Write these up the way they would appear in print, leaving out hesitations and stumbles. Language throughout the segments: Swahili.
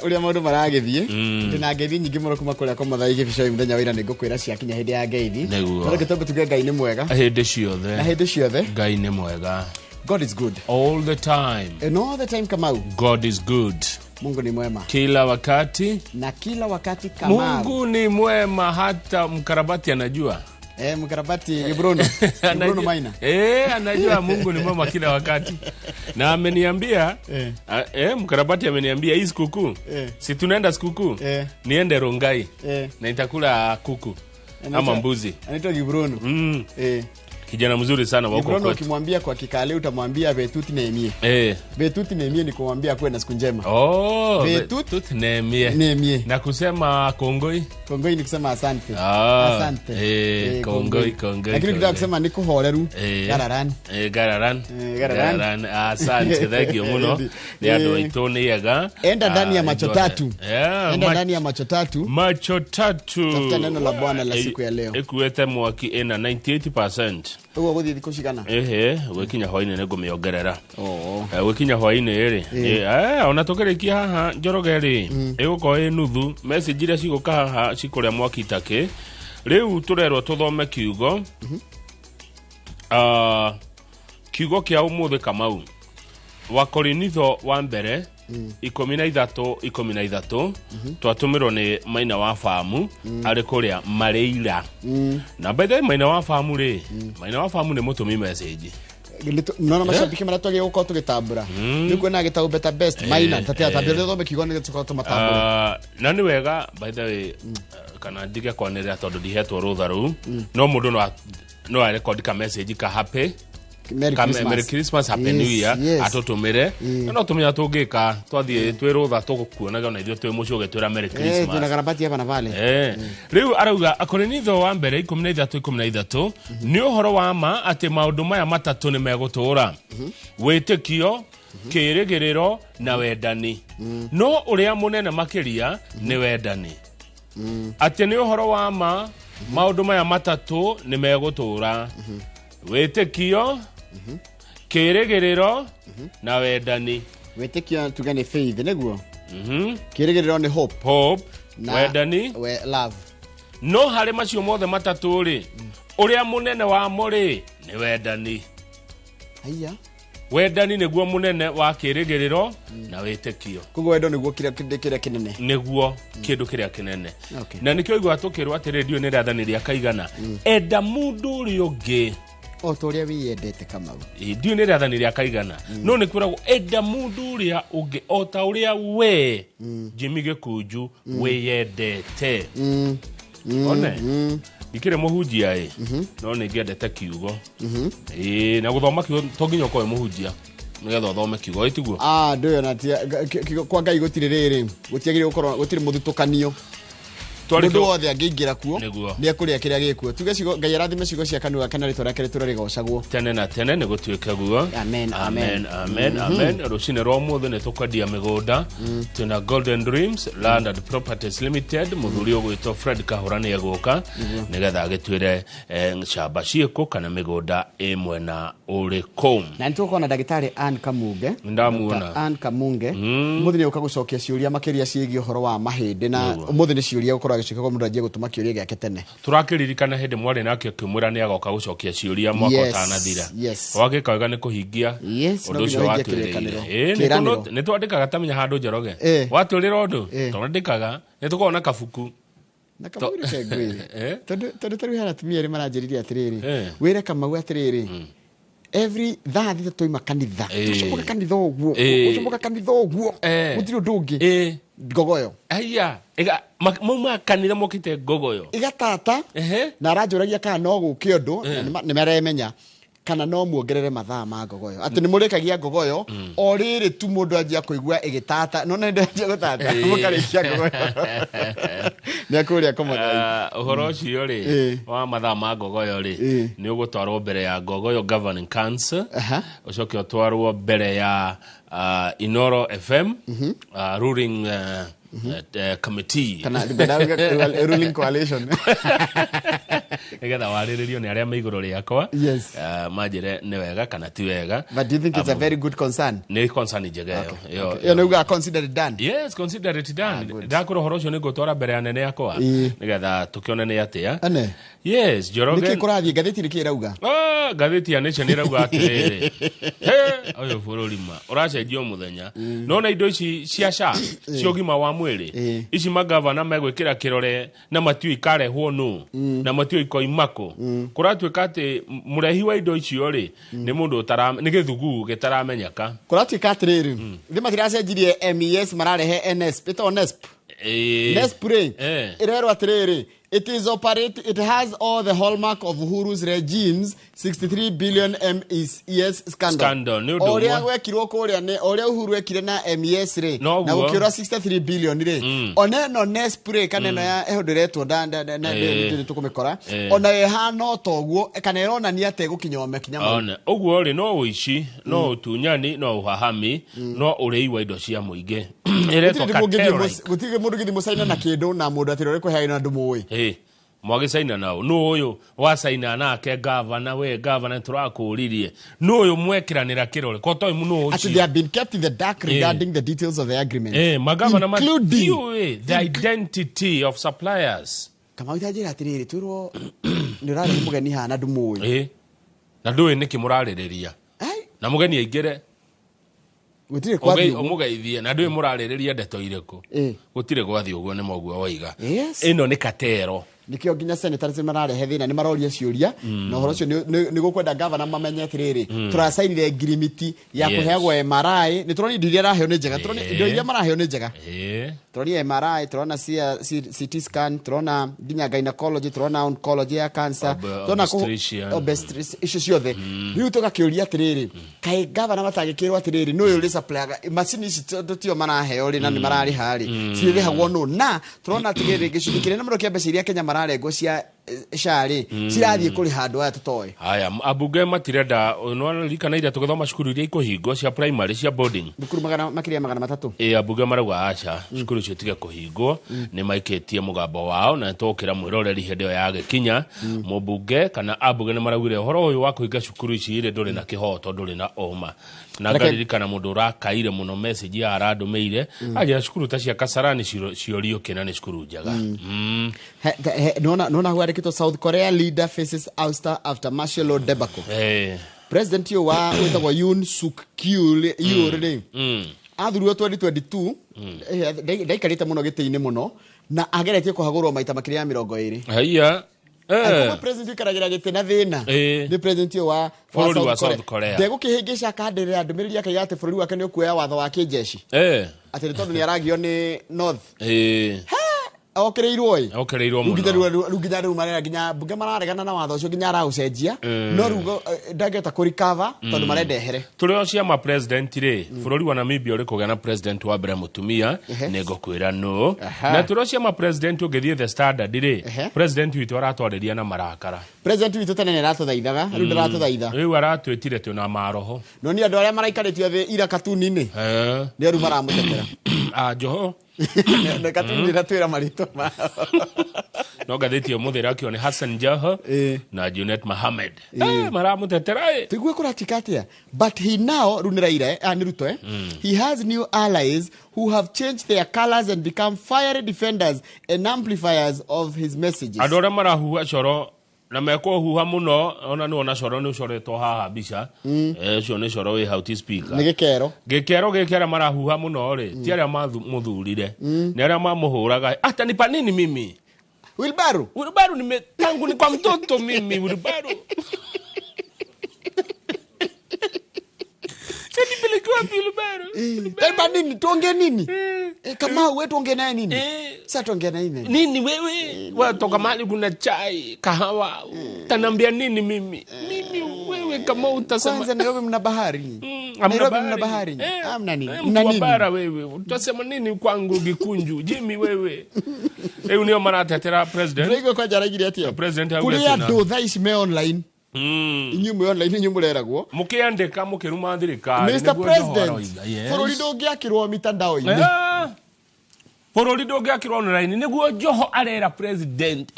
Uria maundu maragithie ndina ngethi nyingi muno kuma kuria kwa Mathai Gibicoi muthenya wira ningukwira ciakinya hindi ya ngeithi tondå gä tongo tuge Ngai nä mwega hindi ciothe na hindi ciothe Ngai nä mwega. God is good All the time. and all the time. Kamau, God is good. Mungu ni mwema Kila wakati. na kila wakati. Kamau, Mungu ni mwema, hata mkarabati anajua. Mkarabati Gibrono Maina anajua Mungu ni mwema kila wakati. Na ameniambia mkarabati ameniambia hii sikukuu si tunaenda sikukuu niende Rongai na nitakula kuku ama mbuzi. Anaitwa Gibrono. Kijana mzuri sana wako kwetu. Gibrono ukimwambia kwa Kikale utamwambia Betuti Nehemie. Betuti Nehemie ni kumwambia kuwe na siku njema. Betuti Nehemie. Na kusema kongoi. Kongoi ni kusema asante. Asante. Kongoi. Lakini kitaka kusema ni kuhoreru. Gararan. Asante. Thank you muno. Ni andu aitu ni ega. Enda ndani ya macho tatu. Enda ndani ya macho tatu. Macho tatu. Tafuta neno la Bwana la siku ya leo. Ekuete mwaki ena 98%. Ugo guthi thiko cigana? Wekinya hwaine ne ngumiongerera. Wekinya hwaine ri. Ona tugerekia haha Njoroge ri. Eguko nuthu message iria ciguka haha cikuria mwaki take. Riu turerwo tuthome kiugo. Kiugo kia umuthe Kamau. Wakorinitho wa mbere 13 twatumirwo ni Maina wa Famu ari kuria Mareira. Na by the way Maina wa Famu ri Maina wa Famu ni mutumi message nona mashabiki maratoge uko tugitambura niko na gitabu better best Maina tatia tabia thome kiugo ni tuko tumatambura na ni wega by the way kana ndige kwanira tondu ndihetwo rutha ru no mundu no record ka message ka happy Merry Christmas, Happy New Year. Atotumire no tumenya tungika twathie twirutha tugukuonaga na ithuĩ twĩ mucoge twira Merry Christmas. Tuna karabati hapa na vale. Riu arauga Akorinitho wa mbere 13 ni uhoro wa ma ati maundu maya matatu ni megutura witikio kirigiriro na wendani. No uria munene makiria ni wendani. Ati ni uhoro wa ma maundu maya matatu ni megutura witikio kirigiriro na wendani. Witikio tugane faith neguo. Kirigiriro ni hope. Wendani love. No hari macio mothe matatu ri uria munene wa muri ni wendani. Aya. Wendani niguo munene wa kirigiriro na witikio. Kugo wendo niguo kiria kinene. Niguo kindu kiria kinene. Na nikio igwa tukirwa ati radio ni rathaniria kaigana. Enda mundu uri ungi o toria wiyendete Kamau. Ndio ni rathaniria kaigana. No ni kwiragwo enda mundu uria ungi o ta uria we Jimmy Gikuju wiyendete. One ikire muhunjia no ni ngiendete kiugo na guthoma kiugo to nginya ko muhunjia nigetha thome kiugo itiguo ndio na kwa Ngai gutire riri gutiagire gukorwo gutire muthutukanio Mundu wothe angĩingĩra kuo nĩ ekũrĩa kĩrĩa gĩkuo. Tuge cigo Ngai arathime cigo cia kanua kana rĩtwa rĩake rĩtũrorĩgocagwo tene na tene nĩ gũtuĩke guo. Amen. Rũcinĩ rwa ũmũthĩ nĩ tũkwendia mĩgũnda. Twĩna Golden Dreams Land and Properties Limited. Mũthuri ũgwĩtwo Fred Kahũra nĩ egũka nĩgetha agĩtuĩre shamba ciĩkũ kana mĩgũnda ĩmwe na ũrĩkũ. Na nĩtũkorwo na ndagĩtarĩ Ann Kamunge. Ndamuona Ann Kamunge. Mũthĩ nĩ ũka gũcokia ciũria makĩria ciĩgiĩ ũhoro wa mahĩndĩ na mũthĩ nĩ ciũria gũkorwo agĩcokia mundu anjie gutuma kiuria giake tene. Turakiririkana hindi mwari nake kimwira ni agoka gucokia ciuria mwaka utanathira. Wagikaga ni kuhingia undu ucio watwirire. Ni twandikaga tamenya handu Njoroge. Watwirira undu twandikaga ni tukona kabuku. Na kabuku kegwire. Tondu tari hana tumia ri maranjiriria atiriri. Wire Kamau atiriri. Every that is to makanitha. Tucomoka kanitha oguo. Tucomoka kanitha oguo. Gutiri undu ungi. Gogoyo. Aya, ega mama kanitha mokite gogoyo. Iga tata. Na aranjuragia kana no guke undu ni maremenya kana no muongerere mathaa ma gogoyo. Ati ni murikagia gogoyo o riri tu mundu anjia kuigua igitata. No nende anjia gutata. Mukarikia gogoyo. Ni akuria komaga. Uhoro ucio ri wa mathaa ma gogoyo ri ni ugutwarwo mbere ya Gogoyo Governing Council. Ucoke utwarwo mbere ya Inoro FM ruling committee kana ruling coalition nigetha wariririo ni aria me iguru riakwa Yes. Manjire ni wega kana ti wega. But do you think it's a very good concern? Ni concern njega yo. You know, we are considered done. Yes, consider it done. Ndakoro horo cio ni ngutwara mbere ya nene yakwa nigetha tukione ni atia. Ane. Yes, Njoroge. Niki kurathie ngatheti niki irauga? Ngatheti ya Nation irauga atiriri. Oyo bururi ma. Uracenjio muthenya. Nona indo ici cia sha, cio gima wa mwiri. Ici magavana megwikira kirore na matiu ikarehwo nu. Na matiu ikoimako. Kuratuika ati murehi wa indo icio ri ni mundu utara ni githugu gitaramenyeka. Kuratuika atiriri. Ndi matiracenjirie MES mararehe NS. Ito NESP. NESP re. Irero atiriri. It has all the hallmark of Uhuru's regime's 63 billion MES scandal. Oria gwekirwo kuria ne oria Uhuru ekire na MES re na gukira 63 billion re. Ona no NESP re kana no ya ehudiretwo na tukumikora. Ona ehana toguo kana erona ni ate gukinya mekinya mu. Ona uguo ri no uici no utunyani no uhahami no urei wa indo cia muinge. Ireto katero. Gutige mundu githi musaina na kindu na mundu atirore ko haina ndu muwi. Mwage saina nao no uyu wa saina nake governor we governor turakuririe no uyu mwekiranira kirore ko toy muno uchi. Actually, they have been kept in the dark regarding the details of the agreement, magavana including the identity of suppliers. Kama utajira atiriri turo nirare mugeni hana ndu muwi na ndu niki muraririria na mugeni aigire gutire kwathi umugeithie na ndu muraririria ndeto ireko gutire gwathi uguo ni moguo waiga ino ni katero nikio nginya senators mararehe thina ni maroria ciuria na horo cio ni gukwenda governor mamenye atiriri turasainire agreement ya kuheagwo MRI ni turoni ndiria raheo ni njega turoni ndio iria maraheo ni njega turoni MRI turona CT scan turona nginya gynecology turona oncology ya cancer turona obstetrics icio ciothe riu tugakiuria atiriri kai governor matagikirwo atiriri no yuri supply machine ici tio maraheo ri na ni marari hari cirihagwo no na turona atiriri gicukire na muno kia mbeca iria Kenya mararengwo cia shari cirathie kuri handu aya tutoe haya abunge matirenda no rikana ira tugithoma cukuru iria ikuhingo cia primary cia boarding thukuru makiria 300 abunge marauga acha cukuru cio tige kuhingwo ni maikitie mugambo wao na tokira mwiroreri hindi yo ya gikinya mubunge kana abunge ni maraugire horo uyu wa kuhinga cukuru ici ire nduri na kihoto nduri na oma na ngaririkana mundu urakaire muno message ya aradu meire aje cukuru ta cia Kasarani ciorio kina ni cukuru njaga nona huarekito South Korea leader faces ouster after martial law debacle. President yo wa wetagwa Yoon Suk Yeol athurirwo 2022 ndaikarite muno giti-ini muno na ageretie kuhagurwo maita makiria 20 haiya president ikaragira giti na thina ni president yo wa South Korea ndego kihingisha kandirira ndumiriri yake yate bururi wake ni ukuoya watho wa kijeshi ati tondu ni aragio ni North okereirwo muno ruginya ru marera ginya bunge mararegana na watho ucio ginya araucenjia no rugo ndageta ku recover tondu marendehere turio cia ma president ri bururi wa Namibia uri kugana president wa mbere mutumia nego kwira no na turio cia ma president ugithie the standard ri president witu aratwariria na marakara president witu tene aratuthaithaga ru ndaratuthaitha riu aratwitire tu na maroho no ni andu aria maraikaritio thi ira katuni-ini ni ru maramutetera joho na katuni ratwira marito no gatheti muthira kio ni Hassan Joho na Junet Mohammed maramutetera tigwe kuratikatia but he now runiraire aniruto he has new allies who have changed their colors and become fiery defenders and amplifiers of his messages adora marahuha coro na meko huha muno ona ni ona coro ni coretwo haha bica cio ni coro wi hauti speaker ni gikero gikera marahuha muno ri ti aria muthurire ni aria mamuhuraga hata ni panini mimi Wilbaru tangu ni kwa mtoto mimi Wilbaru Sani pelekwa Wilbaru Taipa nini tuongee nini kama wewe tuongee naye nini sasa tuongee naye nini wewe toka mahali kuna chai kahawa tanambia nini mimi wewe kama utasema kwanza Nairobi mna bahari Nairobi mna bahari amna nini mna nini bara wewe utasema nini kwangu Gikunju Jimmy wewe ndio maratetera president Rego kwa jaragire atia president kulia do thaici me online inyume online inyume leragwo mukiandika mukiruma thirikari Mr President bururi ndungiakirwo mitandao-ini bururi ndungiakirwo online niguo Joho arera president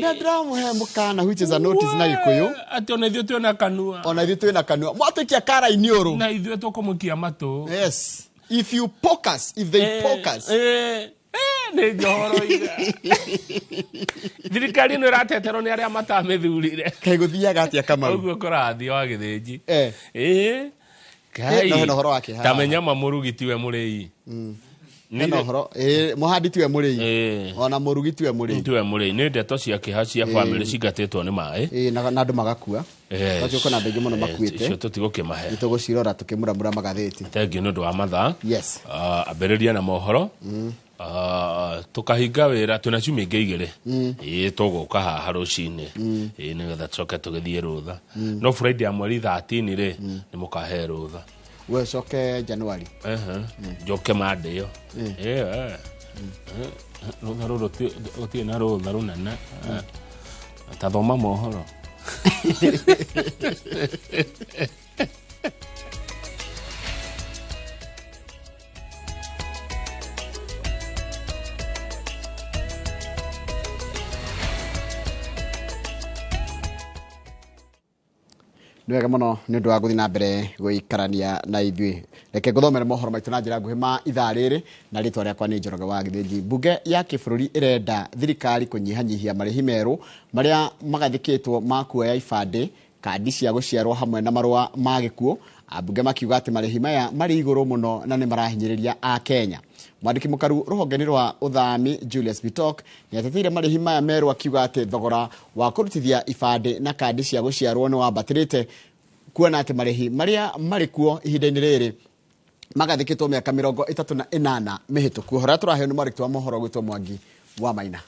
na drama he mukana which is a notice na Gikuyu ati ona ithuĩ twĩna kanua ona ithuĩ twĩna kanua mwatũikia kara iniũrũ na ithuĩ tũkũmũkia matũ. Yes, if you poke us, if they poke us nĩ njohoro ira thirikari nĩ ĩrateterwo nĩ arĩa matamĩthurire kaĩ gũthiaga atĩa Kamau ũguo kũrathiĩ wa gĩthĩnji kai no horo wake tamenya mamũrugiti we mũrĩi no horo mũhandi tiwe mũrĩi ona mũrugiti we mũrĩi tiwe mũrĩi nĩ ndeto cia kĩha cia family cigatĩtwo nĩ maĩ na andũ magakua tondũ kuna andũ mũno makuĩte icio tũtigũkĩmahe nĩtũgũcirora tũkĩmuramura magathĩti thengiũ nĩ ũndũ wa mathaa yes ambĩrĩria na mohoro tukahinga wĩra twĩna ciumia ingĩ igĩrĩ tũgũka haha rũcinĩ nĩgetha tũcoke tũgĩthiĩ rũtha no Friday ya mweri 13 rĩ nĩ mũkahe rũtha we coke January njoke Monday rũtha rũrũ gũtirĩ na rũtha rũnene tathoma mohoro Nwega muno nĩ ũndũ wa gũthiĩ na mbere gũikarania na ithuĩ. Reke ngũthomere mohoro maitũ na njĩra nguhĩ ma ithaa rĩrĩ na rĩtwa rĩakwa nĩ Njoroge wa Gĩthĩnji. Mbunge ya kĩbũrũri ĩrenda thirikari kũnyihanyihia marĩhi merũ marĩa magathĩkĩtwo ma kuoya ibandĩ, kandi cia gũciarwo hamwe na marũa ma gĩkuũ. Ambunge makiuga atĩ marĩhi maya marĩ igũrũ mũno na nĩ marahinyĩrĩria a Kenya. Mwandĩki mũkaru rũhonge-inĩ rwa ũthami Julius Bitok nĩ ateteire marĩhi maya merũ akiuga atĩ thogora wa kũrutithia ibandĩ na kandi cia gũciarwo nĩ wambatĩrĩte kuona atĩ marĩhi marĩa marĩ kuo ihinda-inĩ rĩrĩ magathĩkĩtwo mĩaka 38 mĩhĩtũku. Ũhoro tũraheo nĩ mwandĩki wa mohoro gwĩtwo Mwangi wa Maina.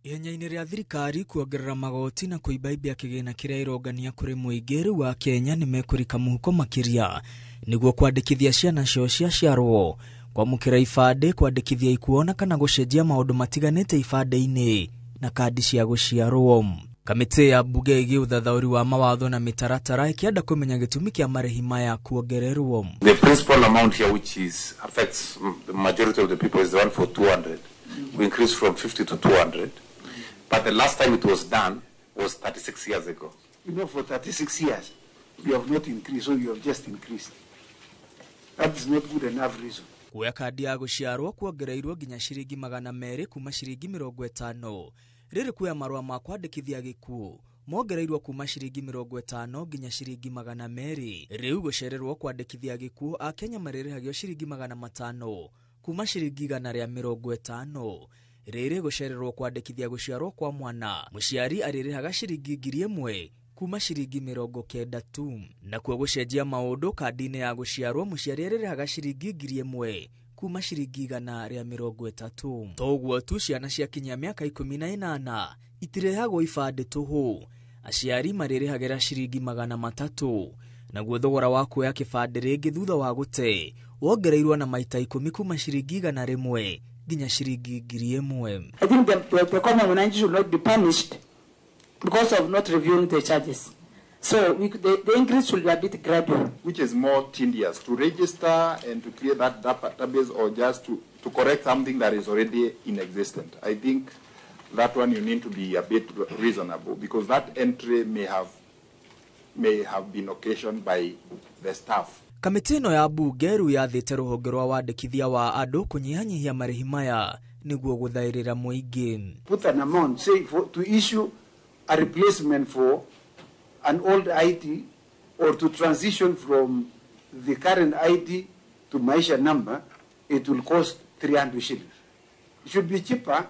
Ihenya-inĩ rĩa thirikari kuongerera magoti na kũibaibia kĩgĩna kĩrĩa irongania kũrĩ mũingĩ rĩu wa Kenya nĩ mekũrika mũhuko makĩria nĩguo kwandĩkithia ciana cio cia ciarwo, kwamũkĩra ibandĩ, kwandĩkithia ikuũ na kana gũcenjia maũndũ matiganĩte ibandĩ-inĩ na kandi cia gũciarwo. Kamĩtĩ ya mbunge ĩgiĩ ũthathaũri wa mawatho na mĩtaratara ĩkĩenda kũmenya gĩtũmi kĩa marĩhi maya kuongererwo. The principal amount here which is affects the majority of the people is the one for 200. We increased from 50 to 200. But the last time it was done was 36 years ago. You know, for 36 years, you have not increased, so you have just increased. That is not good enough reason. Kuoya kandi ya gũciarwo kuongereirwo nginya ciringi 200 kuma ciringi 50. Rĩrĩ kuoya marũa ma kwandĩkithia gĩkuũ mongereirwo kuma ciringi 50 nginya ciringi 200. Rĩu gũcererwo kwandĩkithia gĩkuũ a Kenya marĩrĩhagio ciringi 500 kuma ciringi 150. Rĩrĩ gũcererwo kwandĩkithia gũciarwo kwa mwana mũciari arĩrĩhaga ciringi 1000 kuma ciringi 90 tu. Na kuo gũcenjia maũndũ kandi-inĩ ya gũciarwo mũciari arĩrĩhaga ciringi 1000 kuma ciringi 130. Toguo tu ciana ciakinyia mĩaka 18 itirĩhagwo ibandĩ tũhũ, aciari marĩrĩhagĩra ciringi 300. Naguo thogora wa kuoya kĩbandĩ rĩngĩ thutha wa gũte wongereirwo na maita 10 kuma ciringi 100 nginya ciringi 1000. I think the common man should not be punished because of not reviewing the charges. So the increase should be a bit gradual. Which is more tedious, to register and to create that database or just to correct something that is already in existence. I think that one you need to be a bit reasonable because that entry may have been occasioned by the staff. Kamĩtĩ ĩno ya mbunge rĩu yathĩte rũhonge rwa wandĩkithia wa andũ kũnyihanyihia marĩhi maya nĩguo gũthaĩrĩra mũingĩ. Put an amount, say to issue a replacement for an old ID or to transition from the current ID to Maisha number, it will cost 300 shillings. It should be cheaper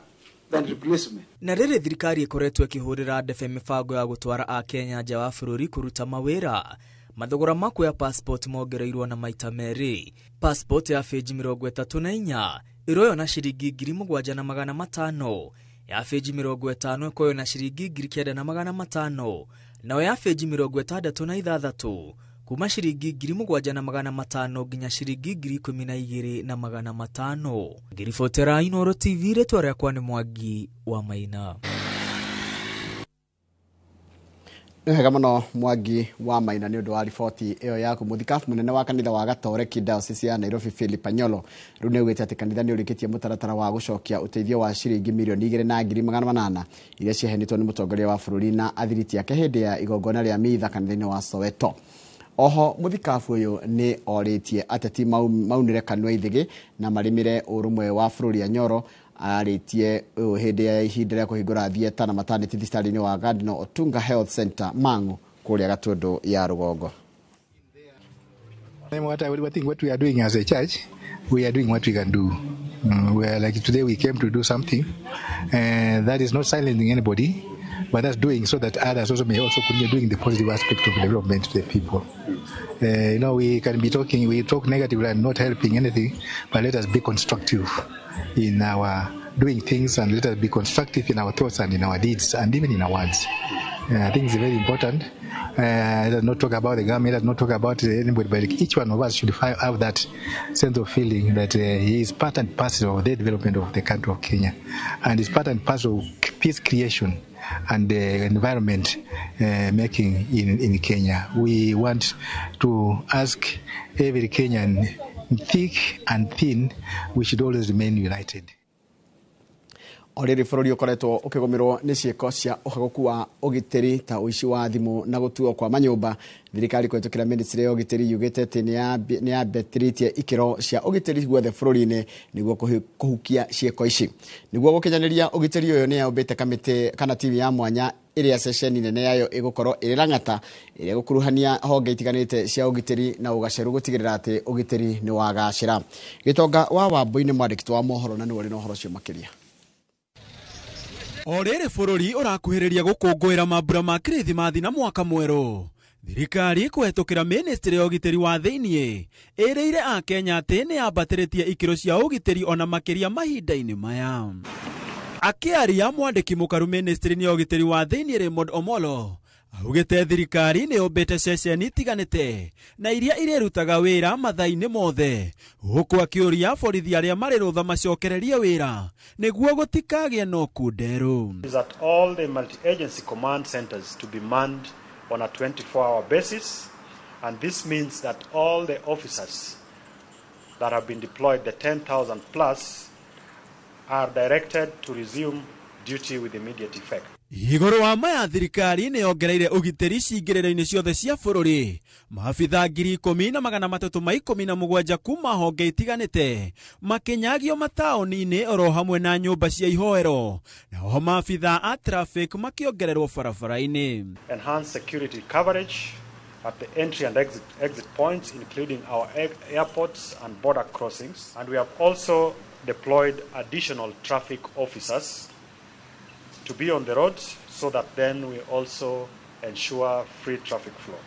than replacement. Na rĩrĩ thirikari ĩkoretwo ĩkĩhũrĩra ndebe mĩbango ya gũtwara a Kenya nja wa bũrũri kũruta mawĩra, mathogora ma kuoya passport mongereirwo na maita merĩ. Passport ya page 34 ĩroyo na ciringi 7500, ya page 50 ĩkoyo na ciringi 9500, nayo ya page 66 kuma ciringi 7500 nginya ciringi 12500. Ngiribotera Inooro TV, rĩtwa rĩakwa nĩ Mwangi wa Maina. Wega muno Mwangi wa Maina ni undu wa riboti iyo yaku. Muthikabu munene wa kanitha wa Gatoreki Diocese ya Nairobi Philip Anyolo riu ni ugite ati kanitha ni urikitie mutaratara wa gucokia uteithio wa ciringi milioni 2.8 iria ciehenetwo ni mutongoria wa bururi na athiriti yake hindi ya igongona ria mitha kanitha-ini wa Soweto. Oho muthikabu uyu ni oritie ateti maunire kanwa ithigi na marimire urumwe wa bururi. Anyolo aritie hindi ya ihinda ria kuhingura thieta na maternity thibitarĩ-inĩ wa Gardner Otunga Health Center Mangu kuria Gatundu ya Rugongo. What we are doing as a church, we are doing what we can do. We are like today we came to do something, and that is not silencing anybody, but that's doing so that others also may also continue doing the positive aspect of development to the people. We can be talking, we talk negatively and not helping anything, but let us be constructive in our doing things, and let us be constructive in our thoughts and in our deeds and even in our words. I think it's very important. Let us not talk about the government, let us not talk about anybody, but each one of us should have that sense of feeling that he is part and parcel of the development of the country of Kenya, and is part and parcel of peace creation and the environment making in Kenya. We want to ask every Kenyan, thick and thin, we should always remain united. Oriri bururi ukoretwo ukigomirwo ni cieko cia uhagoku wa ugitiri ta uici wa thimu na gutuo kwa manyumba. Thirikari kwetukira ministry ya ugitiri yugite ati ni ya betiritie ikiro cia ugitiri guothe bururi-ini niguo kuhukia cieko ici. Niguo gukinyaniria ugitiri uyu ni yaubite kamiti kana TV ya mwanya iria session nene yayo igukorwo irangata iria gukuruhania honge itiganite cia ugitiri na ugaceru gutigirira ati ugitiri ni wagacira. Gitonga wa Wambui ni mwandiki wa mohoro na ni wari no horo cio makiria. Orere bururi urakuhiriria gukungwira mambura ma Kirithimathi na mwaka mweru. Thirikari kuhetukira ministry ya ugitiri wa thiini iriire a Kenya ati ni ambatiritie ikiro cia ugitiri ona makiria mahinda-ini maya. Akiaria mwandiki mukaru ministry ya ugitiri wa thiini Raymond Omolo augite thirikari ni umbite session itiganite na iria irerutaga wira mathaini mothe, huku akiuria borithi aria mari rutha macokererie wira niguo gutikagie no kunderu. Is that all the multi-agency command centers to be manned on a 24-hour basis, and this means that all the officers that have been deployed, the 10,000 plus, are directed to resume duty with immediate effect. Igoro wa maya thirikari ni ongereire ugitiri cingiriro-ini ciothe cia bururi. Maabitha 10,317 kuma honge itiganite makinyagio mataoni-ini oro hamwe na nyumba cia ihoero, na ho maabitha a traffic makiongererwo barabara-ini. Enhance security coverage at the entry and exit points, including our airports and border crossings, and we have also deployed additional traffic officers to be on the roads, so that then we also ensure free traffic flow.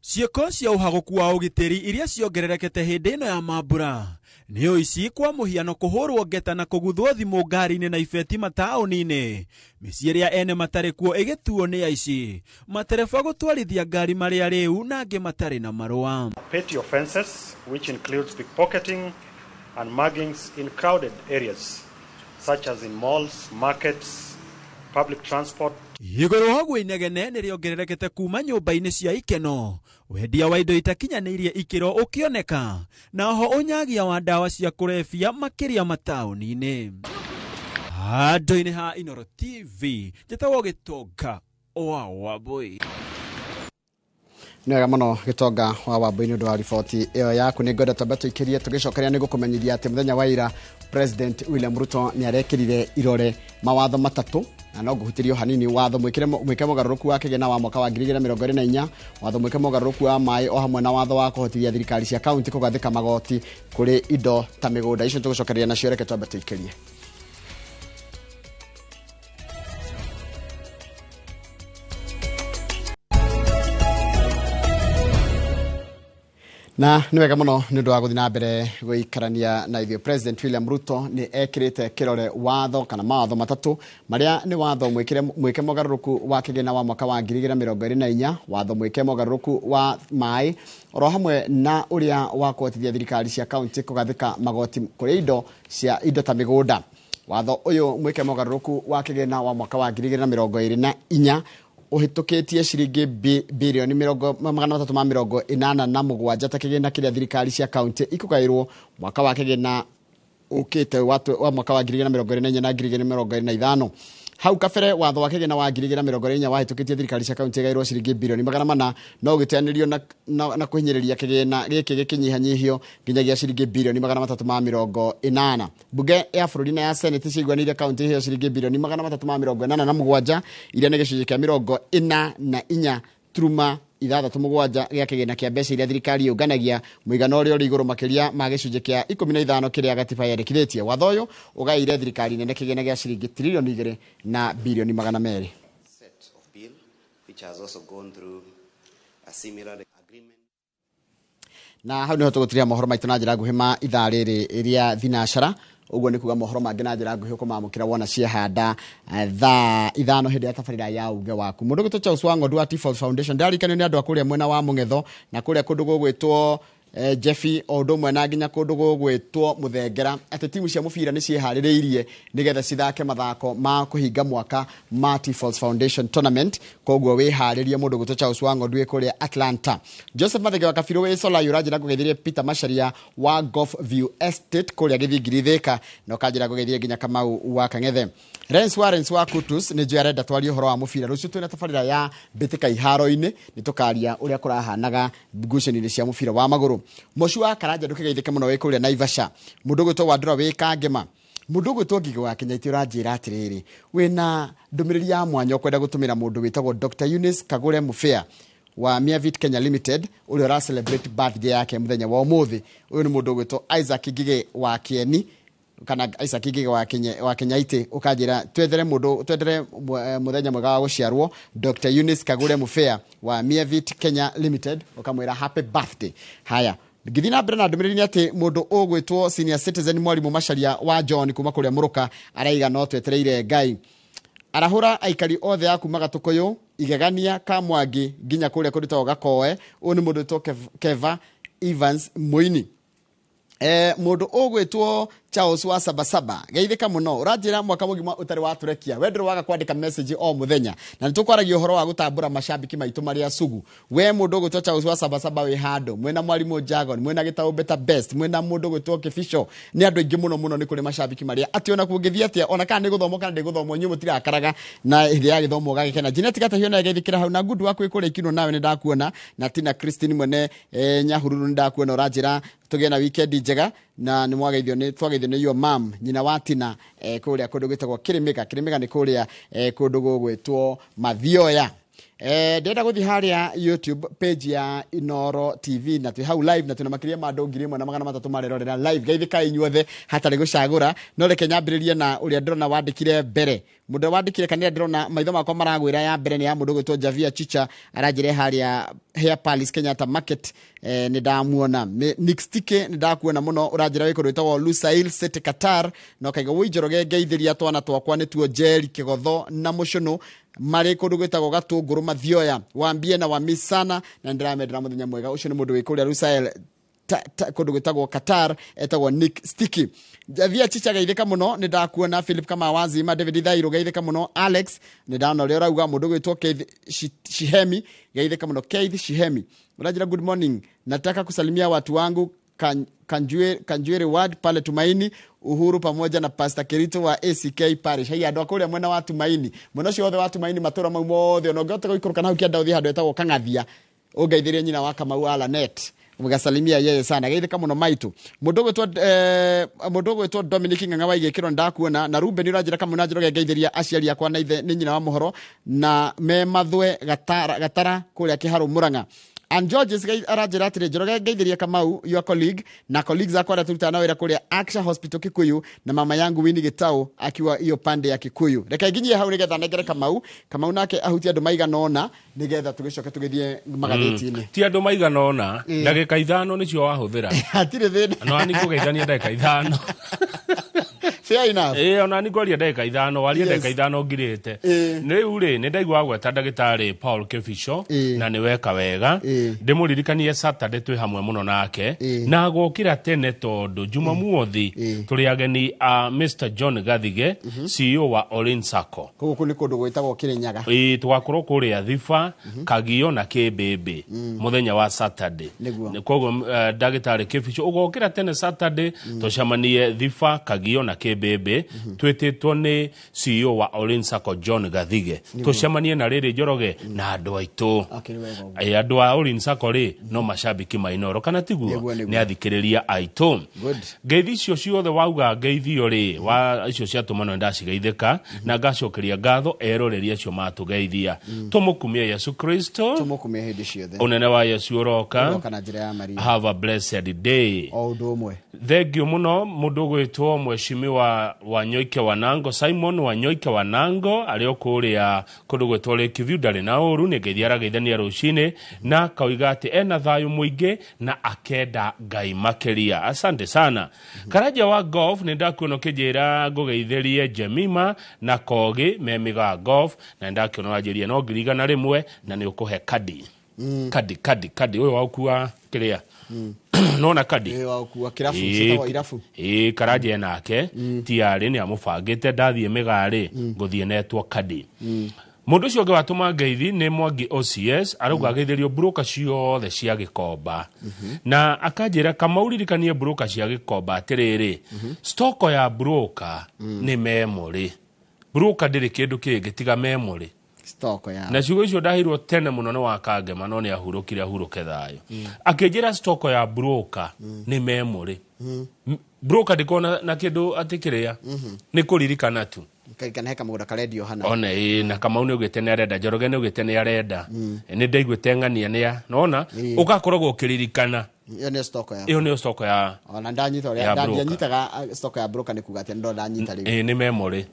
Cieko cia uhagoku wa ugitiri iria ciongererekete hindi ino ya mambura ni uici kwa muhiano kuhurwo ngeta na kuguthwo thimu ngari-ini na ibeti mataoni-ini. Micii iria ene matari kuo igituo ni aici, matereba gutwarithia ngari maria riu na angi matari na marua. Petty offenses which includes pickpocketing and muggings in crowded areas such as in malls, markets, public transport. Igoro hagu inegene ni riongererekete kuma nyumba-ini cia ikeno, wendia wa indo itakinyanirie ikiro ukioneka, na ho unyagia wa dawa cia kurebia makiria mataoni-ini. Handu-ini ha Inoro TV njetawo Gitonga wa Wambui. Nega muno Gitonga wa Wambui ni undu wa riboti iyo yaku. Ni ngoda tambato ikirie tugicokeria ni gukumenyithia ati muthenya wa ira President William Ruto ni arekirire irore mawatho matatu na no guhutirio hanini watho mwike mugaruruku wa kigena wa mwaka wa 2024, watho mwike mugaruruku wa mai o hamwe na watho wa kuhotithia thirikari cia county kugathika magoti kuri indo ta migunda. Icio tugucokeria na cio reke twambato ikirie. Na ni wega muno ni undu wa guthi na mbere guikarania na ithio. President William Ruto ni ekirite kirore watho kana mawatho matatu maria ni watho mwike mugaruruku wa kigena wa mwaka wa 2024, watho mwike mugaruruku wa mai oro hamwe na uria wa kuhotithia thirikari cia county kugathika magoti kuri indo ta migunda. Watho uyu mwike mugaruruku wa kigena wa mwaka wa 2024 uhitukitie ciringi bilioni 387 ta kigina kiria thirikari cia county ikugairwo mwaka wa kigina ukite wa mwaka wa 2024 na 2025. Hau kabere watho wa kigina wa 2024 wahitukitie thirikari cia county gairwo ciringi bilioni 400 no giteanirio na kuhinyiriria kigina giki gikinyihanyihio nginyagia ciringi bilioni 380. Bunge ya bururi na ya senate cigwanire county hiyo ciringi bilioni 387 iria ni gicunjĩ kia 44 turuma ithathatũ mũgwanja gĩa kĩgĩna kĩa mbeca iria thirikari yũnganagia mũigana ũrĩa ũrĩ igũrũ makĩria ma gĩcunjĩ kĩa 15 kĩrĩa gatiba yendekithĩtie. Watho ũyũ ũgaĩire thirikari nene kĩgĩna gĩa ciringi trilioni 2 na bilioni 200. Set of bill which has also gone through a similar agreement. Na hau niho tũgũtiria mohoro maitũ na njĩra nguhĩ ma ithaa rĩrĩ rĩa thinacara. Uguo ni kuga mohoro mangĩ na njĩra nguhĩ kumamũkĩra wona ciahanda thaa ithano hĩndĩ ya tabarĩra ya uge waku. Mũndũ gĩtũ Charles Wang'ondu wa T-Falls Foundation ndarikanio nĩ andũ a kũrĩa mwena wa Mũng'etho na kũrĩa kũndũ gũgwĩtwo Jeffy o ũndũ ũmwe na nginya kũndũ gũgwĩtwo Mũthengera atĩ timu cia mũbira nĩ ciĩharĩrĩirie nĩgetha cithake mathako ma kũhinga mwaka ma T-Falls Foundation Tournament. Koguo wĩharĩrie mũndũ gĩtũ Charles Wang'ondu kũrĩa Atlanta. Joseph Mathege wa Kabirũ wĩ Sola ũranjĩra kũgeithirie Peter Macharia wa Golf View Estate kũrĩa Gĩthingiri Thĩka na ũkanjĩra kũgeithirie nginya Kamau wa Kang'ethe. Rens Warrens wa Kutus nĩ njũĩ arenda twarie ũhoro wa mũbira rũciũ twĩna tabarĩra ya mbĩtĩka iharo-inĩ nĩ tũkaria ũrĩa kũrahanaga ngucanio-inĩ cia mũbira wa magũrũ. Moshi wa Karanja ndũkĩgeithĩke mũno wĩ kũrĩa Naivasha. Mũndũ gwĩtwo Wandũra wĩ Kangema. Mũndũ gwĩtwo Ngigĩ wa Kĩnyaitĩ ũranjĩra atĩrĩrĩ wĩna ndũmĩrĩri ya mwanya ũkwenda gũtũmĩra mũndũ wĩtagwo Dr. Eunice Kagũre Mũbĩa wa Miavit Kenya Limited ũrĩa ũra celebrate birthday yake mũthenya wa ũmũthĩ. Ũyũ nĩ mũndũ gwĩtwo Isaac Ngigĩ wa Kĩeni kana Isaac Ngigĩ wa Kĩnyaitĩ ũkanjĩra twethere mũthenya mwega wa gũciarwo Dr. Eunice Kagũre Mũbĩa wa Miavit Kenya Limited ũkamwĩra happy birthday. Haya ngithii na mbere na ndũmĩrĩri nĩ atĩ mũndũ ũgwĩtwo senior citizen Mwarimũ Macharia wa John kuma kũrĩa Mũrũka araiga no twetereire Ngai. Arahũra aikari othe a kuma Gatũkũyũ Igegania Kamwangi nginya kũrĩa kũrĩtwo Gakoe. Ũyũ nĩ mũndũ wĩtwo Keva Evans Mũini. Mũndũ ũgwĩtwo Charles wa Sabasaba geithĩka mũno ũranjĩra mwaka mũgima ũtarĩ watũrekia wendero waga kwandĩka message o mũthenya na nĩtũkwaragia ũhoro wa gũtambũra macambiki maitũ marĩa sugu. We mũndũ ũgwĩtwo Charles wa Sabasaba wĩ handũ mwena Mwarimũ Jagon mwena Gĩtaũ Better Best mwena mũndũ ũgwĩtwo Kĩbico nĩ andũ aingĩ mũno nĩ kũrĩ macambiki marĩa atĩ ona kũngĩthia atĩa ona kana nĩ gũthomwo kana ndĩgũthomwo nyuĩ mũtirakaraga na hĩndĩ ya gĩthomo gagĩkena. Jeanette Gatahio na geithĩkĩra hau na Ngundi waku kũrĩa Ikino nawe nĩ ndakuona na Tina Christine mwene Nyahururu nĩ ndakuona ũranjĩra tũgĩe na weekend njega na nĩ mwageithio nĩ your mom nyina wa Tina kũrĩa kũndũ gwĩtagwo Kĩrĩmĩga nĩ kũrĩa kũndũ gũgwĩtwo Mathioya. Ndenda gũthiĩ harĩa YouTube page ya Inoro TV na twĩ hau live na twĩna makĩria ma andũ 1,300 marerorera live. Geithĩka inyuothe hatarĩ gũcagũra no reke nyambĩrĩrie na ũrĩa ndĩrona wandĩkire mbere. Mũndũ wandĩkire kanĩra ndĩrona maitho makwa maragwĩra ya mbere nĩ ya mũndũ gwĩtwo Javia Chicha aranjĩre harĩa Hair Palace Kenyatta Market nĩ ndamuona. Nick Stike nĩ ndakuona mũno ũranjĩra wĩkũrũ wĩtagwo Lusail City Qatar no kaiga wĩnjoroge geithĩria twana twakwa nĩtuo Jerry Kĩgotho na Mũcũnũ marĩ kũndũ gwĩtagwo Gatũngũrũ Mathioya wambie na wamisana na ndiramendera mũthenya mwega. Ũcio nĩ mũndũ wĩkũrĩa Lusail kũndũ gwĩtagwo Qatar etagwo Nick Sticky. Javia Chicha geithĩka mũno nĩ ndakuona. Philip Kamawazima David Thairũ geithĩka mũno. Alex nĩ ndana ũrĩa ũrauga mũndũ gwĩtwo Keith Shihemi geithĩka mũno. Keith Shihemi ũranjĩra good morning nataka kusalimia watu wangu Kanjuere Ward pale Tumaini Uhuru pamoja na Pastor Kerito wa ACK Parish. Haya andũ akũrĩa mwena wa Tumaini mwena ũcio wothe wa Tumaini matũra mau mothe ona ũngĩhota gũikũrũka na ũkĩenda ũthiĩ handũ etagwo Kang'athia ũngeithĩrie nyina wa Kamau Alanet mugasalimia yeye sana geithĩka mũno maitu. Mũndũ gwĩtwo Dominic Ng'ang'a wa Igĩkĩro ndakuona na Ruben ũranjĩra kamwe na njĩra geithĩria aciari akwa na ithe nĩ nyina wa mohoro na me mathwe gatara kũrĩa Kĩharũ Mũrang'a. And Georges aranjĩra atĩrĩ njoroge geithĩria Kamau your colleague na colleagues akwa arĩa tũrutaga na wĩra kũrĩa Aksha Hospital Kikuyu na mama yangu Winnie Gĩtaũ akiwa hiyo pande ya Kikuyu. Reke nginyie hau nĩgetha nengere Kamau nake ahutia andũ maigana ũna nĩgetha tũgĩcoke tũgĩthiĩ magathĩti-inĩ. Ti andũ maigana ũna ndagĩka 5 nĩcio wahũthĩra. Hatirĩ thĩna. No ani kũgeithania ndagĩka 5. Fair enough. Ona ni ngoria ndagika 5 waria ndagika 5 ngirite. Riu ri ni ndaigua gweta ndagitari Paul Keficho na ni weka wega. Ndimuririkanie Saturday twi hamwe muno nake na gokira tene tondu Jumamuothi turi ageni a Mr John Gathige CEO wa Orange Sacco. Kuko ni kundu gwitagwo Kirinyaga. Twakorwo kuria Thifa, Kagio na Kibebe muthenya wa Saturday. Koguo ndagitari Keficho ugokira tene Saturday tucamanie Thifa, Kagio na Kibebe twititwo ni CEO wa Orange Sacco John Gathige. Tucamanie na Riri Njoroge na andu aitu. Andu a Orange Sacco ri no mashabiki mainoro kana tiguo ni athikiriria aitu. Ngeithi icio ciothe wauga ngeithio ri wa icio ciatumano ndacigeithika na ngacokeria ngatho eroreria acio matugeithia. Tumukumia Yesu Kristo. Tumukumia hindi ciothe. Unene wa Yesu uroka. Na njira ya Maria. Have a blessed day. O undu umwe. Thengio muno mundu gwitwo Mheshimiwa Wanyoike Wanango, Simon Wanyoike Wanango ari okuria kundu gwitwo Lakeview ndari na uru ni ngeithiara geithania rucini na kauiga ati ena thayu muingi na akenda Ngai makeria. Asante sana. Karaja wa golf ni ndakuona kijira ngugeithirie Jemima na Kogi memiga golf na ndakuona wajiria no ngirigana rimwe na ni ukuhe kadi. Kadi uyu waukua kiria. Nona kadi. Waukua kirafu citagwo irafu. Karaja nake tiari ni amufangite ndathie migari nguthie netwo kadi. Mundu ucio ngi watuma ngeithi ni Mwangi OCS arauga geithirio broker ciothe cia Gikomba na akanjira kamauririkanie broker cia Gikomba atiriri stoko ya broker ni memory. Broker ndiri kindu kingi tiga memory stoko ya na ciugo icio ndahirwo tene muno ni wakangema no ni ahuruke thayo akinjira stoko ya broker ni memory. Broker ndikona na kindu atikiria ni kuririkana tu kana heka mugoda karedio hana ona na kama une ugite ne arenda Njoroge ne ugite ne arenda ni ndaiguite ngania ne nona ugakoragwo ukiririkana iyo ni stoko ya ona ndanyitaga stoko ya broker ni kugatia ndo ndanyita riu ni memory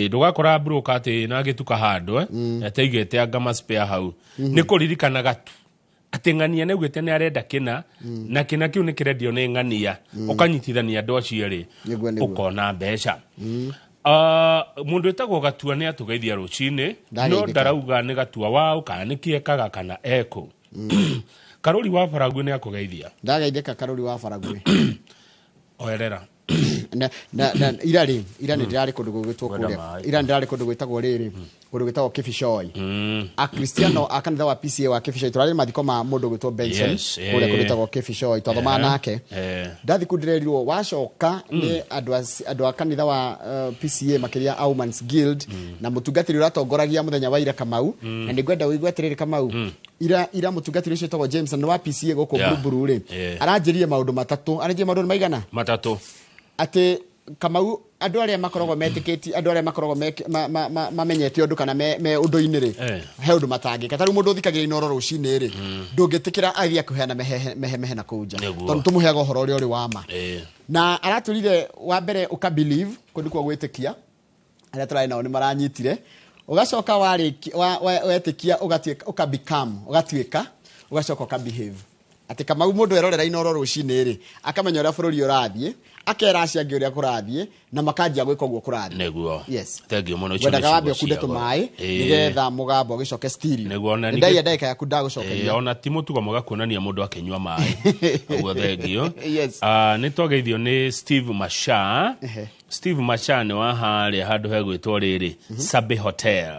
ndugakora broker ati na gituka handu ateigete anga spare hau ni kuririkana gatu atengania ne ugite ne arenda kina na kina kiu ni kiredio ni ngania ukanyitithania ndo cieri ukona mbeca. Mundu etagwo Gatua ni atugeithia rucini no ndarauga ni Gatua wao kana ni kiekaga kana eko. Karoli wa Faragwe ni akugeithia. Ndageithika Karoli wa Faragwe. Oerera. Ira ni ndirari kundu gwitwo kuria. Ira ndirari kundu gwitagwo riri. Kundu gwitagwo Kifishoi. A Cristiano akanitha wa PCA wa Kifishoi turari mathiko ma mundu gwitwo Benson. Kuria kundu gwitagwo Kifishoi tothoma nake. Ndathi kundirerirwo wacoka ni andu akanitha wa PCA makiria Aumans Guild na mutungatiri uratongoragia muthenya wa ira Kamau na ningwenda uigwetiriri Kamau. Ira mutungatiri ucio tagwo James na wa PCA goko buruburu ri. Aranjirie maundu matatu. Aranjirie maundu maigana? Matatu. Ate Kamau andu aria makoragwo metiketi andu aria makoragwo mamenyete undu kana me undu-ini ri he undu matangika taru mundu thikagira inoro rucini ri ndungitikira athia kuheana mehe na kuja tondu tumuheaga uhoro uri wama na araturire wa mbere uka believe kundu kwa gwitikia aria turai nao ni maranyitire ugacoka wetikia uka become ugacoka uka behave ati Kamau mundu erorera inoro rucini ri akamenya uria bururi urathie akera aciangi uria kurathie na makanjia gwika uguo kurathie neguo yes thank you muno icio wendaga wambe kunde tumai nigetha mugambo gicoke stiri neguo na ndai ndaika ya kunda gucokeria ona timutugo mugakuonania mundu akinywa mai uguo thank you yes ni twageithio ni Steve Masha. Steve Masha ni wa hali handu hegwitwo riri Sabe Hotel.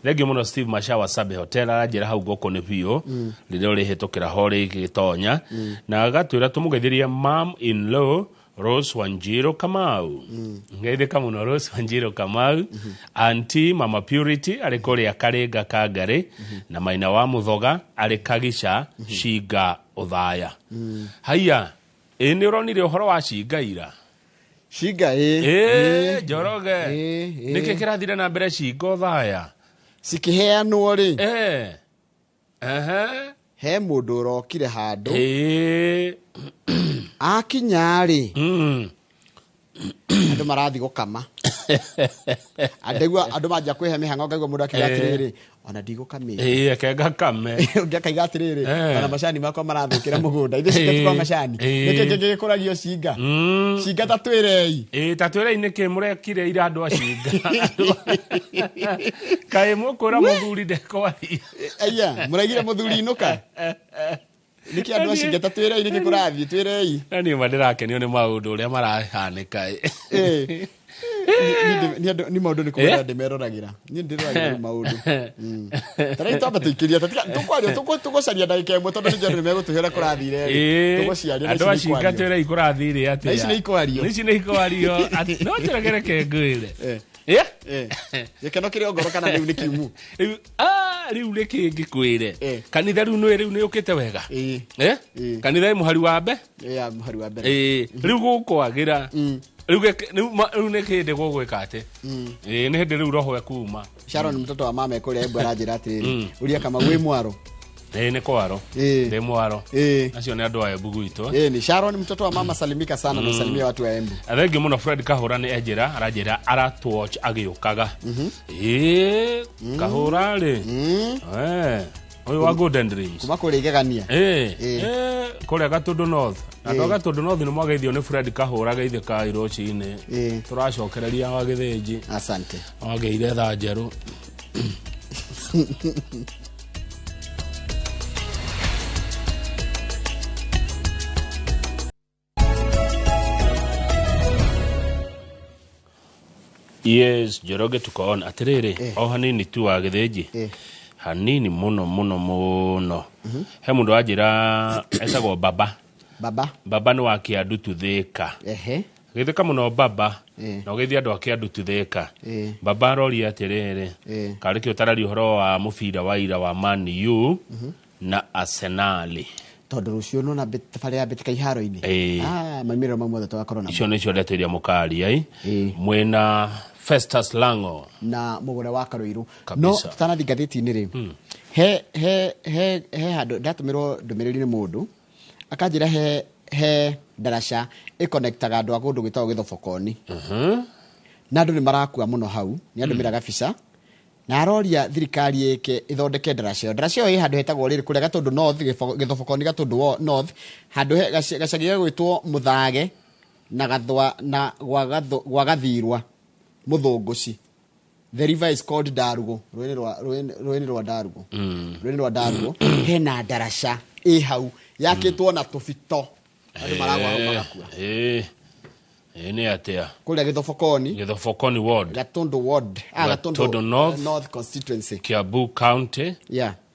Thengio muno Steve Masha wa Sabe Hotel aranjira hau goko ni bio ririo rihitukira hori gitonya na agatwira tumugeithirie mom in law Rose Wanjiro Kamau. Ngeithika muno Rose Wanjiro Kamau. Auntie Mama Purity ari kuria Karenga Kangari na Maina wa Muthoga ari Kagisha Shinga Uthaya. Haya ni uronire uhoro wa Shinga ira Shinga Njoroge niki kirathire na mbere Shinga Uthaya sikiheanwo ri he mundu urokire handu akinyari andu marathi gukama Andegwa andu manja kwihe mihango ngaigwa mundu akigatiriri ona ndigukami kenga kame ngakaiga atiriri ona macani makwa marathukira mugunda ithe cigatukwa macani niki ngigikuragia cinga cinga tatwirei tatwirei niki murekire ira andu acinga kai mukura muthuri ndekwari aya muraigire muthuri inuka niki andu acinga tatwirei niki kurathie twirei ni mandirakenio ni maundu uria marahanika ni maundu ni kuona ndimeroragira ni ndiragira maundu tarai twamba tuikiria tukwario tugucaria ndagika imwe tondu ni megutuhera kurathire tuguciaria andu acinga twirei kurathire ati ici ni ikwario no turegere kengwire gikeno kirio ngoro kana riu ni kiumu riu ni kingikwire kanitha riu ni ukite wega kanitha muhari wa mbe muhari wa mbere riu gukwagira riu ni kinde gugwika ati ni hindi riu roho ekuma Sharon mtoto wa mama ekore Embu aranjira atiri uria kama wi mwaro ni kwaro ndi mwaro acio ni andu a Embu gwitu ni Sharon mtoto wa mama salimika sana na salimia watu wa Embu athengi muno Fred Kahura ni aranjira aratwatch agiukaga Kahura ri oyo wa Golden Dreams kuma kuri igegania kuri Gatundu North na Gatundu North ni mwageithio ni Fred Kahura geithie ka iroci-ini turacokereria wa githinji asante wageire tha njeru Yes, Joroge tuko on atiriri o hanini tu wa githinji hanini muno he mundu ajira etagwo baba ni wa Kiandu Tuthika githika muno baba no githia andu a Kiandu Tuthika baba arori atiriri kari ki utarari uhoro wa mubira wa ira wa Man U na Arsenal tondu rucio nona baria betika iharo-ini mamiro mamwe mothe twa corona icio nicio ndeteria mukari mwena Festus Lango na mugure wa Karuiru no tutanathi ngathiti-ini ri he handu ndatumirwo ndumiriri ni mundu akanjira he darasha iconnectaga andu a kundu gwitagwo Githobokoni na andu ni marakua muno hau ni andu miraga bica na aroria thirikari yake ithondeke darasha yo handu hetagwo riri kuria Gatundu North Githobokoni Gatundu North handu gacagia gwitwo Muthage na Gathwa na gwa Gathirwa Muthunguci. The river is called Darugo. Rwene rwa Darugo. Rwene rwa Darugo. Hena darasha hau yakitwo na tufito andu maragwa magakua ni atia kuria Githobokoni ward Gatundu ward Gatundu North constituency Kiambu County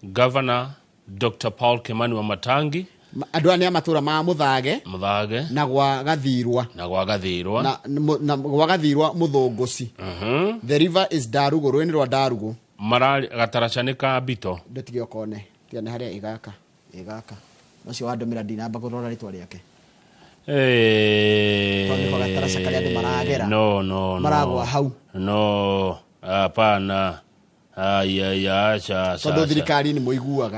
Governor Dr. Paul Kimani wa Matangi andu ani amatura ma Muthage na gwa Gathirwa na gwa Gathirwa Muthunguci the river is Darugo rwene rwa Darugo marari gataracanika bito ndetige okone tiane haria igaka ucio wandumira ndinamba kurora ritwa riake no maragwa hau no hapana acha tondu thirikari ni muiguaga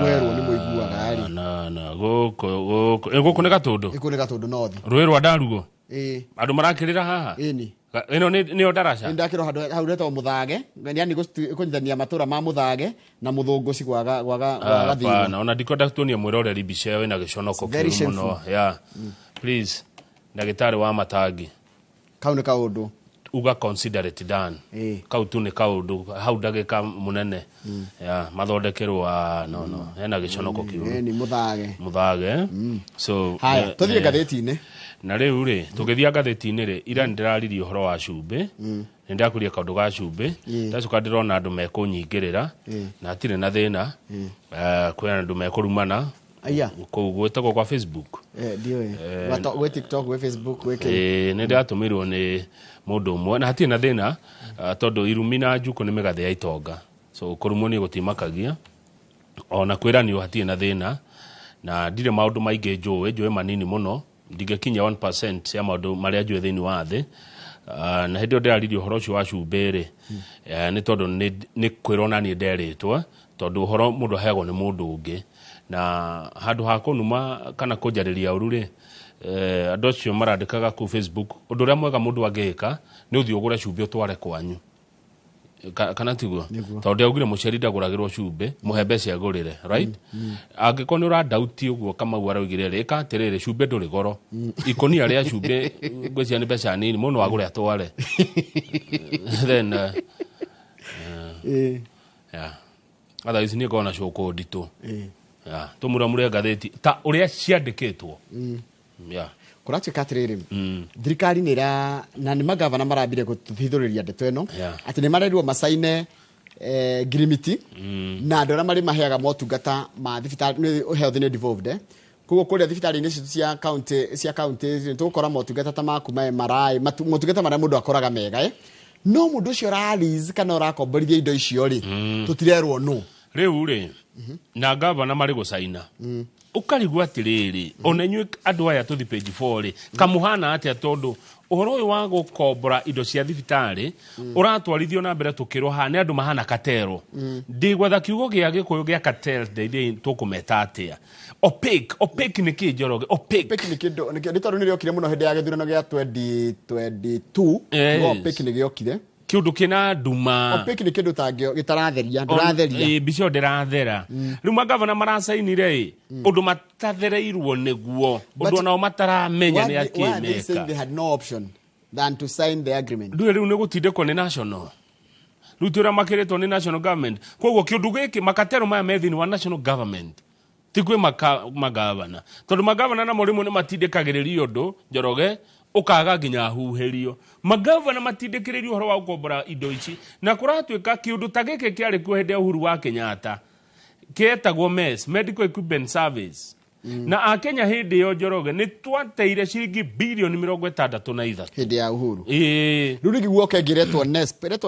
mwerwo ni muiguaga ari na guku ni Gatundu North rwe rwa Darugo andu marakirira haha ino ni odarasha ndakiro hau reto Muthage yani kunyithania matura ma Muthage na Muthunguci gwa Gathirwa hapana ona ndikwenda tuonia mwiroreri mbica yo ina giconoko kiru muno please ndagitari wa Matangi kau ni kaundu uga consider it done kau tu ni kaundu hau ndagika munene mathondekerwo no hena giconoko kiru ni Muthage so haya tuthie gatheti-ini na riu ri tugithia gatheti-ini ri ira ndiraririe uhoro wa cumbi ndakuria kaundu ga cumbi ndacuka ndirona andu mekunyingirira na atire na thina kwena andu mekurumana kou gwetagwo kwa Facebook ndiwe gwe TikTok gwe Facebook weke ni ndatumirwo ni mundu umwe na hatie na thina tondu irumi na njuku ni migathe ya itonga so kurumwo ni gutimakagia ona kwiranio hatie na thina na ndire maundu maingi njui manini muno ndigekinya 1% ya maundu maria njui thiini wa thi na hindi ndiraririe uhoro ucio wa cumbiri ni tondu ni kwirona ni nderitwe tondu uhoro mundu heagwo ni mundu ungi na handu ha kunuma kana kunjariria uru ri andå acio marandĩkaga kũu Facebook ũndũ ũrĩa mwega mũndũ angĩka nĩ ũthiĩ ũgũre cumbĩ ũtware kwanyu kana tiguo tondũ ndiaugire mũciari ndagũragĩrwo cumbĩ mũhe mbeca agũrĩre right angĩkorwo nĩ ũrandauti ũguo Kamau araugire rĩka atĩrĩrĩ cumbĩ ndũrĩ goro ikonia rĩa cumbĩ ngwĩciria nĩ mbeca nini mũno agũre atware then otherwise nĩ ngona cũkũ nditũ tũmuramure ngathĩti ta ũrĩa ciandĩkĩtwo kũratuĩka atĩrĩrĩ thirikari nĩ na nĩ magavana marambire gũtuthithũrĩria ndeto ĩno atĩ nĩ marerirwo macaine ngirimiti na andũ arĩa marĩ maheaga motungata ma thibitarĩ health nĩ devolved koguo kũrĩa thibitarĩ-inĩ citu cia kaunti nĩ tũgũkora motungata ta maku MRI motungata marĩa mũndũ akoraga mega no mũndũ ũcio ũraliz kana ũrakomborithia indo icio rĩ tũtirerwo no rĩu rĩ na gavana marĩ gũcaina ũkarigwo atĩrĩrĩ ona inyuĩ andũ aya tũthi page 4 rĩ kamuhana atĩa tondũ ũhoro ũyũ wa gũkombora indo cia thibitarĩ ũratwarithio na mbere tũkĩroha nĩ andũ mahana katero ndigwetha kiugo gĩa gĩkũyũ gĩa cartel ndeithia tũkũmeta atĩa opaque nĩ kĩ Njoroge opaque nĩ kĩndũ nĩ tondũ nĩ rĩokire mũno hĩndĩ ya gĩthurano gĩa 2022 opaque nĩ gĩokire kiundu kina nduma opaque nĩ kĩndũ tangio gĩtaratheria ndũratheria bicio ndĩrathera rĩu magavana maracainire ũndũ matathereirwo nĩguo ũndũ nao mataramenya nĩ akĩmeka they had no option than to sign the agreement rĩu nĩ gũtindĩkwo nĩ national rĩu tĩũrĩa makĩrĩtwo nĩ national government koguo kĩũndũ gĩkĩ makatero maya me thĩinĩ wa national government ti kwĩ magavana tondũ magavana namo rĩmwe nĩ matindĩkagĩrĩria ũndũ Njoroge ukaga nginya huherio magavana matindĩkĩrĩrio ũhoro wa gũkombora indo ici na kũratuĩka kĩũndũ ta gĩkĩ kĩarĩ kuo hĩndĩ ya Uhuru wa Kenyatta kĩetagwo MES medical equipment service na akenya hĩndĩ ĩyo Njoroge nĩ twateire ciringi bilioni 63 hĩndĩ ya Uhuru rĩu nĩguo kengĩretwo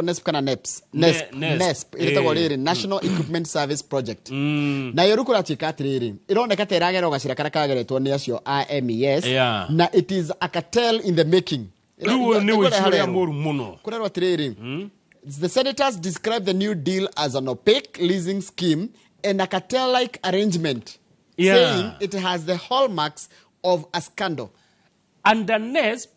NESP kana NEPS ĩretagwo rĩrĩ National Equipment Service Project na yo rũkũratuĩka atĩrĩrĩ ĩroneka ta ĩragerwo gacĩra karĩa kageretwo nĩ acio IMES na it is a cartel in the making rĩu nĩ wĩciria mũru mũno kũrerwo atĩrĩrĩ the senators describe the new deal as an opaque leasing scheme and a cartel-like arrangement saying it has the hallmarks of a scandal. Under NESP,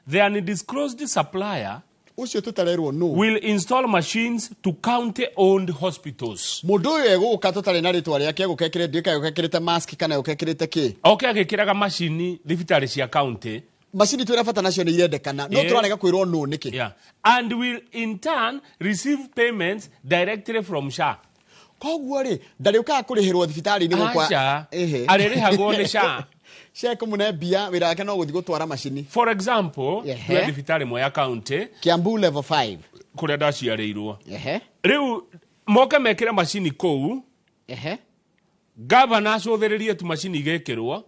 the undisclosed supplier will install machines to county-owned hospitals. Mũndũ ũyũ egũka tũtarĩ na rĩtwa rĩake egũkĩrĩte mask kana egũkĩrĩte kĩ? Agĩkĩraga macini thibitarĩ cia county. Macini twĩra bata nacio nĩ irendekana no tũrarega kwĩrwo no nĩkĩ? And will in turn receive payments directly from SHA. Koguo rĩ ndarĩũkaga kũrĩhĩrwo thibitarĩ-inĩ gũkwa arĩrĩhagwo nĩ SHA Sheikh Munebia wĩra wake no gũthiĩ gũtwara macini. For example, kwa thibitarĩ mwe ya county Kiambu level 5 kũrĩa ndaciarĩirwo rĩu moke mekĩre macini kũu gavana acũthĩrĩrie tu macini igĩkĩrwo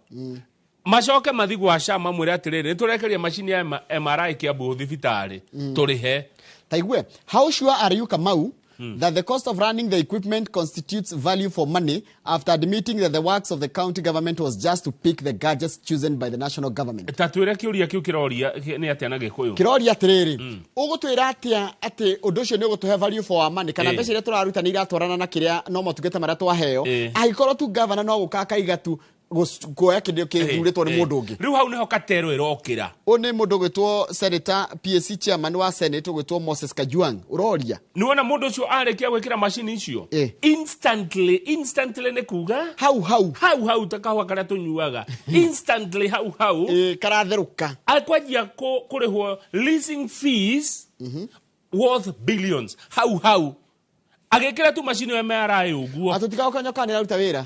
macoke mathi gwa SHA mamwĩre atĩrĩrĩ nĩtũrekeria macini ya MRI Kiambu thibitarĩ tũrĩhe taigwe how sure are you Kamau that the cost of running the equipment constitutes value for money after admitting that the works of the county government was just to pick the gadgets chosen by the national government. Tatuĩre kĩũria kĩu kĩroria nĩ atĩa na Gĩkũyũ. Kĩroria atĩrĩrĩ, ũgũtwĩra atĩa atĩ ũndũ ũcio nĩ ũgũtũhe value for money kana mbeca iria tũraruta nĩ iratwarana na kĩrĩa no motungata marĩa twaheo. Angĩkorwo tu governor no gũka kaiga tu kuoya kĩndũ kĩthurĩtwo nĩ mũndũ ũngĩ. Rĩu hau nĩho katero ĩrokĩra. Nĩ mũndũ gwĩtwo senator PSC chairman wa senate gwĩtwo Moses Kajwang ũroria. Nĩwona mũndũ ũcio arĩkia gwĩkĩra macini icio instantly nĩ kuga hau takahwa karĩa tũnyuaga instantly hau karatherũka akwanjia kũrĩhwo leasing fees worth billions hau agĩkĩra tu macini ya MRI ũguo atũtikaga kanyoka nĩ raruta wĩra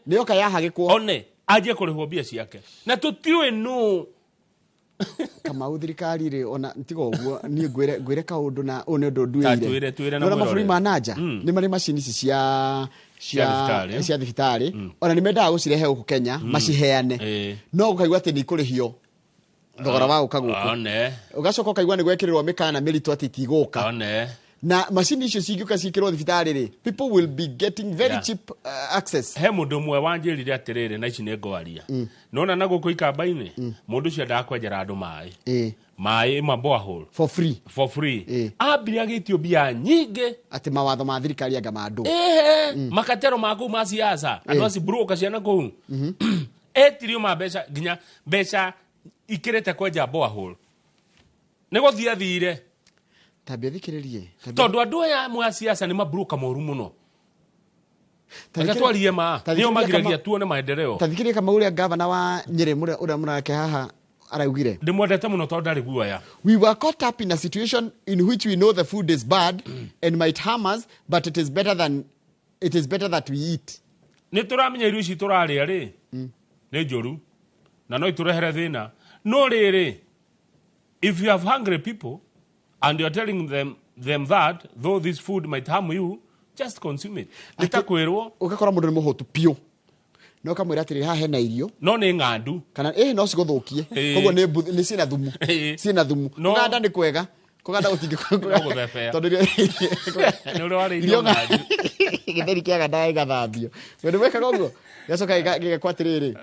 nĩyoka yahagĩkwo one anjie kũrĩhwo mbia ciake na tũtiũĩ no Kamau thirikari rĩ ona ntigo ũguo niĩ ngwĩre kaũndũ na ũnĩ ũndũ nduĩire na mabũrũri ma nanja nĩ marĩ macini ici cia thibitarĩ ona nĩ mendaga gũcirehe gũkũ Kenya maciheane no gũkaigua atĩ nĩ ikũrĩhio thogora wa gũka gũkũ ũgacoka ũkaigua nĩ gwekĩrĩrwo mĩkana mĩritũ atĩ itigũka na macini icio cingĩũka ciĩkĩrwo thibitarĩ rĩ people will be getting very cheap access. He mũndũ ũmwe wanjĩrire atĩrĩrĩ na ici nĩ ngwaria nona na gũkũ ikamba-inĩ mũndũ ũcio ndakwenjera andũ maĩ ma borehole for free ambire agĩtio mbia nyingĩ atĩ mawatho ma thirikari anga ma andũ makatero ma kũu ma siasa andũ aci broker ciana kũu etirio ma mbeca ikirete kwenja borehole nego thire Tabia thikiririe. tondu andu aya mwa siasa ni mabroka moru muno. Tagatwarie ma nio magiragia tuone maendeleo. Tathikirie kama uria governor wa Nyeri uria munake haha araugire. Ndimwendete muno tondu ndari guoya. We were caught up in a situation in which we know the food is bad and might harm us, but it is better that we eat. Ni turamenya irio ici turaria ri ni njoru na no iturehere thina. No riri, if you have hungry people and you're telling them that though this food might harm you, just consume it. Nitakwirwo ukakora mundu ni muhutu pio. No kamwira atiri ha hena irio. No ni ngandu. Kana no ciguthukie. Koguo ni cina thumu. Cina thumu. Kuganda ni kwega. Kuganda gutingikuga. Tondu ni uri wari irio ngandu. Githeri kiaga ndaga igathambio. Wendu wekaga uguo. Gacoka gigakwatiriri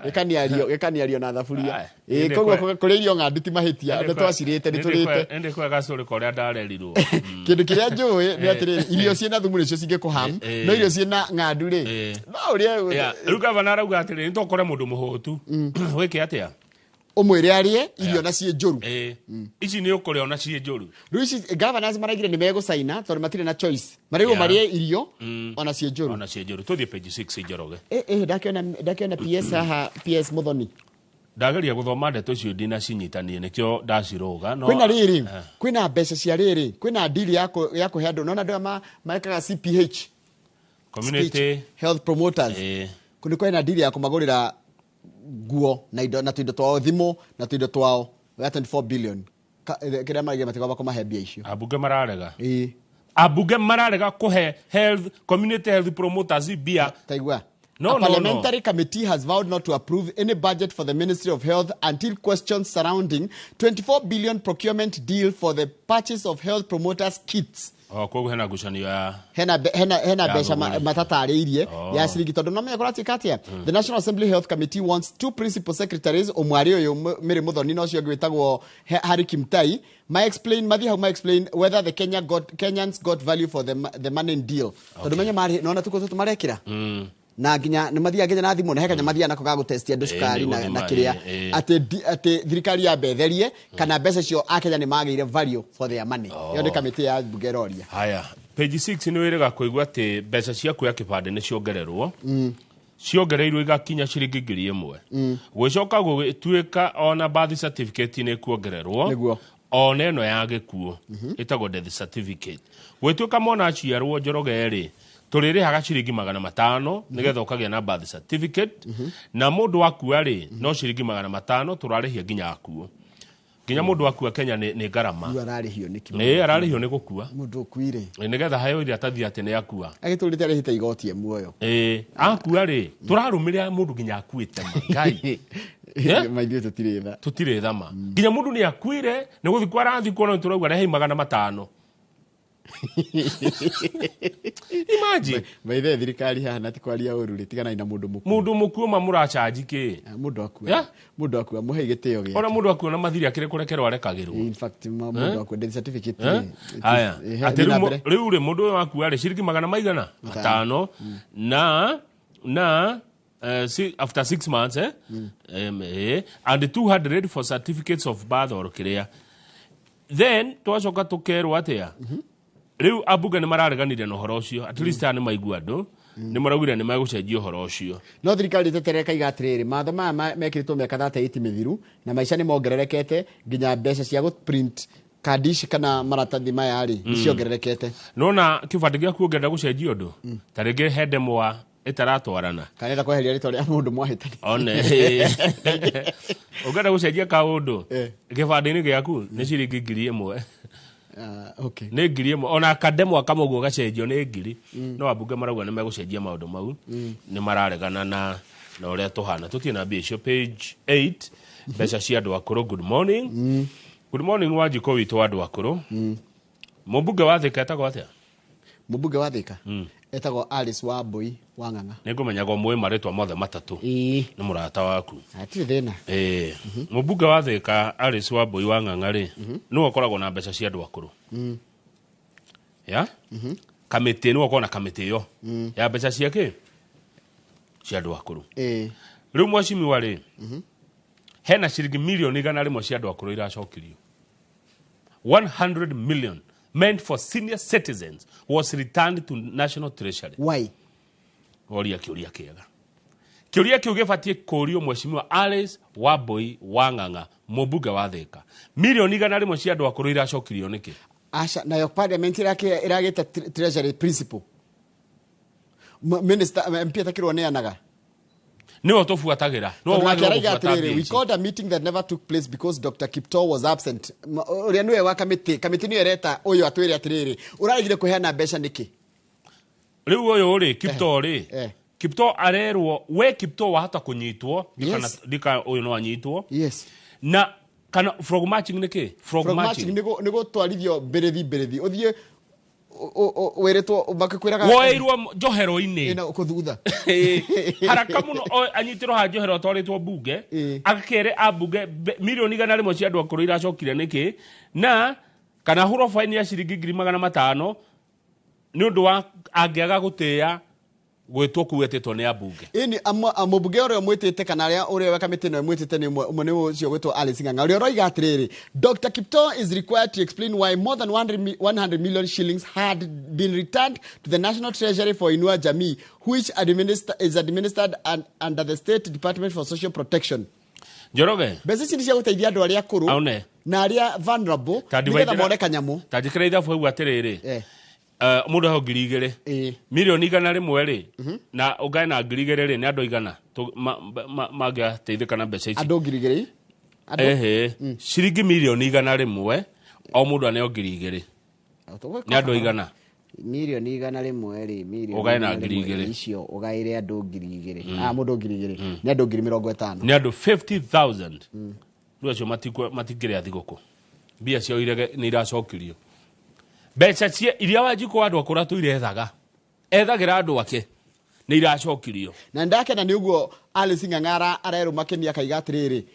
gikaniario na thaburia. Koguo kuri irio ngandu ti mahitia. Ndu twacirite ni turite. Ende kwega curi koria ndarerirwo. Kindu kiria njui ni atiri irio ciina thumu nicio cingikuham. No irio ciina ngandu ri. No uria ruga bana rauga atiri nitokore mundu muhutu. Wiki atia? Umwire arie irio na cie njoru. Ici ni ukuri ona cie njoru. Riu governors maragire ni mego saina tondu matire na choice. Marigo marie irio ona cie njoru. Ona cie njoru. Tuthie page 6 ijoroge. Ndakiona PS haha PS Muthoni. Ndageria guthoma ndeto cio ndina cinyitanie nikio ndaciroga no. Kwina riri, kwina mbeca cia riri, kwina deal ya kuhe andu nona ndio maikaga CPH. Community Health Promoters. Kuni kwina deal ya kumagurira guo na tuindo twao thimu na tuindo twao ya 24 billion kira marige matigaba kumahe bia icio. Abunge mararega. Abunge mararega kuhe community health promoters bia. Taigwa. A parliamentary committee has vowed not to approve any budget for the Ministry of Health until questions surrounding 24 billion procurement deal for the purchase of health promoters kits. Kwa hena gucanio ya hena besha matatariirie ya ciringi tondu no me korati katia. The National Assembly Health Committee wants two principal secretaries omwari uyu Mary Muthoni no cio gwitagwo Harry Kimtai ma explain whether the Kenyans got value for the money deal. Tondu menye mari no na tuko marekira na ginya ni mathia ginya na thimu na heka mathia nako ga gutestia ndukari na kiria ati thirikari ya betherie kana mbeca cio akenya ni magire value for their money. Yo ni committee ya Bugeroria. Haya page 6 ni wirega kuigwa ati mbeca cia kuya kibande ni ciongererwo ciongereirwo igakinya ciringi 1,000 gwicoka gugituika ona birth certificate ni kuongererwo ona eno ya gikuo itagwo death certificate gwituika mona aciarwo Njoroge ri turire haga ciringi 500 nigetha ukagia na birth certificate na mundu wakua ri no ciringi 500 turarihia nginya akuo nginya mundu wakua Kenya ni garama ararihio ni kimu ararihio ni gukua mundu okuire nigetha hayo iri atathi ati ni akua agiturite arihita igoti muoyo akua ri turarumira mundu nginya akuite ngai maithio tutire thama nginya mundu ni akuire ni guthikwa arathi kuona turauga rehe 500. Imagine maithe thirikari haha na tikwaria uru ritigana ina mundu mukuo mamura charge ki mundu akua muhe giteo gya ona mundu akua na mathiri akire kurekerwa arekagirwo in fact mundu akua death certificate haya atiru riu mundu wakua ri ciringi 500 na after 6 months and 200 for certificates of birth or kiria then twacoka tukerwa atia riu abunge ni marareganire no horo ucio at least ani maigua andu ni maraugire ni magucenjia horo ucio no thirikari tetereka igatiriri matho maya mekiritwo miaka 38 mithiru na maisha ni mongererekete nginya mbeca cia print kadishi kana maratathi maya ri ni ciongererekete nona kibandi gia kuongerera gucenjia undu tarige hedemwa itaratwarana kanenda kweheria rito ria mundu mwahitani one ugenda gucenjia kaundu kibandi-ini giaku ni ciringi 1,000 okay ni 1,000 ona akademwa kamugo gacenjio ni 1,000 no abunge marauga ni megucenjia maundu mau ni mararegana na uria tuhana tutie na mbia icio page 8 mbeca cia andu akuru. Good morning good morning Wanjiko witu andu akuru mubunge wa Thika etagwo atia mubunge wa Thika etagwo Alice Wambui Wang'ang'a nigumenyaga mwe maritwa mothe matatu ni murata waku atire thina mubunge wa Thika Alice Wambui Wang'ang'a ri no akoragwo na mbeca cia andu akuru ya kamiti no akona kamiti yo ya mbeca cia ki cia andu akuru riu mweshimiwa ri hena ciringi milioni 100 cia andu akuru iracokirio 100 million meant for senior citizens was returned to national treasury. Why? Oria kiuria kiega. Kiuria kiu gibatie kurio mweshimiwa Alice Wambui Wang'ang'a mubunge wa Thika. Milioni 100 cia andu akuru iracokirio niki? Asha na yo parliament irageta treasury principal. Minister MP atakirwo neanaga. Niwo tufuatagira. No we called a meeting that never took place because Dr. Kiptoo was absent. Uria niwe wa committee niwe reta uyu atwire atiriri. Uragire kuheana mbeca niki? Riu uyu ri Kiptoo ri. Kiptoo arerwo we Kiptoo wahota kunyitwo dika uyu no anyitwo. Yes. Na kana frog matching niki? Frog matching nigo twarithio berethi uthie weretwo bakikwiraga woirwo njohero-ini ina kuthutha haraka muno anyitirwo ha njohero twaritwo bunge agakere abunge milioni 100 cia andu akuru iracokire niki na kana huro fine ya ciringi 500 ni undu wa angiaga gutia gwitwo kuwetetwo ni abunge ini amubunge ore mwitite kana aria uri wa kamiti no mwitite ni umwe ucio gwitwo Alice Ng'ang'a uri roiga atiriri Dr. Kiptoo is required to explain why more than 100 million shillings had been returned to the National Treasury for Inua Jamii, which is administered under the State Department for Social Protection. Njoroge besi chini cia guteithia andu aria akuru na aria vulnerable nigetha mone kanyamu tajikira ithabu au atiriri mundu ho 2,000 milioni 100 ri na ugae na 2,000 ri ni andu igana magia teithika na mbeca ici andu 2,000 ciringi milioni 100 o mundu aneo 2,000 ni andu igana milioni 100 ri milioni ugae na 2,000 icio ugaire andu 2,000 mundu 2,000 ni andu 50,000 ni andu 50,000 ndu acio matikire athiguku bia cio irege ni iracokirio becha cia iria wajiko andu akura tu irethaga ethagira andu ake ni iracokirio na ndake na ni uguo Alice Ng'ang'a arero makenia kaiga atiriri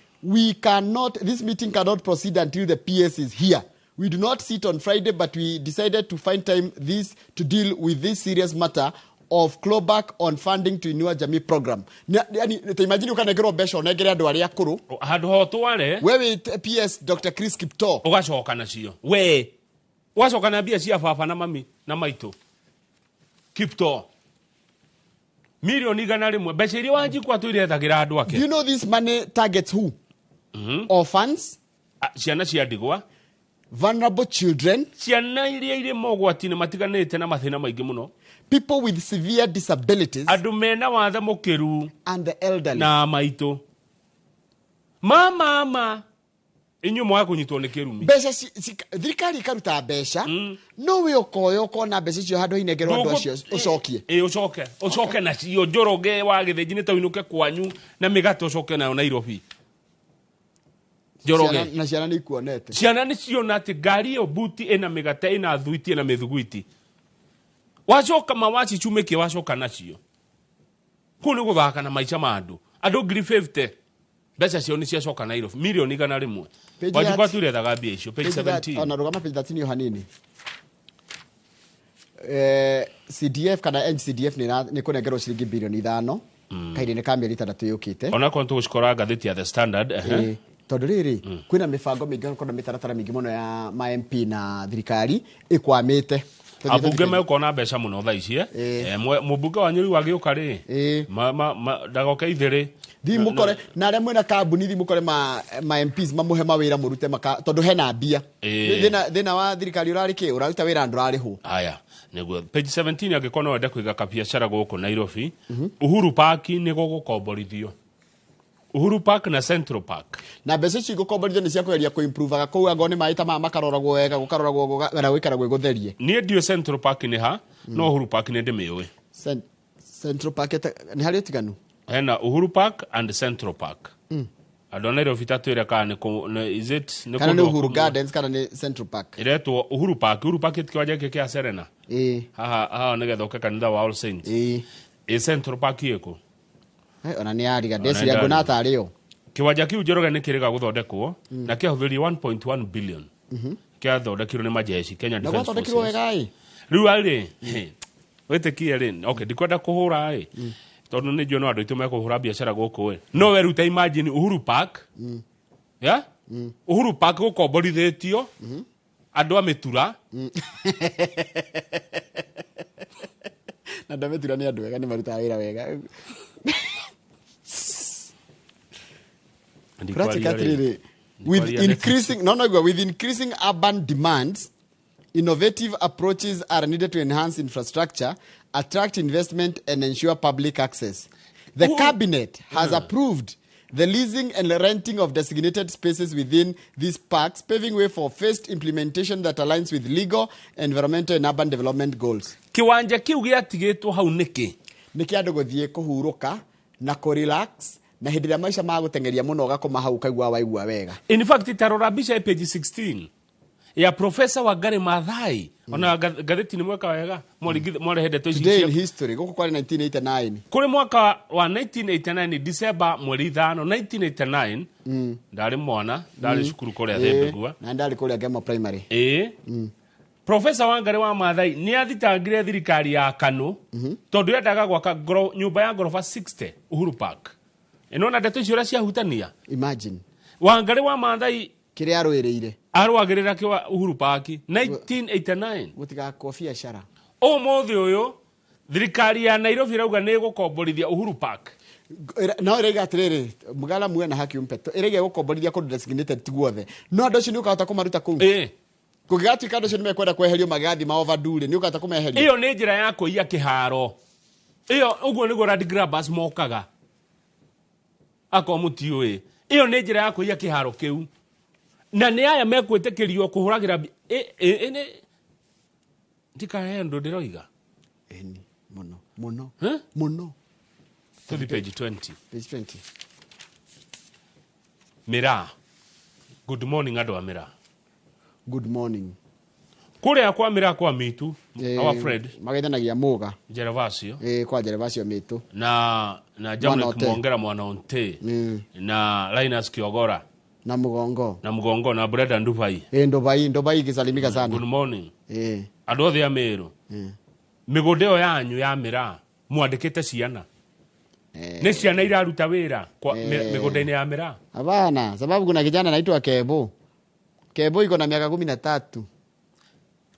this meeting cannot proceed until the PS is here. We do not sit on Friday, but we decided to find time to deal with this serious matter of clawback on funding to Inua Jamii program. Yani te imagine ukanegero besho negere andu aria akuru handu ho tware wewe PS Dr. Chris Kiptoo ugacoka nacio we wacoka na bia cia baba na mami na maitu Kiptoo milioni 100 mbeca iria wanjikwa tu irethagira andu ake. Do you know this money targets who? Orphans, ciana cia ndigwa, vulnerable children, ciana iria iri mogwati-ini matiganite na mathina maingi muno, people with severe disabilities, andu mena wathe mukiru, and the elderly. Na maitu mama inyu mwa kunyitwo ni kirumi mbeca thirikari ikaruta mbeca no we ukoyo kona mbeca cio handu hinegero andu acio ucokie ucoke na cio njoroge wa githinjini ta uinuke kwanyu na migate ucoke nayo Nairobi njoroge na ciana ni kuonete ciana ni ciona ati ngari yo buti ina migate ina thuiti na mithuguiti wacoka mawaci chumeke wacoka nacio kuni guthaka na maica ma andu 50 beca cio ni ciacoka Nairobi milioni 100 wajikwa tu irethaga mbia icio page 17 ona rugama page 13 yo hanini CDF kana NCDF ni kunengerwo ciringi bilioni 5 kaire-ini ka mieri 3 yukite ona kontu gucikora ngatheti ya The Standard tondu riri kwina mibango mingi kona mitaratara mingi muno ya ma MP na thirikari ikwamite abunge mekona mbeca muno tha ici mubunge wa Nyeri wagiuka ri ndagoke ithiri thimukore na aria mwina kambuni thimukore ma MPs mamuhe mawira murute tondu hena mbia thina wa thirikari urari ki uraruta wira andu rariho aya niguo page 17 agikona wenda kuiga kabiacara guku Nairobi Uhuru Park ni gugukomborithio Uhuru Park na Central Park na mbeca ici gukomborithio ni cia kweria ku improve aga kuu agone maita makaroragwo wega gukaroragwo wera wikaragwo gutherie ni ndio Central Park ni ha no Uhuru Park ni ndimiwe Central Park ni hari tiganu hena Uhuru Park and Central Park adona Nairobi tatu ira kana is it ni kana Uhuru Gardens kana ni Central Park iretwo Uhuru Park tikiwaje kia Serena haha nigetha uke kanitha wa All Saints Central Park yeko ona ni ariga desi ya gonata ario kiwanja kiu Njoroge ni kiriga guthondekwo na kiahuthirio 1.1 billion kia thondekirwo ni majeshi Kenya Defence Forces wegai riu ari wete kie ri okay ndikwenda kuhura tondu ni jo no andu itu mekuhura biacara guku we no we ruta imagine Uhuru Park ya Uhuru Park gukomborithetio andu a mitura na ndametura ni andu wega ni maruta wira wega practically with increasing urban demands, innovative approaches are needed to enhance infrastructure, attract investment, and ensure public access. The cabinet has approved the leasing and renting of designated spaces within these parks, paving way for phased implementation that aligns with legal, environmental, and urban development goals. Kiwanja kiu giatigitwo hau niki andu guthie kuhuruka na relax na hindi ya maisha magutengeria muno gakoma hau kaigua waigua wega. In fact tarora bicha page 16 ya Professor Wangari Maathai ona gatheti ni mweka wega mwale hede Today in history guku kwa 1989 kuri mwaka wa 1989 December mweri 5 1989 ndari mwana ndari shukuru kore thembegua na ndari kore Gema primary Professor Wangari wa Maathai ni athitangire thirikari ya Kanu tondu yendaga gwaka nyumba ya gorofa 60 Uhuru Park inona ndeto icio cia hutania. Imagine Wangari wa Maathai kire arwiriire arwagirira kiwa Uhuru Park 1989 gutiga kofia shara umuthi uyu thirikari ya Nairobi rauga ni gukomborithia Uhuru Park no irega atiriri mugala muwe na haki umpeto irege gukomborithia kundu designated tiguothe no andu cio ni ukahota kumaruta kuu kugati kando cio ni mekwenda kweherio magathi ma overdue ni ukahota kumeheria iyo ni njira ya kuiya kiharo iyo uguo ni land grabbers mokaga akomutiwe iyo ni njira ya kuiya kiharo kiu na ni aya mekwitikirio kuhuragira ene ndikahe ndo ndiroiga eni muno to the page 20 page 20 Mira good morning ado Amira good morning kule kwa Mira kwa mitu our Fred magethanagia muga Gervasio kwa Gervasio mitu na Jamle kumongera mwana onte na Linus Kiogora na mugongo na Brenda Ndubai Ndubai gisalimika sana good morning adothe ya Meru migodeo yanyu ya Mira mwandikite ciana ni ciana iraruta wira kwa migodeni ya Mira hapana sababu kuna kijana anaitwa Kebo iko na miaka 13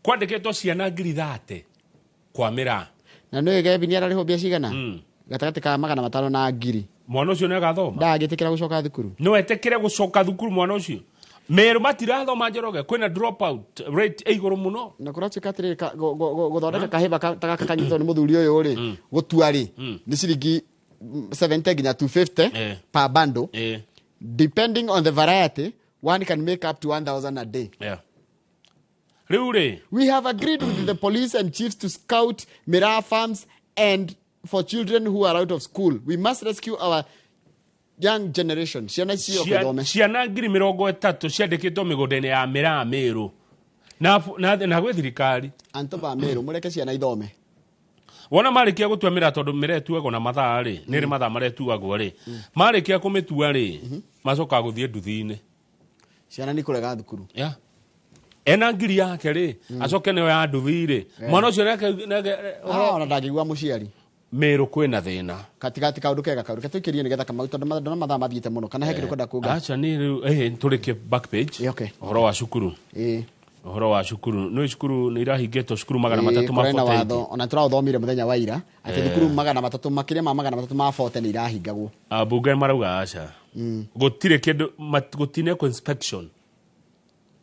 kwandikitwo ciana 30 kwa Mira na no ege binia rariho bia cigana gatagati ka magana matano na ngiri mwana ucio ne gathoma ndagitikira gucoka thukuru no etekire gucoka thukuru mwana ucio Meru matirathoma Njoroge kwina drop out rate iguru muno na kurachika atiri guthondeka kaheba taka kanyitho ni muthuri uyu ri gutua ri ni ciringi 70 ginya 250 per bundle depending on the variety one can make up to 1,000 a day. We have agreed with the police and chiefs to scout Mira farms and for children who are out of school. We must rescue our young generation. Ciana cio kithome. Ciana 30 ciandikitwo migodeni ya Mira Meru. Na gwe thirikari. Antoba Meru mureke ciana ithome. Wona marikia gutua Mira tondu Mira etuagwo na mathaa ri niri mathaa maretuagwo ri marikia kumitua ri macoka guthie nduthi-ini ciana ni kurega thukuru ena ngiri yake ri acoke neo ya nduthi ri mwana ucio reke ona ndangigua muciari Meru kwina thina katikati kaundu kega tuikirie nigetha kamau tondu mathaa mathiite muno kana he kindu kwenda kuga acha ni turikie back page uhoro wa cukuru uhoro wa cukuru no cukuru ni irahingetwo cukuru magana matatu ma forte ona turathomire muthenya wa ira ati cukuru magana matatu makire ma magana matatu ma forte ni irahingagwo bunge marauga acha gutire kindu gutine ko inspection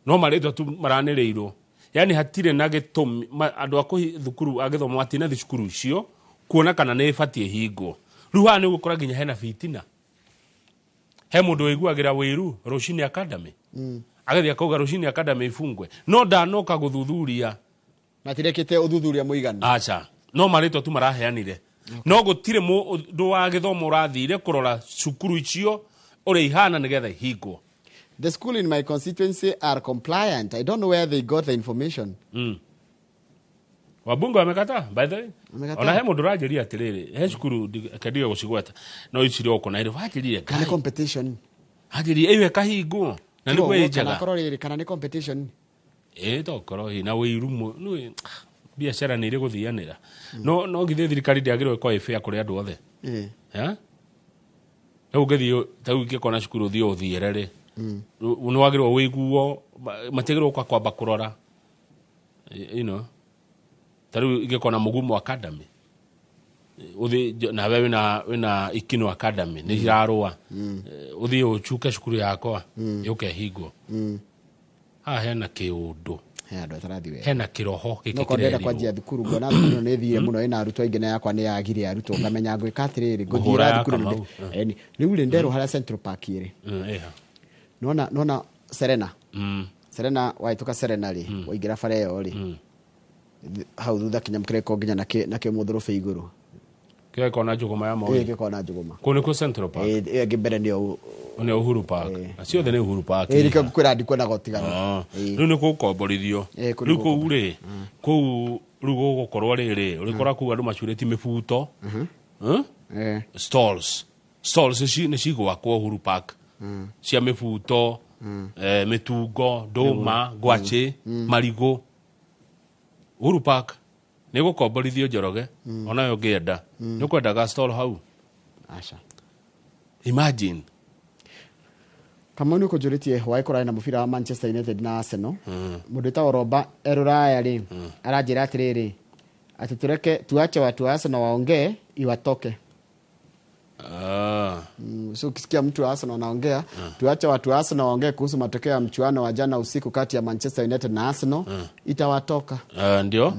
no marithwo tu maranireirwo yani hatire na gitumi andu aku thukuru agithoma matine thukuru icio kuona kana ne ifatie hingo ruha ni gukora ginya hena fitina he mundu wiguagira wiru Roshini Academy agathia kauga Roshini Academy ifungwe no ndanoka guthuthuria matirekete uthuthuria muiganu acha no marito tu maraheanire no gutire mundu wa githomo urathire kurora cukuru icio uri ihana nigetha hingo. The school in my constituency are compliant. I don't know where they got the information. Wabunge wamekata by the way ona he mundu rajiria atiriri he cukuru kadio gucigweta no iciri oko na ire wajiria kana competition hajiria iwe kahingo na ni gwe jaga kana korori kana ni competition to korori na wirumo no biacara nä irä gå thianä ra no githä thirikari ndäagä rwo ä bä kå rä andå othe rä u ngä thiä ta u ingä kona cukuru thiä å thiä rä nä wagä rwo wä guo matiagä rwo kwamba kå rora ta rä u ingä kona må gumo academy nawe wina Ikino Academy nä irarå å thiä å cuke cukuru yakwa yå kehingwo haha hena kä å ndå hena kä roho no kwenda kwanjia thukuru ngona thukuru nä thire muno ina arutwo aingä na yakwa nä yagire arutwo ngamenya ngwä ka atä rä rä gå thira thukuru rä u rä nderwo harä a Central Park irä nona Serena waitå ka Serena rä waingä ra bara ä yo rä hau thutha kinya må kä reko nginya na kä må thå rå bä igå rå kä kona njågåma ya maå kä kona njågåma kå nä kå Central Park ngä mbere nä nä Uhuru Park ciothe nä Uhuru Park rä kwä ra ndikwenda gotigana rä u nä kå komborithio rä u kå u rä kå u rä u gå gå korwo rä rä å rä kora kuu andå macurä ti mä buto stalls nä cigwakwo Uhuru Park cia mä buto mä tungo ndåma ngwacä marigå Uhuru Park nä gå komborithio Njoroge onayo ngä enda nä kwendaga stall hau imagine kama nä kå njå rä tie waä kå rarä na må bira wa Manchester United na Arsenal må ndå ta Roba eroraya rä aranjä ra atä rä rä atä tå reke tuache watu wa Arsenal waongee iwatoke so ukisikia mtu wa Arsenal anaongea tuache watu wa Arsenal waongee kuhusu matokeo ya mchuano wa jana usiku kati ya Manchester United na Arsenal itawatoka ndio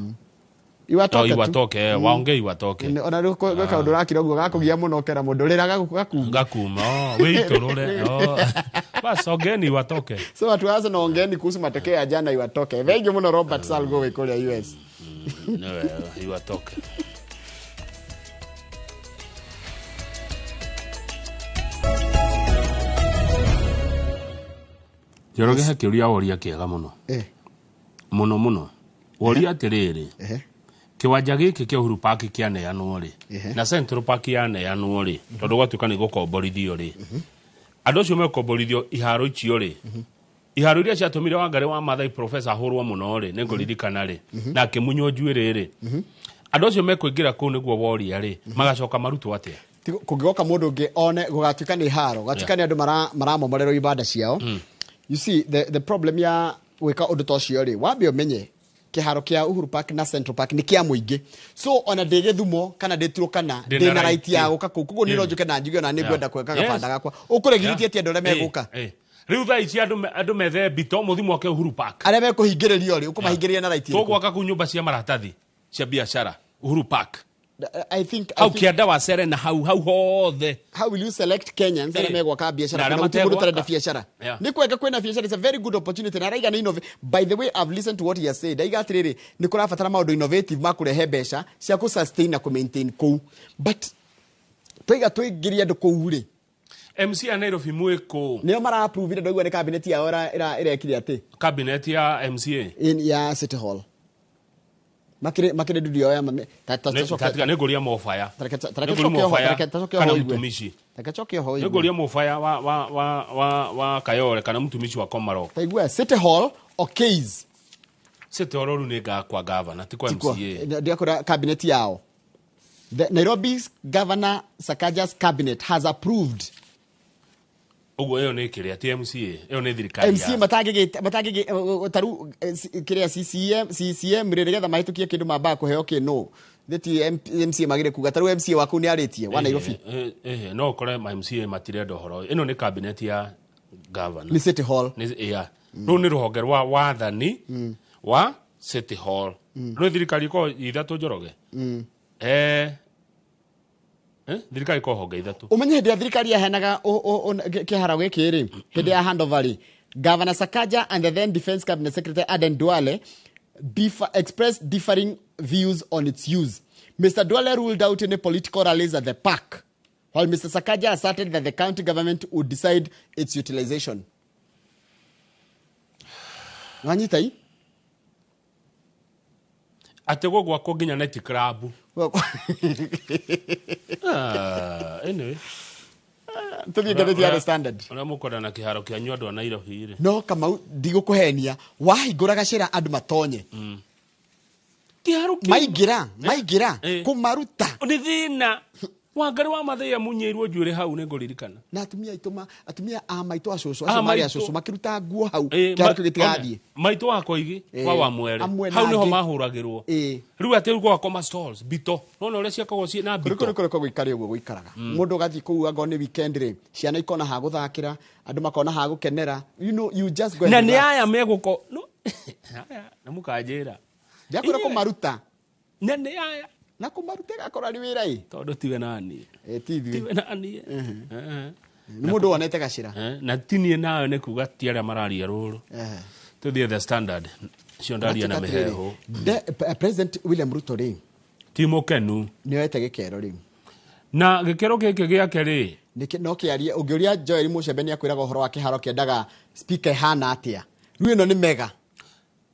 iwatoke waongee iwatoke ona rä gwä ka å ndå rakira å guo gakå gia må no kera må ndå rä ra gakuma wä itå rå re bas ongeni iwatoke so watu wa Arsenal ongeni kuhusu matokeo ya jana iwatoke thengi må no Robert Salgo wä kå rä a US iwatoke Njoroge he kä å ria woria kä ega må no må no woria atä rä rä kä wanja gä kä kä Uhuru Park kä aneanwo rä na Central Park yaneanwo rä tondå gwatuä ka nä gå komborithio rä andå acio mekomborithio iharo icio rä iharo iria ciatå mire Wangari wa Maathai professor hå rwo må no rä nä ngå ririkana rä na akä munywo njuä rä rä andå acio mekå ingä ra kå u nä guo woria rä magacoka marutwo atä kå ngä goka må ndå å ngä one gå gatuä ka nä haro gatuä ka nä andå maramomorerwo ibanda ciao you see the problem ya gwä ka å ndå ta å cio rä wambe å menye kä haro kä a Uhuru Park na Central Park nä kä a må ingä so ona ndä gä thumo kana ndä turå kana ndä na right ya gå ka kå koguo nä no njå ke na njige ona nä ngwenda kweka gabanda gakwa å kå regithä tie andå arä a megå ka rä u thaa ici andå methe mbito må thimo ake Uhuru Park arä a mekå hingä rä rio rä å kå mahingä rä na right tå gwaka kå nyå mba cia maratathi cia biacara Uhuru Park I think hau kä anda wa Serena hau hothe how will you select Kenyans arä a megwaka biacara kana å må tarenda biacara nä kwega kwena biacara it's a very good opportunity na raiga nä by the way I've listened to what he has said aiga atä rä nä kå rabatara maå ndå innovative ma kå rehe mbeca cia kå sustain na kå maintain kũu but twaiga twĩngĩria andũ kũu rĩ MC ya Nairobi mwä kå nĩo mara approve ndå igua nĩ cabinet yao ĩrekire atĩ cabinet ya MCA ya City Hall makire ndudu yao ya nä ngå ria mobaya kana mtumishi nä ngå ria mobaya wa Kayole kana mtumishi wa Komarok taigua City Hall okays City Hall rä nä ngakwa gavana ti kwa MCA ndiakora cabinet yao the Nairobi's governor Sakaja's cabinet has approved uguo ĩyo nĩ kĩrĩa ti MCA ĩyo nĩ thirikari MCA matangĩ taru kĩrĩa CCM rĩrĩ getha mahĩtũkie kĩndũ mamba kũheo kĩno theti MCA magire kuga taru MCA waku nĩ arĩtie wa Nairobi no kore MCA matirenda ũhoro ĩno nĩ cabinet ya governor ni City Hall rĩu nĩ rũhonge rwa wathani wa City Hall rĩu thirikari ko ithatũ Njoroge thirikari ko honge ithatũ umenye hĩndĩ ya thirikari yaheanaga kĩharo gĩkĩ rĩ hĩndĩ ya handover rĩ Governor Sakaja and the then Defense Cabinet Secretary Aden Duale expressed differing views on its use. Mr. Duale ruled out any political rallies at the park, while Mr. Sakaja asserted that the county government would decide its utilization. Wanyita hii? Ate gwakwo nginya night club anyway tuthie ngathĩti ya standard ona mũkora na kĩharo kĩa nyũ andũ a Nairobi rĩ no kama ndigũkũhenia wahingũra gacĩra andũ matonye maigira kumaruta ni thina Wangari wa Maathai amunyirwo njwire hau ne nguririkana na atumia a maito acucu acio mari acucu makiruta nguo hau kiaro gitigathie maito wakoigi wa mwere hau niho mahuragirwo riu ati rugo akoma stalls bito nona ule ciakagwo ci na bito kuri guikari uguo guikaraga mundu gathi kuu anga ni weekend ri ciana ikona ha guthakira andu makona ha gukenera you just go na ni aya meguko no aya namukanjira ndiakwira kumaruta na ni aya na kumaruta gakora ni wira tondu tiwe nani tiwe nani ni mundu wonete gacira na tinie nayo ne kuga tiara mararia ruru tuthie the standard cio ndaria na meheho President William Ruto ri timo kenu ni wete gikero ri na gikero giki giake ri no kiarie ungiuria Joel Mushebe akwiraga uhoro wa kiharo kiendaga speaker hana atia riu ino ni mega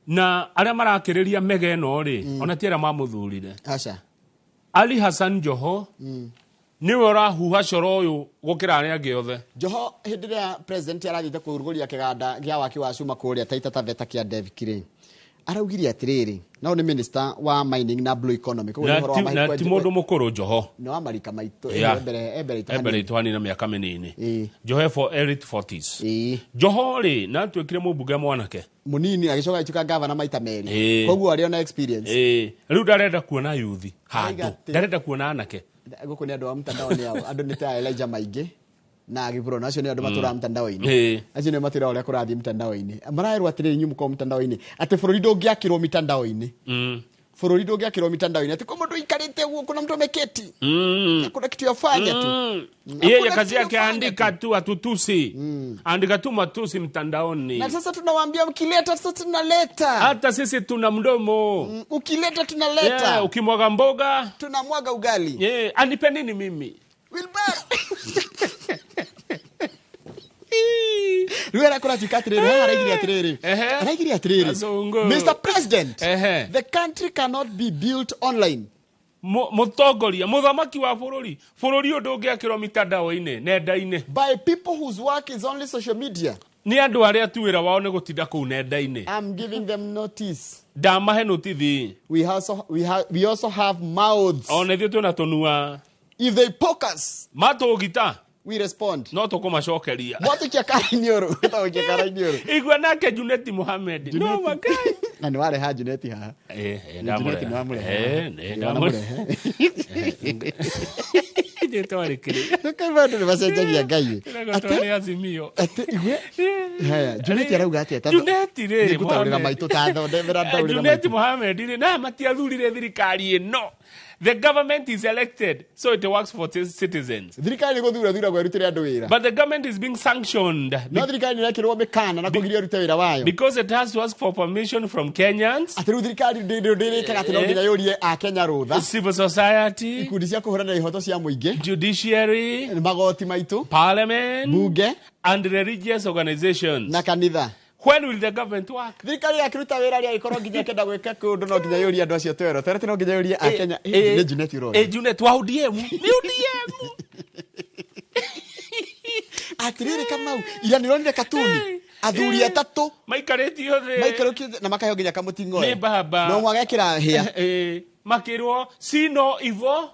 na aria marakiriria mega eno ri ona tiara mamuthurire acha Ali Hassan Joho niwe rahuha coro uyu gukira aria angi othe Joho hindiria president arathite kuruguria kiganda gia waki wa cuma kuria Taita Taveta kia Devkire araugiria atiriri no ni minister wa mining na blue economy ko uhoro wa mahiko na timondo mukuru Joho no amarika maito ebere itwani na miaka minini Joho for elite 40s Joho ri na twekire mubunge mwanake munini agicoka ituka governor maita meri koguo ari ona experience riu ndarenda kuona youth handu ndarenda kuona anake guku ni andu wa mtandao ni ao andu ni ta Elijah Maige na gibro nacio ni andu matura mtandao-ini acio ni matira uria kurathi mtandao-ini maraerwa atiri nyumu kwa mtandao-ini ati bururi ndungiakirwo mtandao-ini bururi ndungiakirwo mtandao-ini ati kwa mundu ikarite guo kuna mtu ameketi kuna kitu yafanya tu yeye kazi yake andika tu atutusi andika tu matusi mtandaoni na sasa tunawaambia mkileta sasa tunaleta hata sisi tuna mdomo ukileta tunaleta ukimwaga mboga tunamwaga ugali anipe nini mimi Wilbar Ruera kura tikatire araigiria atiriri Mr. President the country cannot be built online mutongoria muthamaki wa bururi undu ngiakirwo mitandao-ini nenda-ini by people whose work is only social media ni andu aria tu wira wao ni gutinda ku nenda-ini I'm giving them notice ndamahe notithi we also have mouths ona ithuĩ twĩna tũnua if they poke us matũgita we respond no tukumacokeria watu kiakara-iniuru igua nake Junet Mohamed no makai na ni wale ha Junet haha ndamure ndetwari kiri kaibandu ni bacenjagia ngai atari azimio igwe haya Junet arauga ati Junet ri gutaurira maitu ta thondemera ndaurira Junet Mohamed ri na matiathurire thirikari ino. The government is elected, so it works for citizens. But the government is being sanctioned because it has to ask for permission from Kenyans, civil society, judiciary, parliament, and religious organizations. When will the government work? Thirikari yakiruta wira ria ikoro nginya kenda gweka kundu no nginya yuri andu acio twero terete no nginya yuri a Kenya ni Junet Roy Junet wa ODM ni ODM atiriri Kamau ira ni ronire katuni athuri atatu maikarĩtio thĩ na makaheo nginya kamutingo nĩ baba no mwagekira hia makirwo see no evil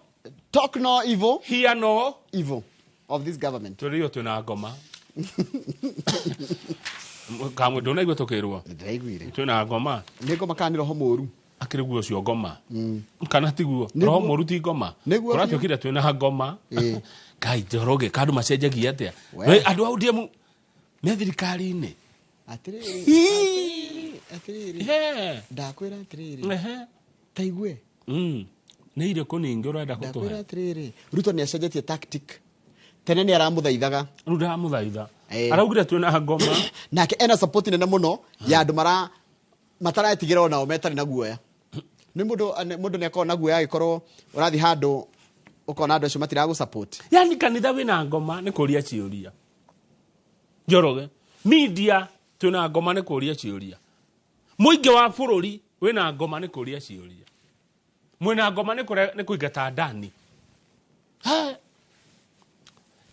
talk no evil hear no evil of this government tũrĩo twĩna ngoma kamwe ndona igwe tukirwa ndaiguire twina ngoma ni ngoma kana roho moru akiriguo cio ngoma kana tiguo roho moru ti ngoma turatwikire twina ngoma kai joroge kandu macenjagia atia we andu au ndiemu me thirikari-ini atiriri ndakwira atiriri taigwe ni ire kuningi urenda kutuhe ndakwira atiriri Ruto ni acenjetie tactic tene ni aramuthaithaga riu ndaramuthaitha araugire twina ngoma nake ena support nene muno ya andu mataratigira onao metari na guoya ni mundu ni akona guoya agikorwo urathi handu ukona andu acio matiragu support yani kanitha wina ngoma ni kuria ciuria Njoroge media twina ngoma ni kuria ciuria muingi wa bururi wina ngoma ni kuria ciuria mwina ngoma ni kuingata ndani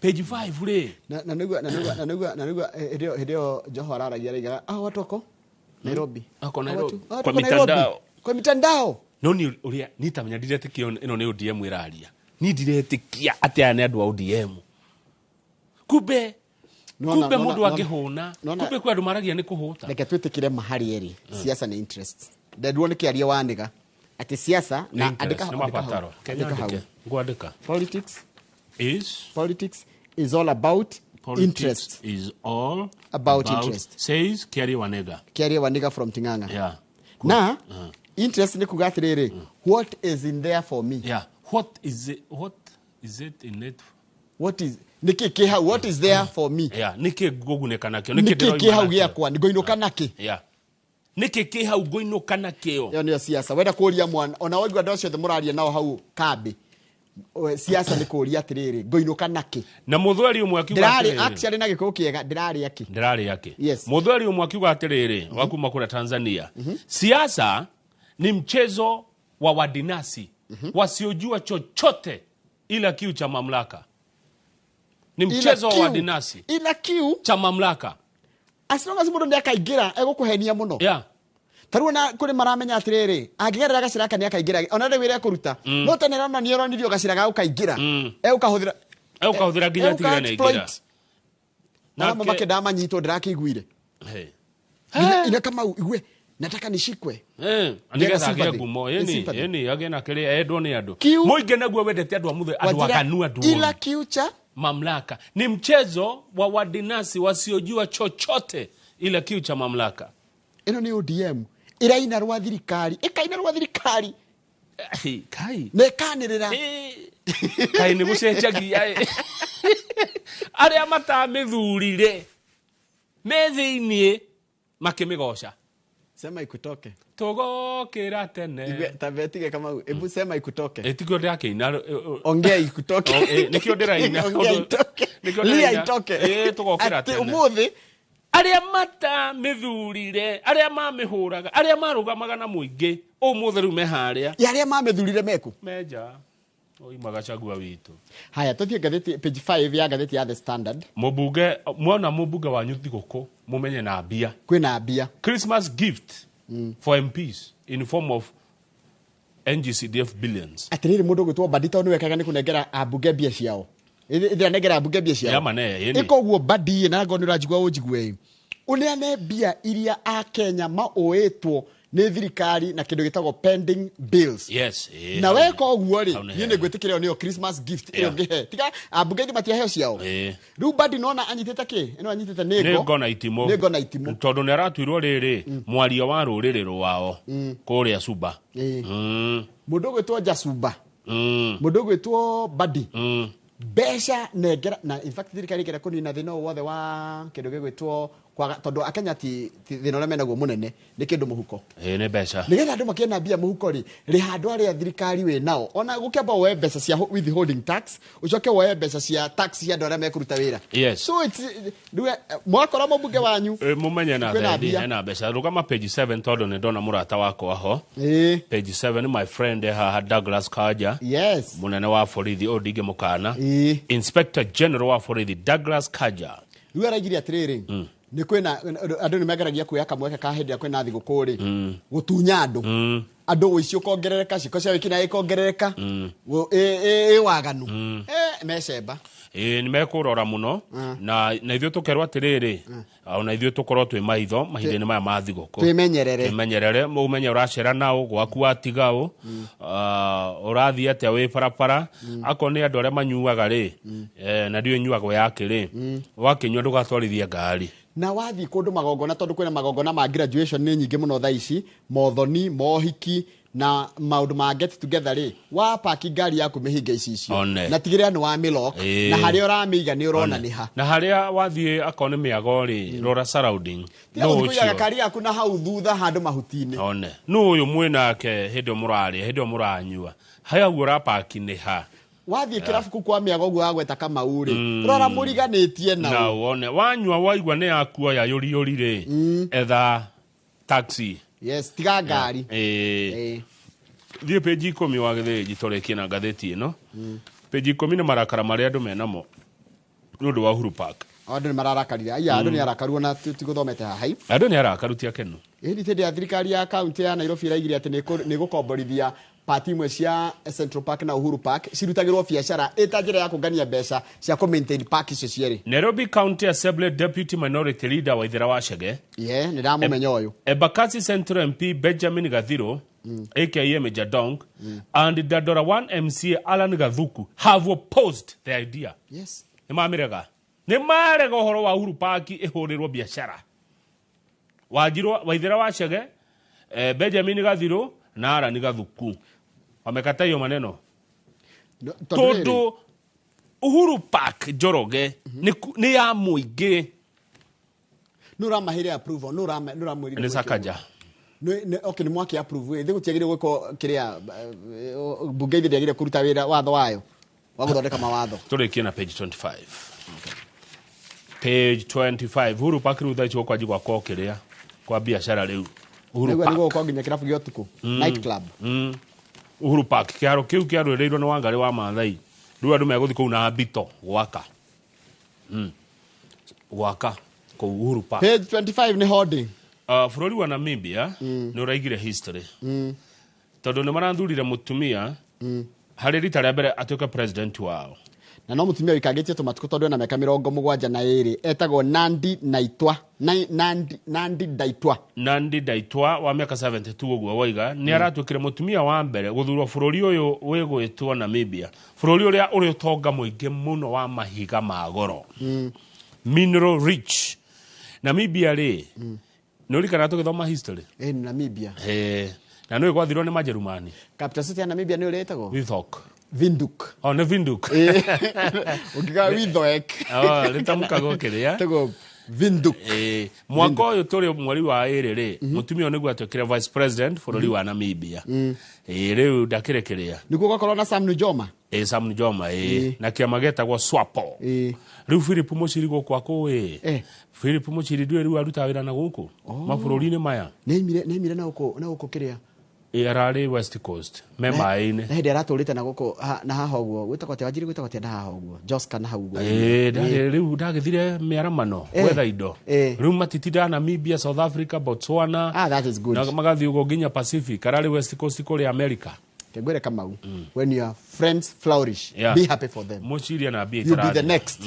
page 5 ri na nigua hidio Joho araragia reiga watu wako Nairobi kwa mitandao no ni uria ni tamenya ndiretekia ino ni ODM iraria ni ndiretekia ati aya ni andu a ODM kumbe mundu angihuna kumbe kwa andu maragia ni kuhuta reke twitikire mahari eri siasa ni interest ndenduo ni kiaria waniga ati siasa na andika mapataro ngwandika politics is all about interest is all about interest says Kiaria Wanega from Ting'ang'a. Yeah. Na interest ni kugatiriri what is in there for me. Yeah. What is it in it? What is what is there for me. Yeah. Niki guguneka nakyo niki hau giakwa ngoinuka naki. Yeah. Niki hau ngoinuka nakyo. Yo ni siasa wenda kuria mwana ona waigwa ndocio the muraria nao hau kambi siasa ni kuria atiriri ngoinuka naki na muthweri umwe akiuga atiriri actually na gikuo kiega ndirari yake yes. Muthweri umwe akiuga atiriri wakuma kura Tanzania siasa ni mchezo wa wadinasi wasiojua chochote ila kiu cha mamlaka. Ni mchezo wa wadinasi ila kiu cha mamlaka. As long as mundu ndakaingira egukuhenia muno. Yeah. Taruna kuri maramenya atiriri agigerera gacira kani akaingira ona nde wire kuruta no tenera na nioro nirio gacira ga ukaingira ukahuthira ginya tigana ingira na mama kedama nyito ndirakiguire ina kama igwe nataka nishikwe anigeza agia gumo yeni agena kile edwo ni andu muinge naguo wendete andu amuthe andu akanu andu ila kiucha mamlaka ni mchezo wa wadinasi wasiojua chochote ila kiu cha mamlaka. Ino ni ODM iraina rwa thirikari ikaina rwa thirikari kai nekanirira kai ni gucenjagia aria matamithurire methiini makimigosha sema ikutoke tugokira tene tabetige kama ebu sema ikutoke etikio ndake ina ongea ikutoke nikio ndiraina nikio itoke tugokira tene umuthi aria matamithurire aria mamihuraga aria marugamaga na muingi umuthe riu meharia aria mamithurire meku meja oimaga chagua witu. Haya tuthie gatheti page 5 ya gatheti ya The Standard. Mubunge mwana mubunge wa nyuthigoko mumenye na bia kwina bia Christmas gift for MPs in form of NGCDF billions. Atiriri mundu gwitwo Badito ni wekaga ni kunengera abunge bia ciao ithira negera abunge bia ciao yama ne yeni iko guo Badi na ngo ni rajigwa ujigwe unia ne bia iria a Kenya maoetwo ni thirikari na kindu gitagwo pending bills. Yes. Na weko guo ri ni ne gwetikire niyo Christmas gift iyo ngihe tiga abunge ni matia heo ciao riu Badi nona anyitete ki ino anyitete nego na itimo tondu ni aratuirwo riri mwaria wa ruriri rwao kuria Suba mundu gwitwo Jasuba mundu gwitwo Badi besha negera na in fact thirikari kira kunina thino wothe wa kindu gigwitwo kwa tondu akenya ti thino mena guo munene ni kindu muhuko ne besha nigetha andu makiena bia muhuko ri handu aria thirikari we nao ona gukeba we besha cia withholding tax ucoke we besha cia tax cia andu aria mekuruta wira so it's mwakora mubunge wanyu mumenye na thendi na besha rugama page 7 tondu ni ndona murata wako aho page 7 my friend Douglas Kaja munene wa borithi Odinge Mukana Inspector General wa borithi Douglas Kaja riu araigiria atiriri ni kwina andu ni megeragia kuya kamweke ka hindi kwina thigukuri gutunya andu wicio kongerereka ciko cia wikina ikongerereka waganu mecemba ni mekurora muno na ithuĩ tukerwo atiriri ona ithuĩ tukorwo twi maitho mahinda-inĩ maya ma thigũkũ twimenyerere umenye uracera nao gwaku watiga u urathie atia wi barabara ako ni andu aria manyuaga ri na ndio nyuaga yake ri wakinywa ndugatwarithie ngari na wathi kundu magongona tondu kwina magongona ma graduation ni nyingi muno tha ici mothoni mohiki na maundu ma get together ri wa paki ngari yaku mihinga icio na tigire ni wa milok na haria uramiiga ni urona ni ha na haria wathie akone miago ri rora surrounding no ucio kari yaku na hau thutha handu mahutini no uyu mwinake hindi murari hindi muranyua haya ura paki ni ha wathie kirafuku kwa miago guo agweta kama uri rora muriganitie na wone wanyua waigwa ni akuoya yuri ri etha taxi tiga ngari thie page 10 wa gatheti torekie na gatheti ino page 10 ni marakara maria andu menamo nundu wa Uhuru Park Andũ nĩ mararakarire. Aya andũ nĩ arakaruo na tiguthomete haha. Andũ nĩ arakarutia kenu. Ĩni tĩndĩ ya thirikari ya kaunti ya Nairobi ĩraigire atĩ nĩ gũkomborithia pati imwe cia Central Park na Uhuru Park cirutagĩrwo biacara ĩta njĩra ya kũngania mbeca cia kũ-maintain park icio cierĩ. Nairobi County Assembly Deputy Minority Leader Waithera Wachege. Nĩ ndamũmenya ũyũ. Embakasi Central MP Benjamin Gathiro, aka Major Dong, and Dandora 1 MCA Alan Gathuku have opposed the idea. Yes. Nĩ mamirega. Nĩ marega ũhoro wa Uhuru Park ĩhũrĩrwo biacara. Waithera Wachege, Benjamin Gathiro na Alan Gathuku. Wamekata hiyo maneno. Todo Uhuru Park Njoroge ni ya muingi. Nuramahire approval, nuramwirire. Ni Sakaja. Okay, ni mwaki approve. Thigo tiagire gwiko kiria bunge ithire agire kuruta wira watho wayo. Wa guthondeka mawatho. Turikie na page 25. Page 25. Uhuru Park rutha icho kwa jigwa kwa kiria kwa biashara riu. Uhuru Park. Nigo kwa nginya kirabu gya tuku. Night club. Uhuru Park kiaro kiu kiarwereirwo ni Wangari wa Maathai. Riu andu meguthi kuu na mbito gwaka. Gwaka ku Uhuru Park. Page 25 ni holding. Bururi wa Namibia ni uraigire history. Tondu ni maranthurire mutumia hari rita rĩa mbere atuĩke president wao. Na no mutumia wikangitie tumatuko tondu na miaka 72 etagwo Nandi Ndaitwa. Nandi Ndaitwa wa miaka 72 uguo waiga ni aratuĩkire mutumia wa mbere guthurwo bururi uyu wigwitwo Namibia. Bururi uria uri utonga muingi muno wa mahiga ma goro. Mineral rich. Namibia ri nuri kana tugithoma history. Namibia. Na no igwathirwo ni Majerumani. Capital city ya Namibia ni uretagwo Windhoek. Windhoek. Ne Windhoek. Ukiga Windhoek. Ritamukago kiria. Tego Windhoek. Mwaka uyu turi mweri wa iri mutumia niguo atuĩkire vice president bururi wa Namibia. Riu ndakire kiria. Niguo gakorwo na Sam Nujoma. Sam Nujoma na kiama getagwo SWAPO. Riu Philip Muchiri gukwa kuwi. Philip Muchiri ndwe riu aruta wira na guku. Mabũrũri-inĩ maya. Nĩmire na uko kiria. Ararĩ West Coast. Memaĩ-inĩ. Na hindi aratũrĩte na guku na haha ũguo. Gwĩtagwo atĩ Wanjiri gwĩtagwo atĩ na haha ũguo. Joska na hau ũguo. Riu ndagĩthire mĩaramano gwetha indo. Riu matitinda Namibia, South Africa, Botswana. That is good. Na magathiĩ ũguo nginya Pacific. Ararĩ West Coast kũrĩ America. Kegwere Kamau. When your friends flourish, be happy for them. Muchiri na bia you'll be the next.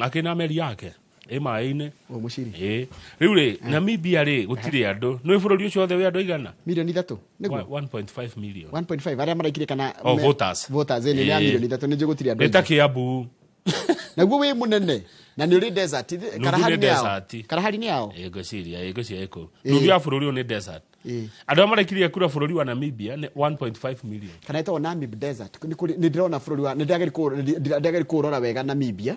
Akina meri yake. Maĩ-inĩ. Muchiri. Riu ri Namibia ri gutire andu. No bũrũri ũcio othe we andu igana? Milioni 3. Niguo 1.5 million. 1.5 aria maraikire kana voters. Voters ni milioni 3 ni gutire andu. Eta Kiambu. Naguo we munene. Na ni uri desert. Karahari ni yao. Ngociria eko. Nubia bũrũri ũyũ ni desert. Andũ maraikire kura bũrũri wa Namibia ni 1.5 million. Kana ito Namib desert. Ni ndirona bũrũri wa ndageri kurora wega Namibia.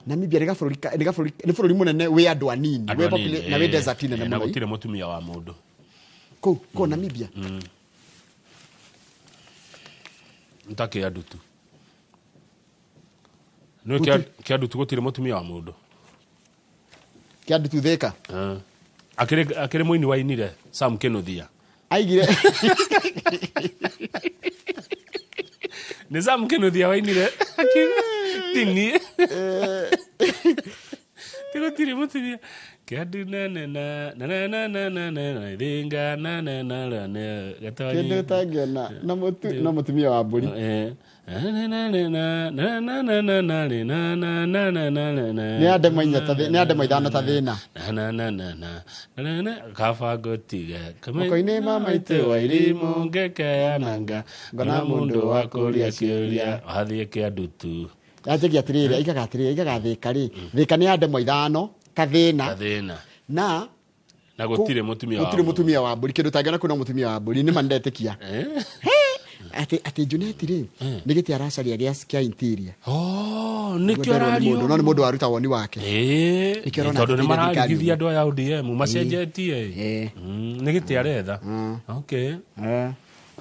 Namibia ni bũrũri munene we andu anini. We populate na we desert nene muno. Na gutire mutumia wa mundu. Ko Namibia. Ntake andu tu. No kiandu tu gutire mutumia wa mundu. Kiandu tu theka. Akire muini wa inire Sam Kinuthia. Aigire. Ni Sam Kinuthia wa inire. Tini. Tiri mutumia. Kiandu na thinga na gatawa. Kiandu tagiona na mutumia wa mburi. Ni ande maithano ta thina. Kabango tiga Moko-inĩ ma maitũ wa irimu ngekeananga ngona mundu wa kuria kiuria hathie kiandu tu. Yajegia atiriri aigaga thika ri. Thika ni ande maithano kathina. Na gutire mutumia wa mburi kindu tangiona kuna mutumia wa mburi ni mandetekia. Ati Junet ri nigiti aracaria kia interior. Nikio arario. No ni mundu aruta woni wake. Tondu ni mararigithia andu aya ODM macenjetie. Nigiti aretha. Okay.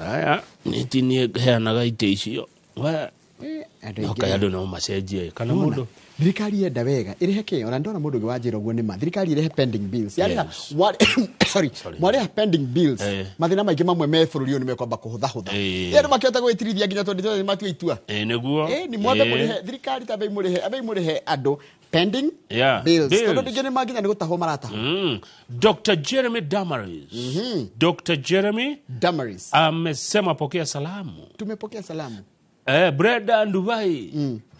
Aya niti ni heanaga ite icio. Andu no macenjie kana mundu. Thirikari enda wega irihe ke ona ndona mundu gwanjira uguo ni ma thirikari irihe pending bills yani mwari pending bills mathina maingi mamwe me bururi uyu ni mekwamba kuhutha yani makiota gwitirithia nginya 2020 matua itua niguo ni mwambe murihe thirikari ta bei murihe andu pending Yeah, bills. bills. Tondu ndingine maginya ni gutaho marataho. Dr. Jeremy Damaris. Dr. Jeremy Damaris. amesema pokea salamu. Tumepokea salamu. Brenda Dubai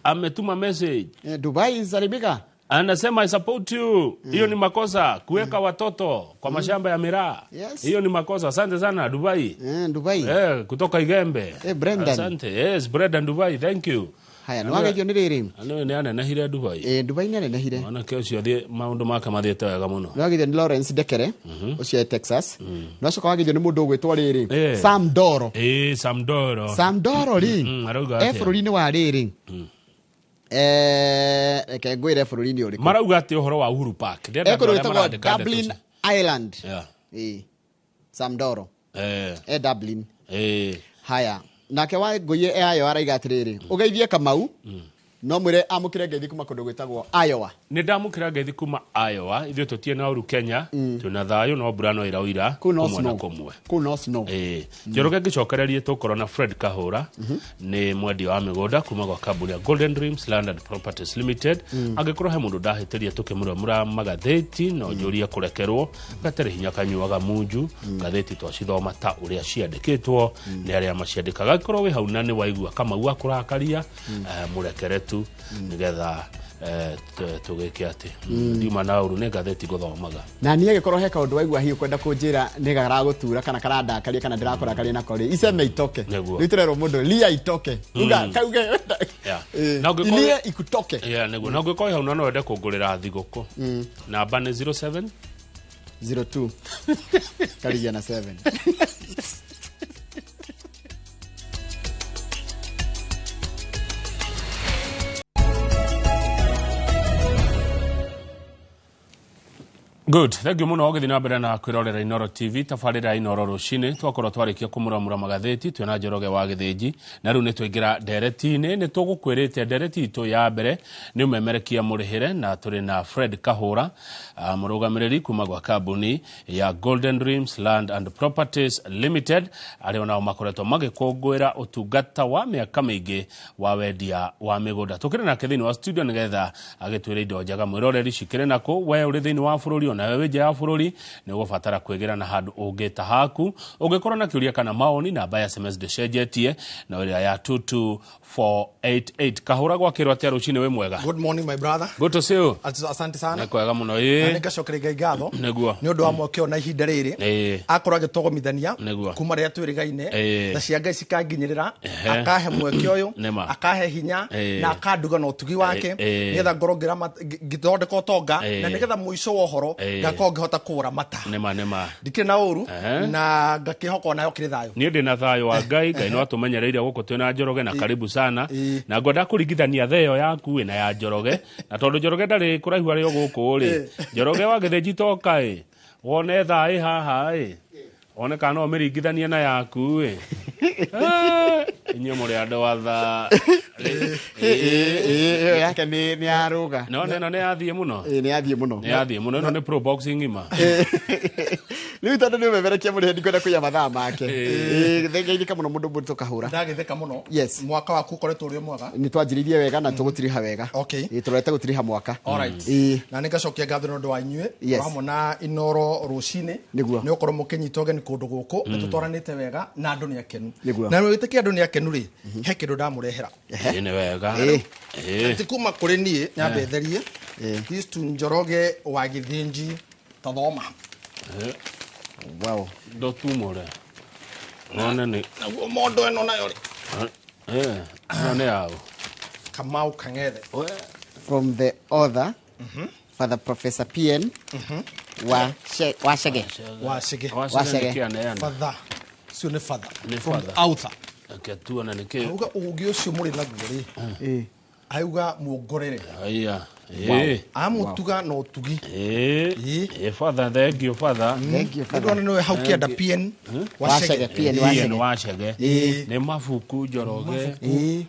ametuma message. Dubai zalimika. Anasema I support you. Hiyo ni makosa kuweka watoto kwa mashamba ya miraa. Yes. Hiyo ni makosa. Asante sana Dubai. Dubai. Kutoka Igembe. Brendan. Asante. Yes, Brendan Dubai. Thank you. Haya, nwagethio ni riri. Ano ni ana nahire Dubai. Dubai ni ana nahire. Ona kio cio thie maundu maka mathiete wega muno. Nwagethio ni Lawrence Dekere ucio Texas. Nwacoka wagethio ni mundu gwitwa riri. Sam Doro. Sam Doro. Sam Doro ri. Bururi-ini wa riri. Reke ngwire bururi-ini uriku. Marauga ati uhoro wa Uhuru Park. Ekurwitagwo Dublin Island. Sam Doro. Dublin. Haya. Nake wa ngoye ayo araiga atiriri ugeithie Kamau no mwire amukire ngeithi kuma kundu gwitagwo Iowa. Ni ndamukira ngeithi kuma Iowa ithio tutie na uru Kenya tuna thayo no mbura no iraoira kumwe na kumwe kuno snow. Njoroge ngicokererie tukoro na Fred Kahura ni mwendi wa migunda kuma gwa kambuni ya Golden Dreams Land and Properties Limited. Agikorwo he mundu ndahitiria tukimura mura magatheti no njuria kurekerwo gatari hinya kanyuaga munju gatheti twacithoma ta uria ciandikitwo ni aria maciandikaga korwo wi hau na ni waigua Kamau akurakaria murekere tu nigetha tugeke ati ndiuma na uru ne gatheti guthomaga na niye gikorwo heka undu waigua hiyo kwenda kunjira ni gagara gutura kana karandakaria kana ndirakorakaria na kori iceme itoke niturero mundu lia itoke uga kauge na lia ikutoke nego na ngiko hau no wende kungurira thiguku namba ni 07 02 kariya na 7. Good. Thank you muno ogethi na mbere na kwirorera Inoro TV tafarira Inoro rucini twakorwo twarikia kumuramura magatheti twena Njoroge wa Githinji na riu ni twingira ndereti-ini ni tugukwirite ndereti itu ya mbere ni umemerekia murihire na turi na Fred Kahura murugamiriri kuma gwa kambuni ya Golden Dreams Land and Properties Limited ari ona makoretwo magikungwira utungata wa miaka mingi wa wendia wa migunda tukire na kithini wa studio nigetha agitwira indo njaga mwiroreri cikire nako we uri thini wa bururi na wewe nja ya bururi ni gubatara kwegera na handu ungita haku ungikorwo na kiuria kana maoni na baya SMS deshejetie na uri ya 22488 Kahura gwakirwo atia rucini we mwega. Good morning my brother. Good to see you. Asante sana. Nekwega muno ningacokere ngatho ni undu wa mwakio na ihinda riri akora gitogomithania kuma ria twirigaine na cia Ngai cikanginyirira akahe mwekio uyu akahe hinya na akanduga no tugi wake nigetha ngorongera githondeka tonga na nigetha muico wa uhoro gakorwo ngihota kuura mata nema ndikire na uru na ngakihoko nayo kiri thayo ni ndi na thayo wa Ngai Ngai no atumenyereire guko twina Njoroge na karibu sana na ngwenda kuringithania theyo yaku na ya Njoroge na tondu Njoroge ndari kuraihu ari guku ri Njoroge wa Githinji toka wone thai haha one kana omiringithania na yaku inyo muri andu watha yake ni aruga no neno ni athie muno ni athie muno no ni pro boxing ima ni tondu ni umemerekia muri ndi kwenda kuya mathaa make thengeinika muno mundu muri Kahura ndagitheka muno yes mwaka waku koretwo uri mwega ni twanjiririe wega na tugutiriha wega turete gutiriha mwaka alright na ningacokia ngatho nondu wa inyue hamwe na Inoro rucini ni ukorwo mukinyita ogeni kundu guku tutwaranite wega na andu ni akenu na witikia andu ni akenu ri he kindu ndamurehera ni wega ati kuma kuri nie nyambe therie this to Njoroge wa Githinji tathoma wow do tumore none ni naguo mondo eno nayo ri none yao Kamau Kangethe from the author Father Professor PN Wachege Father sio ni father from the author akiatua na nike uga ugi ucio muri naguo ri auga muongorere amutuga no tugi father thank you father ndio no how kienda PN Wachege ni mafuku Njoroge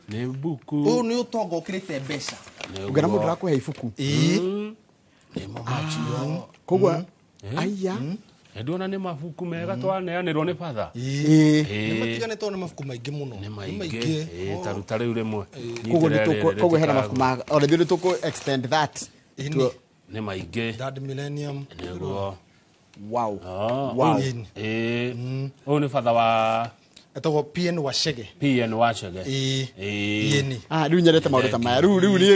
ni buku u ni utongo ukirite mbeca ugana mundu rakuhe ifuku ni mamachi kogwa aya Ndona nĩ mabuku mega twaneanĩrwo nĩ father. Nĩ matiganĩtwo nĩ mabuku maingĩ mũno. Nĩ maingĩ. Taruta rĩu rĩmwe. Koguo hena mabuku ma already nĩ tũkũ extend that. Nĩ maingĩ. Third Millennium. Nĩguo. Wow. Wow. Ũyũ nĩ father wa etagwo PN Wachege. PN Wachege. Rĩu nyendete maũndũ ta maya. Rĩu niĩ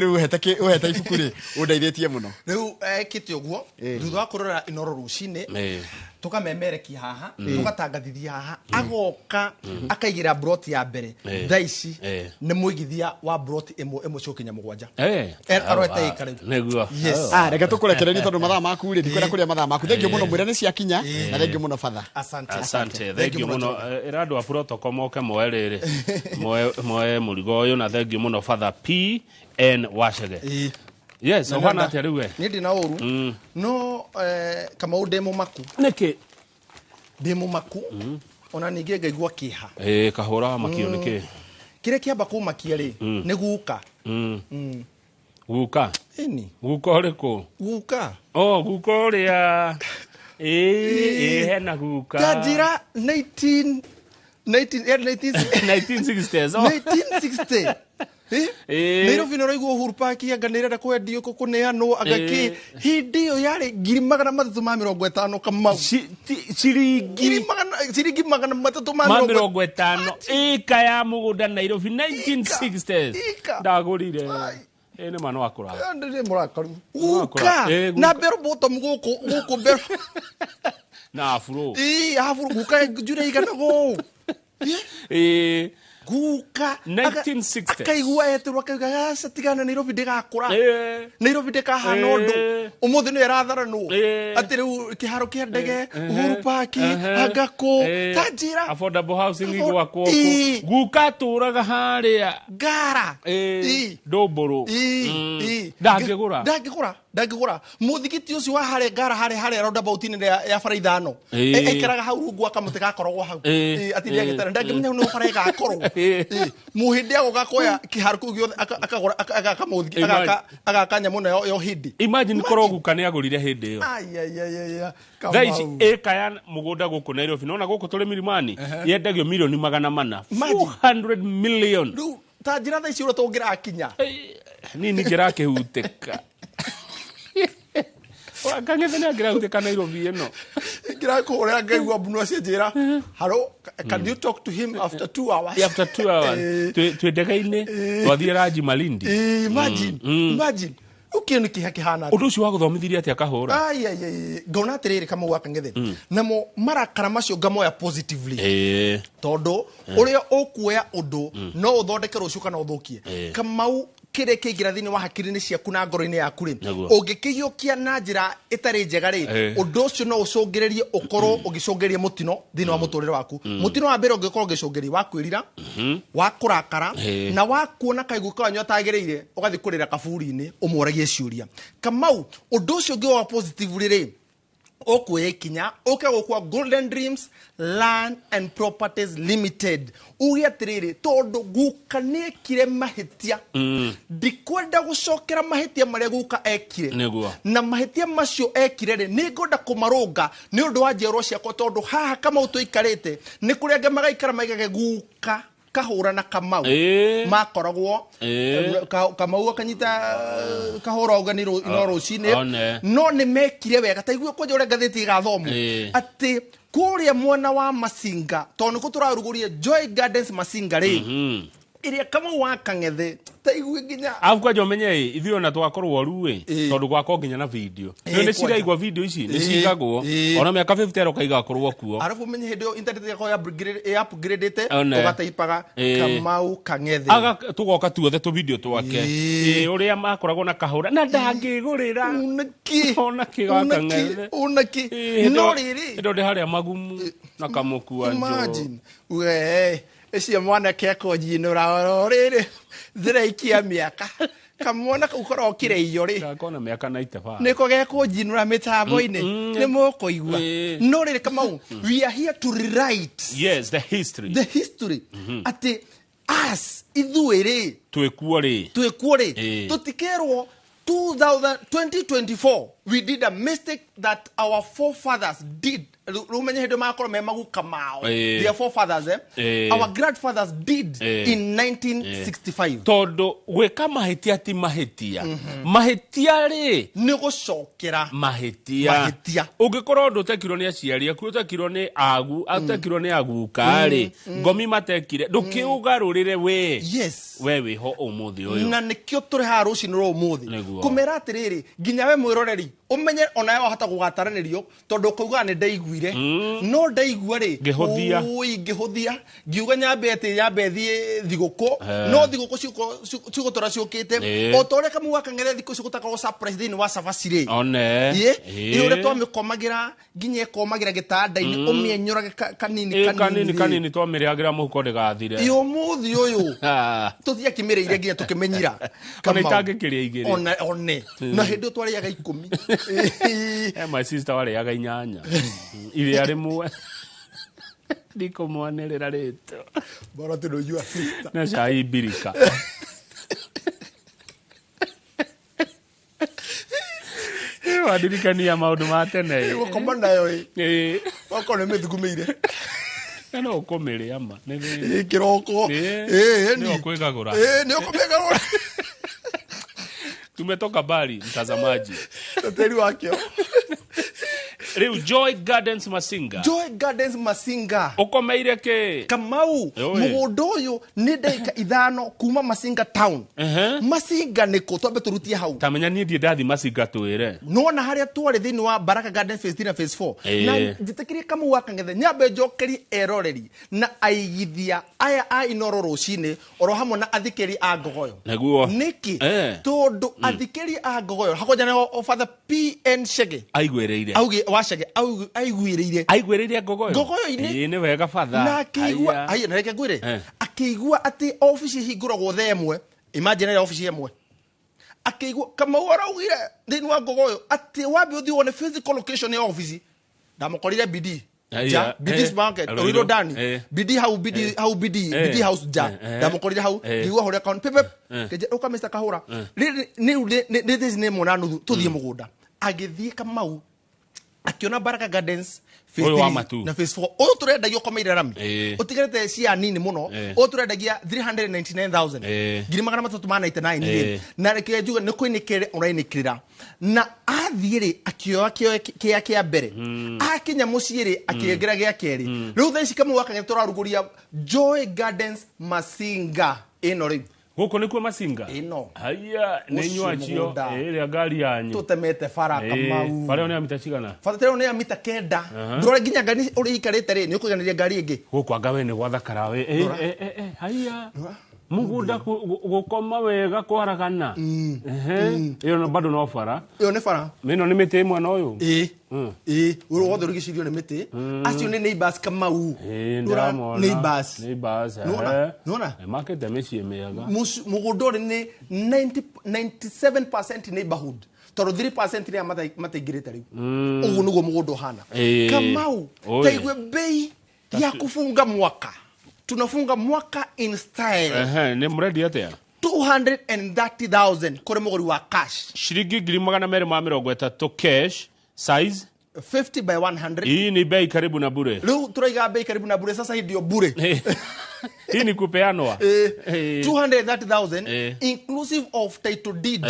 ũhete ibuku rĩ ũndeithĩtie mũno. Rĩu ekĩte ũguo thutha wa kũrora Inooro rũcinĩ tukamemerekia haha tugatangathithia haha agoka akaigira broti ya mbere thaa ici nĩ mũigithia wa broti ĩmwe cokinya mũgwanja arorete ikare nĩguo reke tũkũrekererie tondũ mathaa maku rĩ ndikwenda kũrĩa mathaa maku thengiũ mũno mwĩra nĩ ciakinya na thengiũ mũno father asante thengiũ mũno ĩrandũ wa protocol moke moe rĩrĩ moe mũrigo ũyũ na thengiũ mũno father PN Wachege. Yes, ohana atia rĩu we. Nĩ ndĩ na ũru. No Kamau ndemo maku. Nĩkĩ? Ndemo maku. Ona ningĩ ngaigua kĩha. Kahũra wa makio nĩkĩ? Kĩrĩa kĩamba kũmakia rĩ nĩ guka. Guka? Ĩni. Guka ũrĩkũ? Guka. Guka ũrĩa. Hena guka. Kanjira 1960s. 1960. Nairobi no raigua Uhuru Park anganirenda kwendio kuneanwo agaki hindi yo yari 350 Kamau ciringi 350 ika ya mugunda Nairobi 1960s ndagurire nĩ mwana wakura ndĩ mũrakaru uka na bero bottom guku bero na afro afro guka jure igana go guka 1960 akaigua eterwa akaiga satigana Nairobi ndĩgakũra Nairobi ndĩkahana ũndũ ũmũthĩ nĩ aratharanwo atĩ rĩu kĩharo kĩa ndege Uhuru Park Agako Tanjira affordable housing igwakwo guka tũraga harĩa Ngara Ndũmbũrũ ndangĩgũra mũthigiti ũcio wa harĩa Ngara harĩa roundabout-inĩ ya bara ithano ekĩraga hau rungu akamũtĩ gakoragwo hau atĩ ndĩagĩtara ndangĩmenya nĩ bara ĩgakorwo muhindi agoka koya kiharo kũ giothe akagora akamuthi agakanya muno yo hindi imagine korwo guka nĩ agũrire hindi ĩyo thaici eka ya mugunda gũkũ Nairobi nona gũkũ tũrĩ Milimani yendagio milioni 400 400 million rĩu Tanjira thaici ũrĩa tũngĩrakinya nini ngĩrakĩhutĩka Kangethe nĩ angĩrahutĩka Nairobi ĩno ngĩrakũrĩa ngaigua mbũnũ acienjĩra hello can you talk to him after 2 hours after 2 hours twĩ ndege-inĩ twathiĩ ranji Malindi imagine ukĩona kĩhana ũndũ ũcio wa gũthomithirie atĩa Kahũra ngona atĩrĩrĩ Kamau Kangethe namo marakara macio ngamoya positively tondũ ũrĩa ũkuoya ũndũ no ũthondeke rũciũ kana ũthũkie Kamau kire kĩgira thĩinĩ wa hakiri-inĩ ciaku na ngoro-inĩ yaku rĩ ũngĩkĩgĩũkia na njĩra ĩtarĩ njega rĩ ũndũ ũcio no ũcũngĩrĩrie ũkorwo ũgĩcũngĩrĩria mũtino thĩinĩ wa mũtũrĩre waku mũtino wa mbere ũngĩkorwo ũgĩcũngĩrĩria wa kwĩrira wa kũrakara na wa kuona kaigũ kanyu atagĩrĩire ũgathiĩ kũrĩra kaburi-inĩ ũmũragie ciũria Kamau ũndũ ũcio ũngĩ wa positively rĩ okuoya ikinya gũkwa Golden Dreams Land and Properties Limited uge atiriri tondu guka nekire mahitia ndikwenda gucokera mahitia maria guka ekire na mahitia macio ekire ri ni ngoda kumarunga ni undu wa njerwo ciakwa tondu haha Kamau tuikarite ni kuria anga magaikara maigage guka Kahũra na Kamau makoragwo Kamau akanyita Kahũra uganiro Inooro rũcinĩ no nĩ mekire wega taigua kwanja ũrĩa ngathĩti ĩgathomo atĩ kũrĩa mwena wa Masinga tondũ nĩkuo tũrarugũria Joy Gardens Masinga rĩ iria Kamau Kangethe taigua nginya kwanja ũmenye ithuĩ ona twakorwo ruĩ tondũ gwakwo nginya na video nĩ ciraigua video ici nĩ cigagwo ona mĩaka 50 eroka igakorwo kuo arabu menye hĩndĩ ĩyo internet yakwa ya upgrade-ĩte ũgataipaga Kamau Kangethe tũgoka tuothe tũ video twake ũrĩa makoragwo na Kahũra na ndangĩgũrĩra ona kĩga Kangethe unaki no rĩrĩ ĩndo ndĩ harĩa magumu na kamũkua imagine we ecia mwanake akonjinũra rĩrĩ thiraikia mĩaka kamwona ukorwo kire iyo ri ndakona mĩaka 95 niko gekũnjinũra mĩtambo-inĩ nĩ mũkũigua no rĩrĩ Kamau we are here to rewrite the history ati us ithuĩ rĩ twĩkuo rĩ tutikerwo 2024 we did a mistake that our forefathers did. Their forefathers, our grandfathers did in 1965. Todo gweka mahitia ti mahitia. Mahitia ri ni gucokera mahitia. Ungikorwo ndutekirwo ni aciari aku, utekirwo ni agu, utekirwo ni aguka ri, ngomi matekire, ndukiugarurire we. Yes. We wiho umuthi uyu. Na nikio turi ha rucini ro umuthi. Kumera atiriri, nginya we mwiroreri, umenye ona yo hata gugataranirio tondu kuuga ni ndaiguire. No ndaigua ri ngihuthia ngihuthia ngiuga nyambe thie thiguko no thiguko ciuko tora ciukite o tore kamu wakangere thiko cigutaka surprise thini wa savacire one ye ure twamikomagira nginya komagira gitanda-ini umienyura kanini twamiriagira muhuko ndigathire iyo muthi uyu tuthia kimireire nginya tukimenyira kana itangikiria igiri one na hindi twariaga 10 my sister wariaga 8 iria rimwe ndiko mwanerera rito bora tunojua sister na chai birika wadirikania maundu ma tene gukoma nayo wako ne methukumeire kana ukomere ama kiroko ni okwegagura ni okomegagura tumetoka bali mtazamaji tateri wakio Riu Joy Gardens Masinga ukomeire ke Kamau mugundo uyu ni ndaika 5 kuma Masinga town Masinga niko twambe turutie hau tamenya ni ndie ndathi Masinga twire nona haria twari thini wa Baraka Garden phase 3 na phase 4 na njitikirie Kamau wakangethe nyambe njokeri eroreri na aigithia aya a inoro rucini oro hamwe na athikeri a ngogoyo naguo niki tondu athikeri a ngogoyo hakoja o Father PN Shege aigwereire auge washage aigwereire ngogoyo ni wega father na akigua ai na reke ngwire akigua ati office hinguragwo themwe imagine ile office yemwe akigua kama waraugire thini wa ngogoyo ati wabi uthi wone physical location ya office ndamukorire BD ja BD's market oriro dani BD how BD house ja ndamukorire hau ngigua hore account pepe keje uka Mr Kahura ni this name ona nuthu tuthie mugunda agithie Kamau akiona Baraka Gardens phase 3 na phase 4 o turendagia komeira rami utigarete cia nini muno o turendagia 399,000 ngiri magana 399 na reke juga ni kuinikire urainikira na athiire akioa kia mbere akinya muciire akiengera gia keri riu thaici Kamau wakang'e turaruguria Joy Gardens Masinga ino riu guko nikuo Masinga ino haya nenywacio ria ngari yanyu tutemete fara Kamau fara ni amita cigana fara tero ni amita kenda ndore nginya ngani uri ikarite ri ni ukuganiria ngari ingi guko ngawe ni gwathakara we haya mugunda gukoma wega kwaragana iyo no bado no fara iyo ni fara mino ni miti imwe no uyu uru wothe rigicirio ni miti acio ni neighbors Kamau neighbors nona market meci mega mugunda ni 97% neighborhood toro 3% ni mataigirite riu ugu niguo mugunda hana Kamau taigwe bei ya kufunga mwaka tunafunga mwaka in style ni mredi atia 230,000 kore muguri wa cash shiringi 230 cash size 50 by 100 hii ni bei karibu na bure leo turaiga bei karibu na bure sasa hii ndio bure hii ni kupeanwa 230,000 inclusive of title deed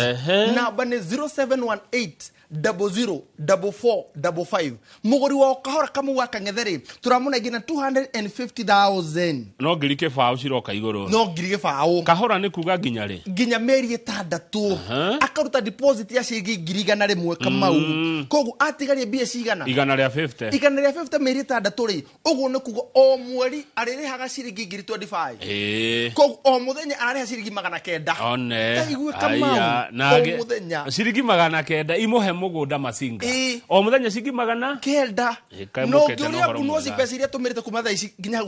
na bane 0718 004455 muguri wa kahora Kamau wakang'ethere turamuna gina 250,000 no ngirike fao ciroka iguru no ngirike fao kahora ni kuga nginya ri nginya meri 6 akaruta deposit ya ciringi 1,100 Kamau kogu atigarie bia cigana 150 meri 6 ri ugu ni kuga o mweri aririhaga ciringi 25 kogu o muthenya arariha ciringi 900 one taigwe Kamau o muthenya ciringi 900 imuhe mugunda Masinga o muthenya ciringi 900 no ngiuria bunozi pesa iria tumirite kuma thaici nginya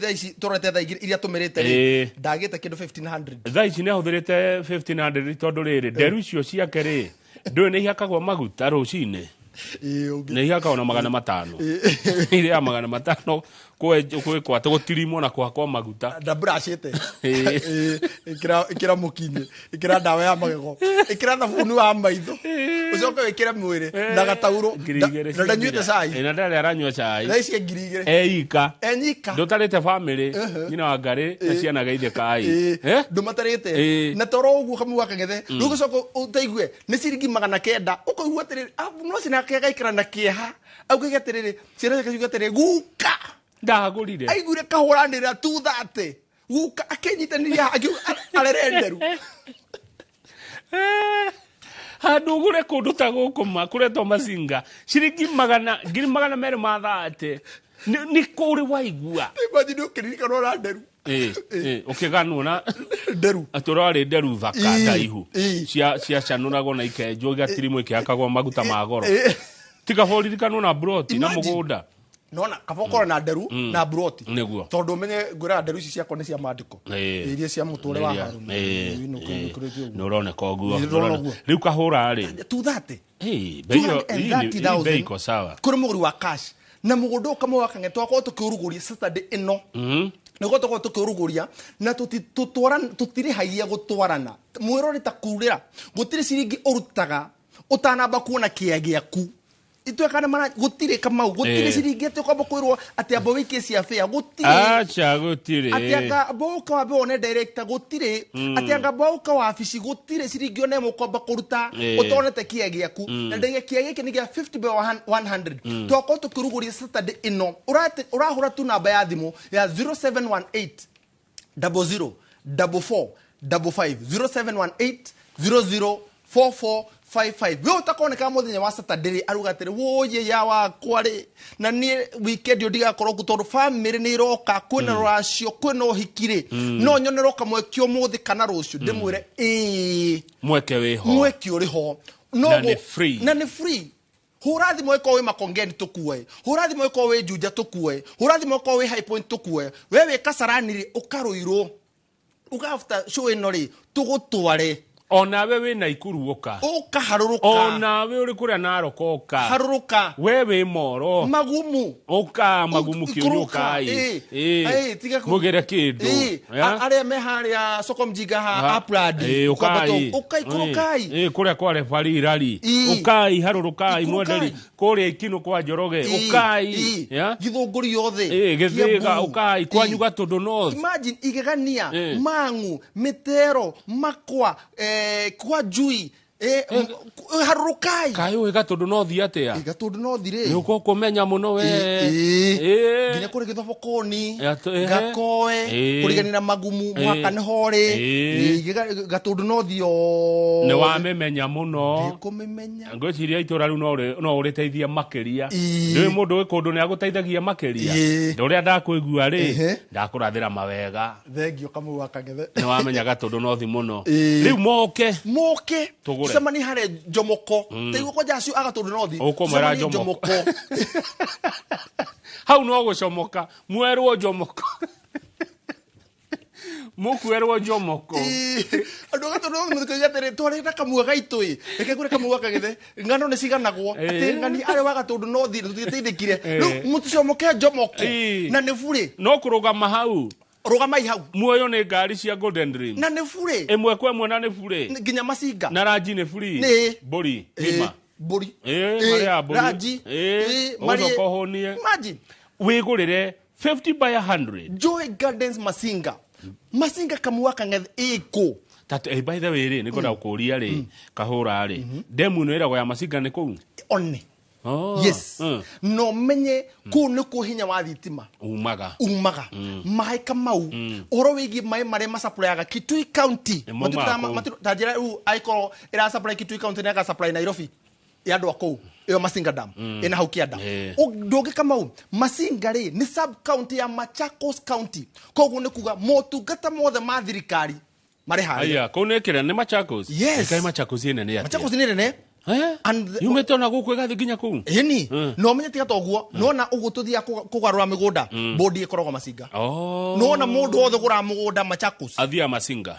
thaici torete thaici iria tumirite ndagite kindu 1500 thaici ne huthirite 1500 tondu riri nderu icio ciake ri ndu ni ihakagwo maguta rucine ne ihakagwo na 500 ile ya 500 kwa gutirimwo na kwa maguta da brashete ikira mukinye ikira dawa ya magego ikira thabuni wa maitho ucoke wikira mwire na gatauro na nyuite cai ina ndale aranywa cai thaici ngirigire eika enyika ndutarite family nyina wa ngari na ciana geithie kai ndumatarite na toro ugu kamu akangethe rugo coko utaigue ni ciringi 900 ukoigua atiriri no cina kega ikira na kieha auge atiriri ciana kajuga atiriri guka ndagurire aigure kahuranira 230 guka akenyitaniria arerenderu handugure kundu ta gukuma kuretwo macinga ciringi 100 mathate ni kuri waigua imagine ukirika no randeru ukiganwo na nderu aturari nderu thaka ndaihu cia canuragwo na ikenjo gatirimu ikiakagwo maguta ma goro tiga horirikano na broti na mugunda nona kabokora na nderu na broti niguo tondu menye ngura nderu ici ciakwa ni cia mandiko iria cia mutore wa haru no rone koguo riu kahura ri 230 bei ko sawa kuri muguri wa cash na mugunda ukamwe wakangetwa ko tukiuruguria Saturday ino niguo tuko tukiuruguria na tutirihagia gutwarana mwiro ni takurira gutiri ciringi urutaga utanamba kuona kiagiaku itwekana mana gutire kamau gutire ciringi tukomba kwirwo ati abo wiki cia fare gutire acha gutire ati anga boka wa bone director gutire ati anga boka wa office gutire ciringi one mukomba kuruta utonete kiagiaku na ndege kiagike ni gia 50 by 100 twako tukiruguria Saturday ino urahura tu namba ya thimu ya 0718 00 44 55 0718 004455 we utakoneka muthenya wa Saturday arugatire woye ya wakwa ri na ni weekend ndigakorwo gutondu family ni iroka kwina ruracio kwina uhikire no nyonero kamwekio muthi kana rucio ndimwire mweke wiho mweke uri ho no na ni free hurathi mweko we makongeni tukue hurathi mweko we juja tukue hurathi mweko we high point tukue wewe kasarani ri ukaruiro ugafta show ino ri tugutware ona we wina ikuruoka ukaharuruka ona we uri kuria narokoka haruruka wewe moro magumu magumu kiuruka mugere kindu aria meharia soko mjiga ha apradi ukai kuria kwa refari rali ukai harurukai mwendeli kuria ikino kwa Njoroge ukai githunguri yothe githiga ukai kwa nyuga tundu north imagine igegania mangu mitero makwa kwa jui harurukai kayo igatundu no thi atia igatundu no thire ni uko kumenya muno we nginya kuri githobokoni gakoe kuriganira magumu mwaka ni hore gatundu no thio ni wa memenya muno kumemenya ngwiciria itura riu no uriteithia makiria ndi mundu wi kundu ni aguteithagia makiria nduria ndakwigua ri ndakurathira mawega thengio kamu wakangethe ni wa menya gatundu no thi muno riu moke semani hare jomoko teiguo kwa jacio agatundu no thi ukomera jomoko hau no gucomoka mwerwo jomoko mukwerwo jomoko andu gatundu no muthikagia tere twari na kamua gaitu eke kure kamua kagethe ngano ni ciganagwo ati ngani ari wa gatundu no thi tutiteithikire riu mutucomoke jomoko na ni bure no kurugama hau rugamai hau muoyo ni ngari cia Golden Dream na ni bure emwe kwa emwe na ni bure nginya macinga na ranji ni free buri hima buri maria buri ranji maria kohonie imagine wigurire 50 by 100 Joy Gardens macinga kamua kangethe iko tatu by the way ri nikoda kuria ri kahura ri demu no iragwo ya macinga ni kuu one yes no menye ku ni ku hinya wa thitima umaga mai kamau oro wigi mai mare ma supply aga Kitui County tajira u aiko ira supply Kitui County na ka supply Nairobi ya ndo ko iyo Masinga Dam ina haukia dam ndoge kamau Masinga ri ni sub county ya Machakos County koguo ni kuga motungata mothe ma thirikari mare hari aya ko ne kire ni Machakos kai Machakos ine ne Machakos ine ne yumete ona guku gathi ginya kuu ni no menye tiga toguo nona ugututhia kugarura migunda bodi ikorogwo Masinga nona mundu othe gura mugunda Machakos athia Masinga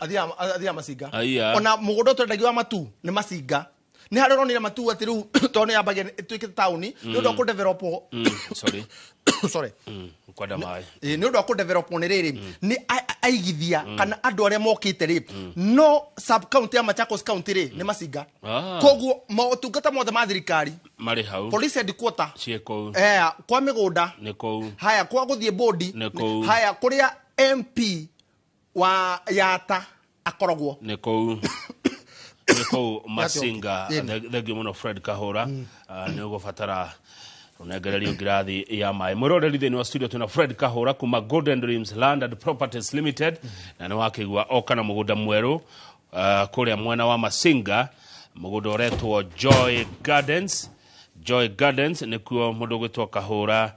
ona mugunda twendagio wa matu ni Masinga ni haronira matu ati riu tone yambagia twike town ni ndo ko develop sorry kwada mai ni ndo ko develop ni riri ni aigithia kana andu aria mokite ri no sub county ya Machakos county ri ni Masinga koguo motungata mothe ma thirikari mari hau police headquarter cieko kwa migunda ni kou haya kwa guthie bodi haya kuria MP wa Yata akoragwo ni kou Masinga thegio muno Fred Kahura ni ugofatara unegererio ngirathi ya mai muroreri thini wa studio tuna Fred Kahura kuma Golden Dreams Land and Properties Limited na ni wakigwa oka na mugunda mweru kuria mwena wa Masinga mugunda uretwo Joy Gardens ni kuo mundu gwitwo Kahura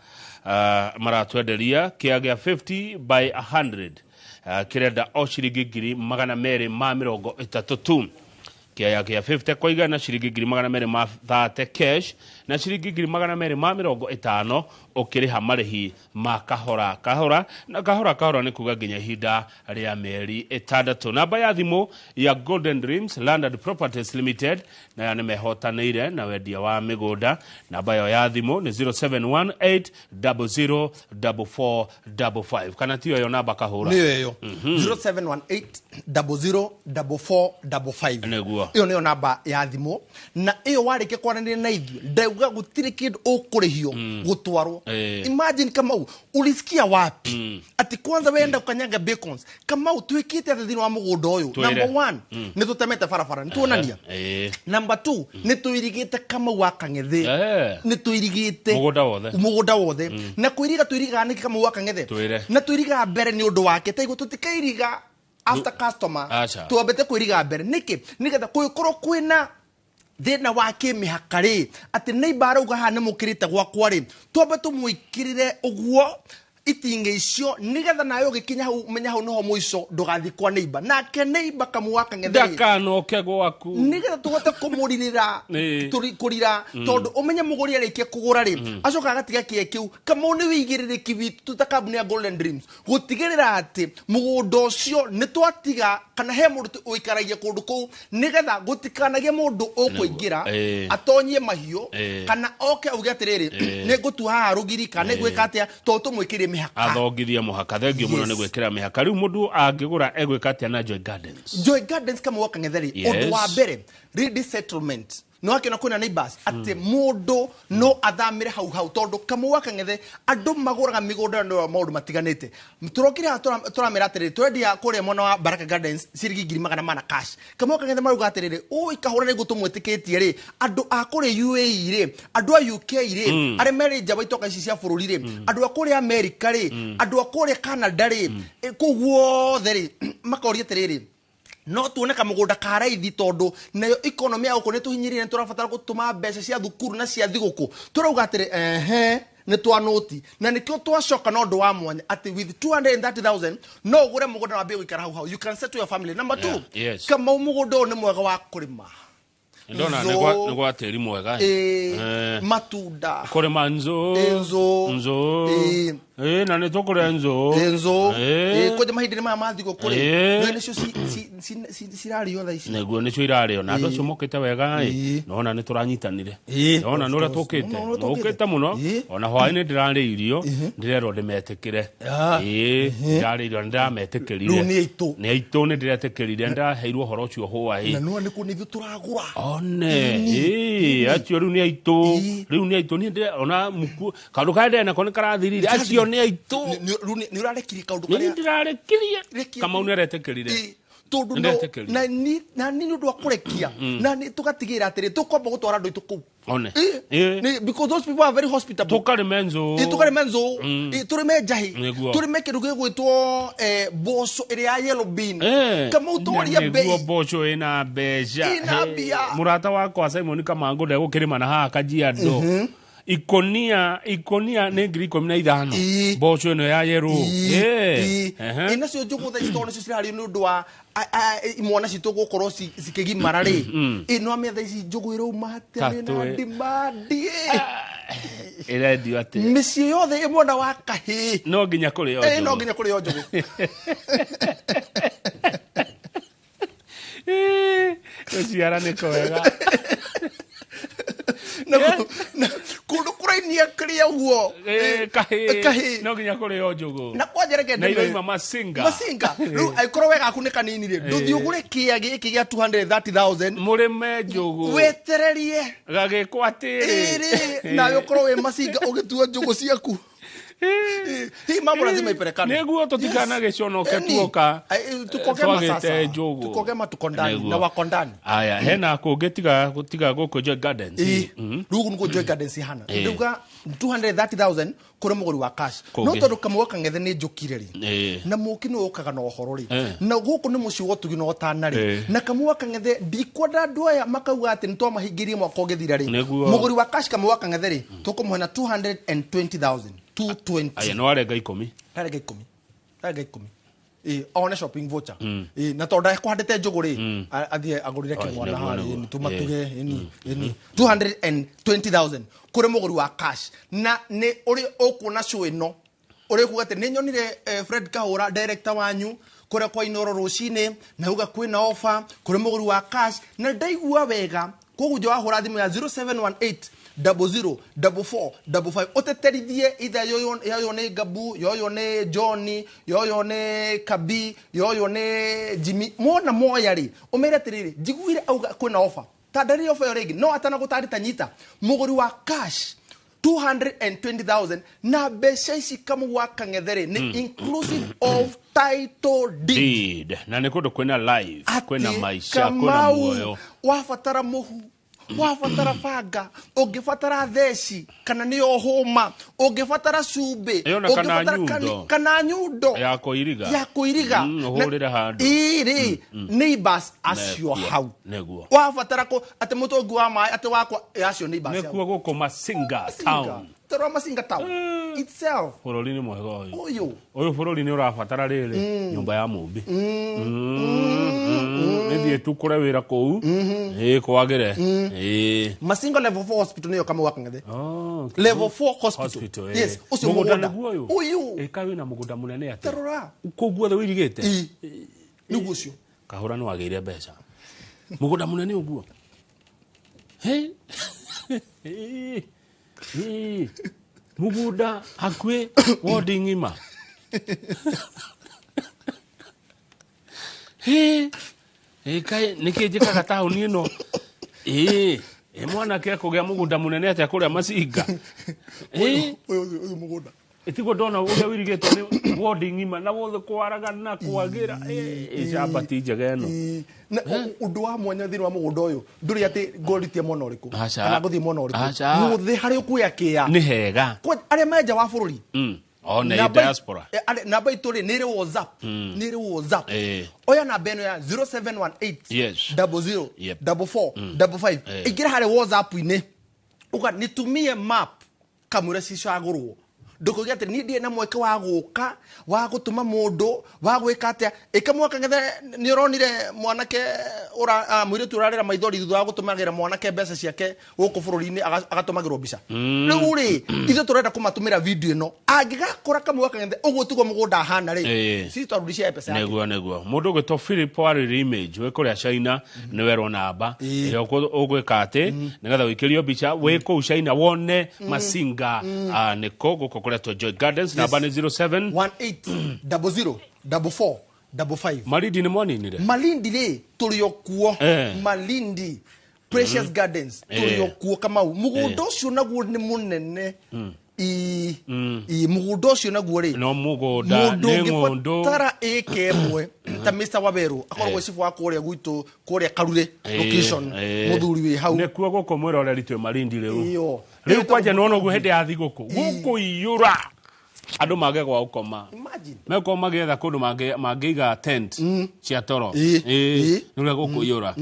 maratwenderia kiagya 50 by 100 kirenda o ciringi ngiri 230 kia 50 kwa igana ciringi ngiri 230 cash na ciringi ngiri 250 ukiriha marihi ma kahora ni kuga nginya hinda ria mieri 6 namba ya thimu ya Golden Dreams Land and Properties Limited na ya nimehotanire na wendia wa migunda namba ya thimu ni 0718004455 kana tiyo yo namba Kahura niyo yo 0718004455 neguo iyo niyo namba ya thimu na iyo warike kwananire na ithu ndauga gutire kindu ukurihio gutwarwo imagine kama ulisikia wapi ati kwanza wenda ukanyanga bacons kama twikite athini wa mugunda uyu number 1 ni tutemete farafara nituonania number 2 ni tuirigite kama wakangethe ni tuirigite mugunda wothe na kuiriga tuiriga niki kama wakangethe na tuiriga mbere ni undu wake taigo tutikairiga after customer tuambete kuiriga mbere niki nigetha kuikorwo kwina thina wake mihakari ati neighbor uga hana mukirite gwakwa ri twambe tumwikirire uguo itinge icio nigetha nayo gikinya hau menya hau no muico ndugathi kwa neighbor nake neighbor kamuwaka ngetheri ndakanoke gwaku nigetha tugote kumuririra kurira tondu umenye muguri arikie kugura ri acoka agatiga kie kiu kama ni wigiririki witu tutakabuni ya Golden Dreams gutigirira ati mugunda ucio ni twatiga kana he mundu uikaragia kundu ku nigetha gutikanagie mundu ukuingira atonyie mahio kana oke uge atiriri ni gutu haha rugiri kana gwika atia to tumwikire athongithia muhaka thengio muno ni gwikira mihaka riu mundu angigura egwika atia na Joy Gardens kama waka ngetheri undu wa mbere resettlement no akena kuna neighbors ati mundu no athamire hau tondu kama waka ngethe andu maguraga migunda ndo maundu matiganite turokira turamira atiri twendia kuria mwana wa Baraka Gardens ciringi ngiri 400 cash kama waka ngethe maruga atiri oi kahura ni gutumwitikitie ri andu akuri UAE ri andu a UK ri are meri jaba itoka cia bururi ri andu akuri America ri andu akuri Canada ri kuguo theri makoria tiriri no tuoneka mugunda karaithi tondu nayo economy ya ukone tuhinyirire turafatara gutuma mbeca cia thukuru na cia thiguku turauga atiri ni twanoti na nikio twacoka no ndu wa mwanya ati with 230,000 no ugure mugunda wa mbegu ikara hau you can settle your family. Number 2 kama mugunda ni mwega wa kurima ndona ni gwa teri mwega matunda kurima nzo na ni tokore nzo koje mahindire ma mathigo kuri no nicio sirario tha ici neguo nicio irario na andu acio mokite wega nona ni turanyitanire nona nura tukite muno ona hwaini ndirari irio ndirero ndimetikire ndari irio ndametikirire ni aitu ni ndiretikirire ndaheirwo horo ucio hwaini na no ni kunithu turagura one acio riu ni aitu ni ndire ona muku kandu kaende na kone karathirire acio ni aitu ni urarekire kaundu karia ni ndirarekirie kama uneretekirire tondu na ni ndu akurekia na ni tugatigira atiri tukomba gutwara ndu ituku one because those people are very hospitable tukari menzo turime jahi turime kindu gwitwo boso iri ya yellow bean kama utoria bei boso ina beja murata wako Simon Kamango ndego kirima na ha Kajiado ikonia ne ngiri 15 bocho ino ya yero ina cio njugu tha istone cio cirari ni undu wa imwana citu gukorwo cikigimara ri ino ametha ici njugu iro matene na dimandi ira ndio ati misi yothe imwana wa kahi no nginya kuri yo no nginya kuri yo njugu ciara niko wega kundu kurainia kria uguo kahi no ginya kuri yo njugu na kwajereke na iraima masinga riu aikoro wega aku ni kanini ri nduthi ugure kia giki gia 230,000 murime njugu wetererie gagikwatiri na yokoro we masinga ugitua njugu ciaku hii mambo lazima iperekane neguo tutikana giconoke tuoka tukogema njugu tukogema tuko ndani na wako ndani aya hena kungi tiga guku Joy Gardens rugu nuko Joy Gardens hana nduga 230,000 kuri muguri wa cash no tondu kamwoka ngethe ni njukire ri na muki no okaga no horo ri na guku ni muci wo tugi no tana ri na kamwoka ngethe ndikwenda ndoya makauga ati nto mahingirie mwako ngithira ri muguri wa cash kamwoka ngethe ri tukumuhena 220,000 220 aya no arenga 10 arenga 10 one shopping voucher na tonda kuhandite njuguri athie agurire kimwana hari ni tumatuge ni 220,000 kuri muguri wa cash na ni uri okuona show ino uri kugate ni nyonire Fred Kahura director wanyu kure kwa Inoro rucine na uga kwina offer kuri muguri wa cash na ndaigua wega kogujo ahura thimu ya 0718 004455 oteterithie itha yoyo ne Gabu yoyo ne Johnny yoyo ne Kabi yoyo ne Jimmy mona moyari umere tiriri jiguire auga kwina offer tadari offer yoregi no atana gutarita nyita muguri wa cash 220,000 na beshaisi kama waka ngedhere ni inclusive of title deed na nikodo kwena live kwena maisha kwena moyo wafatara muhu wafatara faga ugifatara theci kana ni ohoma ugifatara cube kana nyundo ya kuiriga uhurira handu iri neighbors acio hau neguo wafatara ko ate mutongu wa mai ate wakwa acio neighbors nekuo guko Masinga town tero Masinga town itself bururi ni mwega uyu bururi ni urafatara riri nyumba ya mumbi nithie tukure wira kou kwagire Masinga level 4 hospital niyo kama wakangathe level 4 hospital yes ucio mugunda uyu ekawe na mugunda munene ate terora kuguo wirigite nugu ucio Kahura no agire mbeca mugunda munene uguo mugunda hakwe wodi ngima kai nikijikaga tauni ino mwana ke kugia mugunda munene ate kuria Masinga uyu mugunda itigo dona uria wirigito ni wodi ngima na wothe kwaraga na kwagira chabati njegeno na undu wa mwanya thini wa mugunda uyu nduri ati ngoritie mwana uriku kana guthie mwana uriku nuthi hari ukuya kia ni hega aria menja wa bururi na diaspora namba ituri niri WhatsApp oya namba eno ya 0718 004455 igira hari WhatsApp ine uga nitumie map kamura cicagurwo ndukugia ati ni ndie na mweke wa guka wa gutuma mundu wa gwika atia ikamwaka ngethe ni uronire mwanake ura mwire turarira maithori thutha wa gutumagira mwanake mbeca ciake guku bururi-ini agatumagirwo mbica riu ri ithu turenda kumatumira video ino angigakora kamwaka ngethe uguo tugo mugunda hana ri si twarudishia pesa yake neguo mundu gwito Philip wariri image we kuria China ni wero namba iyo ugwika ati nigetha wikirio mbica we ku China wone Masinga niko guko kuletwa Joy Gardens namba ni 0718004455 Malindi ni mwaninire Malindi ri turio kuo Malindi Precious Gardens turio kuo kama mugunda ucio naguo ni munene mugunda ucio naguo ri no mugunda ni ngundu tara ekemwe ta Mr Waberu akorwo cifu wa kuria gwitu kuria Karure location muthuri wi hau ne kuo goko mwira ore ritwe Malindi riu kwaje no gu hende ya thiguku guku iyura andu mage gwa ukoma imagine meko magetha kundu magiga tent cia toro nure guku iyura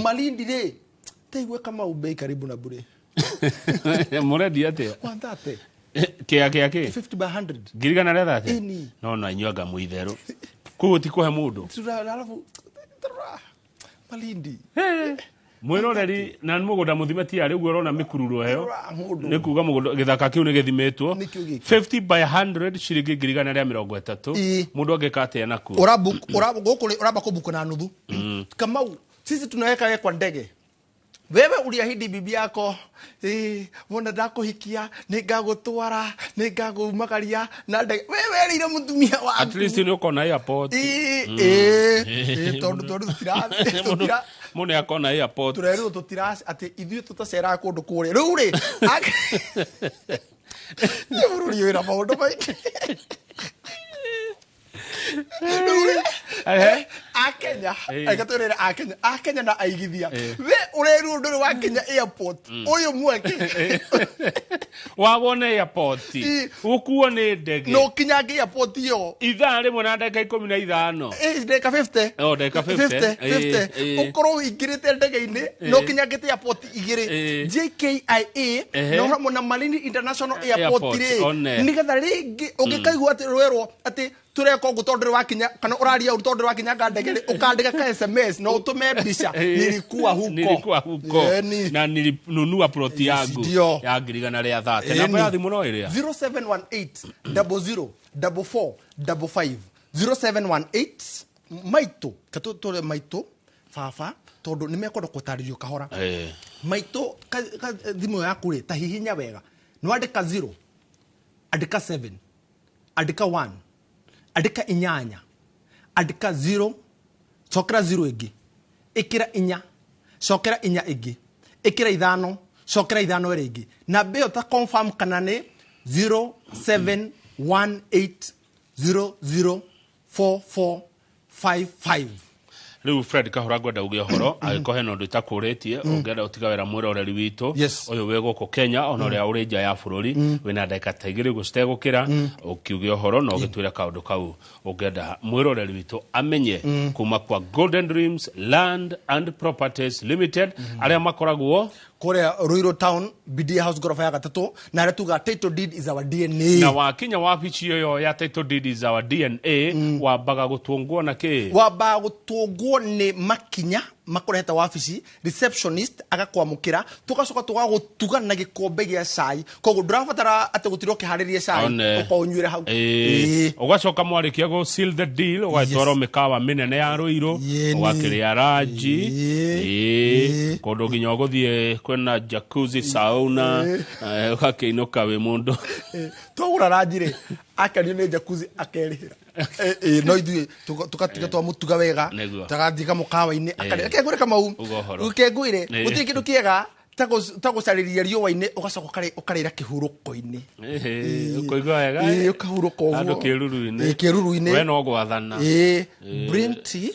Malindi ri teigwe kama ubei karibu na bure muredi ate wantate kia 50 by 100 girigana retha ate no no anywaga muitheru kuguti kuhe mundu alafu Malindi mwiroreri na mugunda muthimeti ari uguo rona mikururo heyo ni kuga mugunda githaka kiu ni githimetwo 50 by 100 shiringi girigana ria 30 mundu angekate na ku uraba kubuku na nuthu kama sisi tunaweka kwa ndege wewe uliahidi bibi yako wona ndakuhikia ningagutwara ningagumagaria na wewe rire mutumia waku at least ni uko na airport tondu mune akona airport turero tutiras ati ithuĩ tutacera kundu kure riu ri bururi wira maundu maingĩ Akenya na aigithia we ureru nduri wa Kenya airport uyu mweke wabone airport ukuo ni ndege no kinyange airport yo ithaa rimwe na ndagika 15 ndagika 50 ndagika 50 ukoro ingirite ndege-ini no kinyangite airport igiri JKIA no hamwe na Malindi International Airport nigetha ringi ungikaigua ati rwerwo ati tureko gutondere wa Kenya kana uraria utondere wa Kenya ngandegere ukandika ka SMS no utume mbica nilikuwa huko na nilinunua ploti yangu ya ngirigana ria 30 namba ya thimu no iria 0718 004455 0718 maito katutore maito fafa tondu nimekwenda gutaririo kahora maito thimu yaku ri ta hihinya wega no andika 0 andika 7 andika 1 andika inyanya andika 0 cokera 0 igi ikira inya cokera inya igi ikira ithano cokera ithano iri igi na beo ta confirm kana ni 0718004455 riu Fred Kahora gwenda uge horo agikohe no ndu itakuritie ungenda utiga wera mwiroreri witu uyu we guko Kenya ona ria uri nja ya bururi wina ndeka ta igiri gustegukira ukiuge horo no gitwira kaundu kau ungenda mwiroreri witu amenye kuma kwa Golden Dreams Land and Properties Limited aria makoragwo kore Ruiru Town BDA House gorofa ya gatatu na retuga title deed is our DNA na wakinya wabici yo ya title deed is our DNA wabaga gutungwo na ki wabaga gutungwo ni makinya makoreta wabici receptionist agakwamukira tugacoka tugagutuga na gikombe gia cai kogo ndurabatara ate gutiro kiharirie cai ukonyuire hau ugacoka mwarikia go seal the deal waitwaro mikawa minene ya Ruiru wakiria raji kondo ginya guthie kwena jacuzzi sauna ukakiinuka we mundu twagura raji ri akanio ni jacuzzi akerihira no ithuĩ tukatiga twamutuga wega tagathika mukawa-ini akegwire kamau ukengwire gutiri kindu kiega tagucariria riũa-inĩ ugacoka ukarĩra kĩhurũko-inĩ ukoigua wega ukahuruka ũguo andũ kĩruru-inĩ kĩruru-inĩ we no gwathana green tea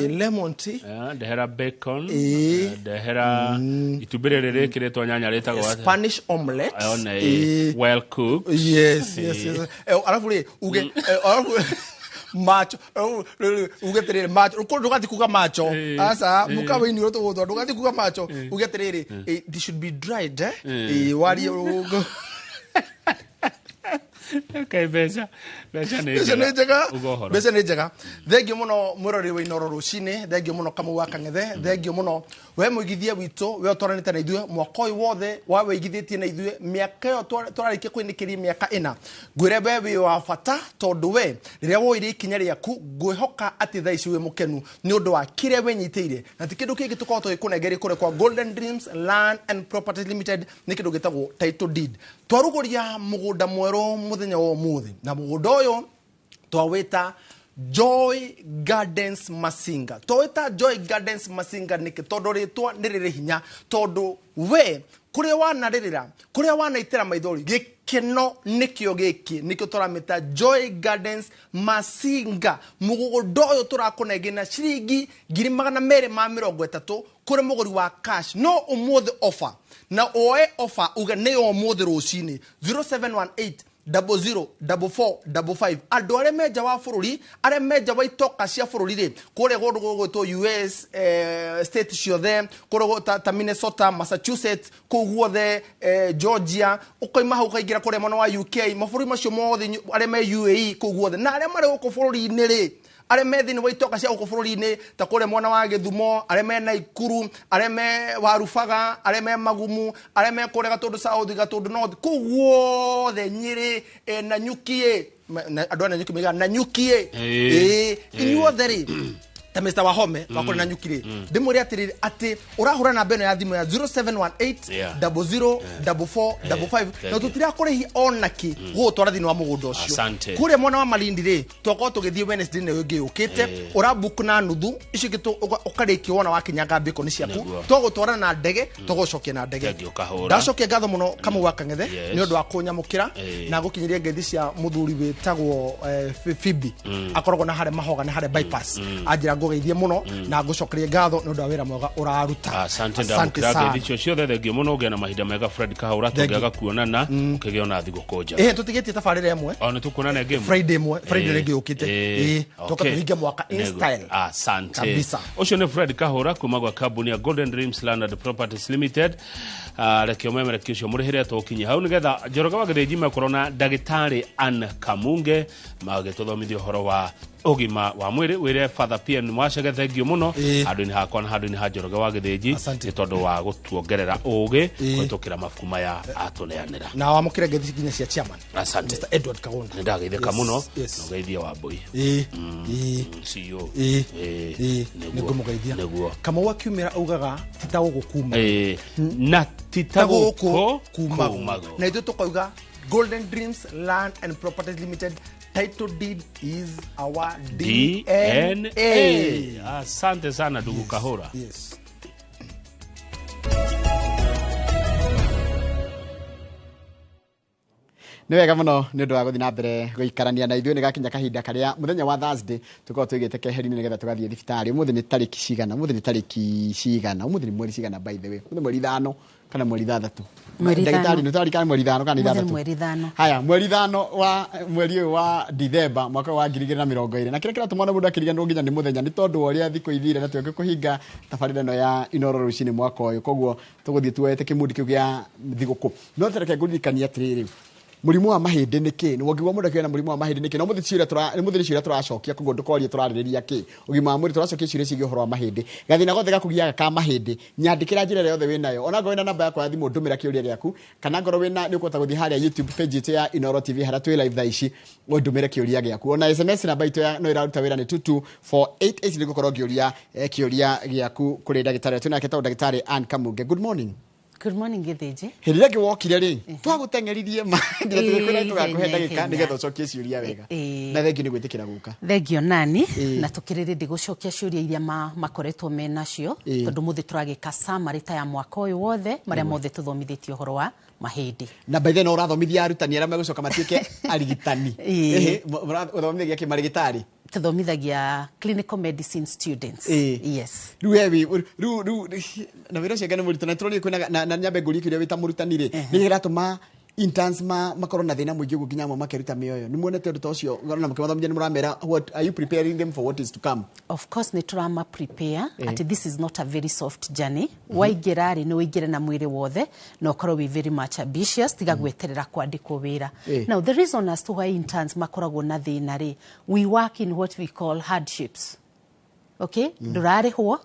lemon tea ndehera bacon ndehera itumbĩ rĩrĩ rĩkĩrĩtwo nyanya rĩtagwo Spanish omelette well cooked yes alafu rĩ uge macho ugeterere macho uko ndugati kuga macho asa mukawa-ini roto woto ndugati kuga macho ugeterere they should be dried wari ugo okay beca ni njega thengio muno mwirori wa inoro rucini thengio muno kamu wa kang'ethe thengio muno we muigithia witu we twaranite na ithue mwaka uyu wothe wa weigithitie na ithue miaka yo twararikia kwinikiria miaka 4 ngwire bebe wa bata tondu we riria woire ikinya riaku ngwihoka ati thaa ici we mukenu ni undu wa kiria wenyiteire na ti kindu kingi tukorwo tugikunengeri kure kwa Golden Dreams Land and Properties Limited ni kindu gitagwo title deed twaruguria mugunda mweru muthenya wa umuthi na mugunda uyu twawita Joy Gardens Masinga twawita Joy Gardens Masinga niki tondu ritwa niriri hinya tondu we kuria wanaririra kuria wanaitira maithori gikeno nikio giki nikio turamita Joy Gardens Masinga mugunda uyu turakunengena ciringi 230 kuri muguri wa cash no umuthi offer na oe offer uga ne umuthi rucini 0718 004455 andu are meja wa bururi are meja wa itoka cia bururi ri kure gundu gugwitwo US state ciothe kure ta Minnesota Massachusetts kuguothe Georgia ukoima hau kaingira kure mono wa UK maburi macio mothe are me UAE kuguothe na are mari guku bururi-ini ri are me thini wa itoka cia guku bururi-ini ta kure mwana wa Githumo are me Naikuru are me Warubaga are me Magumu are me kure Gatundu South Gatundu North kuguothe Nyeri na Nyukie andu na Nyukie mega na Nyukie inyuothe ri ta Mr. Wahome wakore na nyukire ndimuri atiriri ati urahura na beno ya thimu ya 0718 004455 no tutira kore hi onaki go twara thini wa mugundo ucio kure mwana wa Malindi ri twako tugithie Wednesday ne yoge ukite urabuku na nuthu icio gitu ukariki wona wakinyanga biko ni ciaku togo twara na ndege togo cokia na ndege ndacokia ngatho muno kamu wakang'ethe ni undu wa kunyamukira na gukinyiria ngethi cia muthuri witagwo Phoebe akoragwo na hare mahoga na hare bypass ajira ngugeithie muno na ngucokeria ngatho ni undu wa wira mwega uraruta asante ndamukira ngethi cio ciothe thengio muno ugia na mahinda mega Fred Kahura tugiaga kuonana ukigiona thigukoja tutigetie tabarire imwe ni tukuonana game Friday rege ukite tukahinga mwaka in style asante kabisa ucio ni Fred Kahura kuma gwa kambuni ya Golden Dreams Land Properties Limited rekio memere kisho murihire tokinyi hau nigetha Njoroge wa Githinji makorona ndagitari Ann Kamunge magithothomithio horo wa ogima wa mwiri wire Father Pierre Mwachege thengio muno handuni hakwa na handuni ha Njoroge wa Githinji ni tondu wa gutuongerera ugi kwitukira mabuku maya atuneanira na wamukire ngethi kinya cia chairman asante Mr. Edward Kaunda ndageitheka muno nogeithia wa boy CEO nigumugeithia kama wakiumira ugaga titagugukuma na titaguko kumago na ithu tukauga Golden Dreams Land and Properties Limited title deed is our DNA. Asante sana ndugu Kahura. Yes. Ni wega muno ni ndu wa guthi na mbere guikarania na ithuĩ ni gakinya kahinda karia muthenya wa Thursday tukorwo twigite keheri nigetha tugathie thibitari umuthi ni tariki cigana umuthi ni mweri cigana by the way umuthi mweri 5 kana mweri 6 ndagitari ni tariki mweri 5 kana 6 haya mweri 5 wa mweri wa December mwaka wa 2020 na kile kila tumwana mundu akiriganwo nginya ni muthenya ni tondu uria thiku ithire na tweke kuhinga tabarira no ya Inoro rucini mwaka uyu koguo tuguthie tuwete kimudi kiu gia thiguku no tereke ngurikania atiriri murimu wa mahinde niki ni wogirwo mundu akiona murimu wa mahinde niki no muthiri cira turacokia koguo ndukorie turaririria ki ugima wa mwiri turacokia cira cigi uhoro wa mahinde gathina gothe gakugiaga ka mahinde nyandikira njira yothe winayo ona ngoro wina namba yakwa ya thimu ndumira kiuria giaku kana ngoro wina ni ukota guthi haria YouTube page ya Inoro TV haria twi live thaici ndumire kiuria giaku ona SMS namba itu ya no iraruta wira ni 22488 nigukorwo kiuria giaku kuri ndagitari tuna ketwa ndagitari Ann Kamunge. Good morning. Good morning Githinji. Hĩndĩ ĩngĩ wokire rĩ twagũteng'eririe ndire tũgĩkwĩra tũgakũhe ndagĩka nĩgetha ũcokie ciũria wega na thengio nĩ gwĩtĩkĩra gũka thengio nani na tũkĩrĩrĩ ndĩ gũcokia ciũria iria makoretwo me nacio tondũ mũthĩ tũragĩka summary ta ya mwaka ũyũ wothe marĩa mothe tũthomithĩtio ũhoro wa mahĩndĩ na by the way no ũrathomithia arutani arĩa megũcoka matuĩke arigitani ũthomithagia kĩ marigitari tuthomithagia clinical medicine students yes riu na wira ciagana murito na turoni kwina na nyambe nguri kiria wita murutani ri ni giratuma interns makorwo na thina muingi gukinya mo makeruta mioyo ni muonete undu tocio ngorona mukimathomithia ni muramera what are you preparing them for what is to come? Of course ni turama prepare at this is not a very soft journey waigirari ni waigire na mwiri wothe no korwo we very much ambitious tiga gweterera kwandikwo wira. Now the reason as to why interns makoragwo na thina ri we work in what we call hardships. Okay, ndurarihwo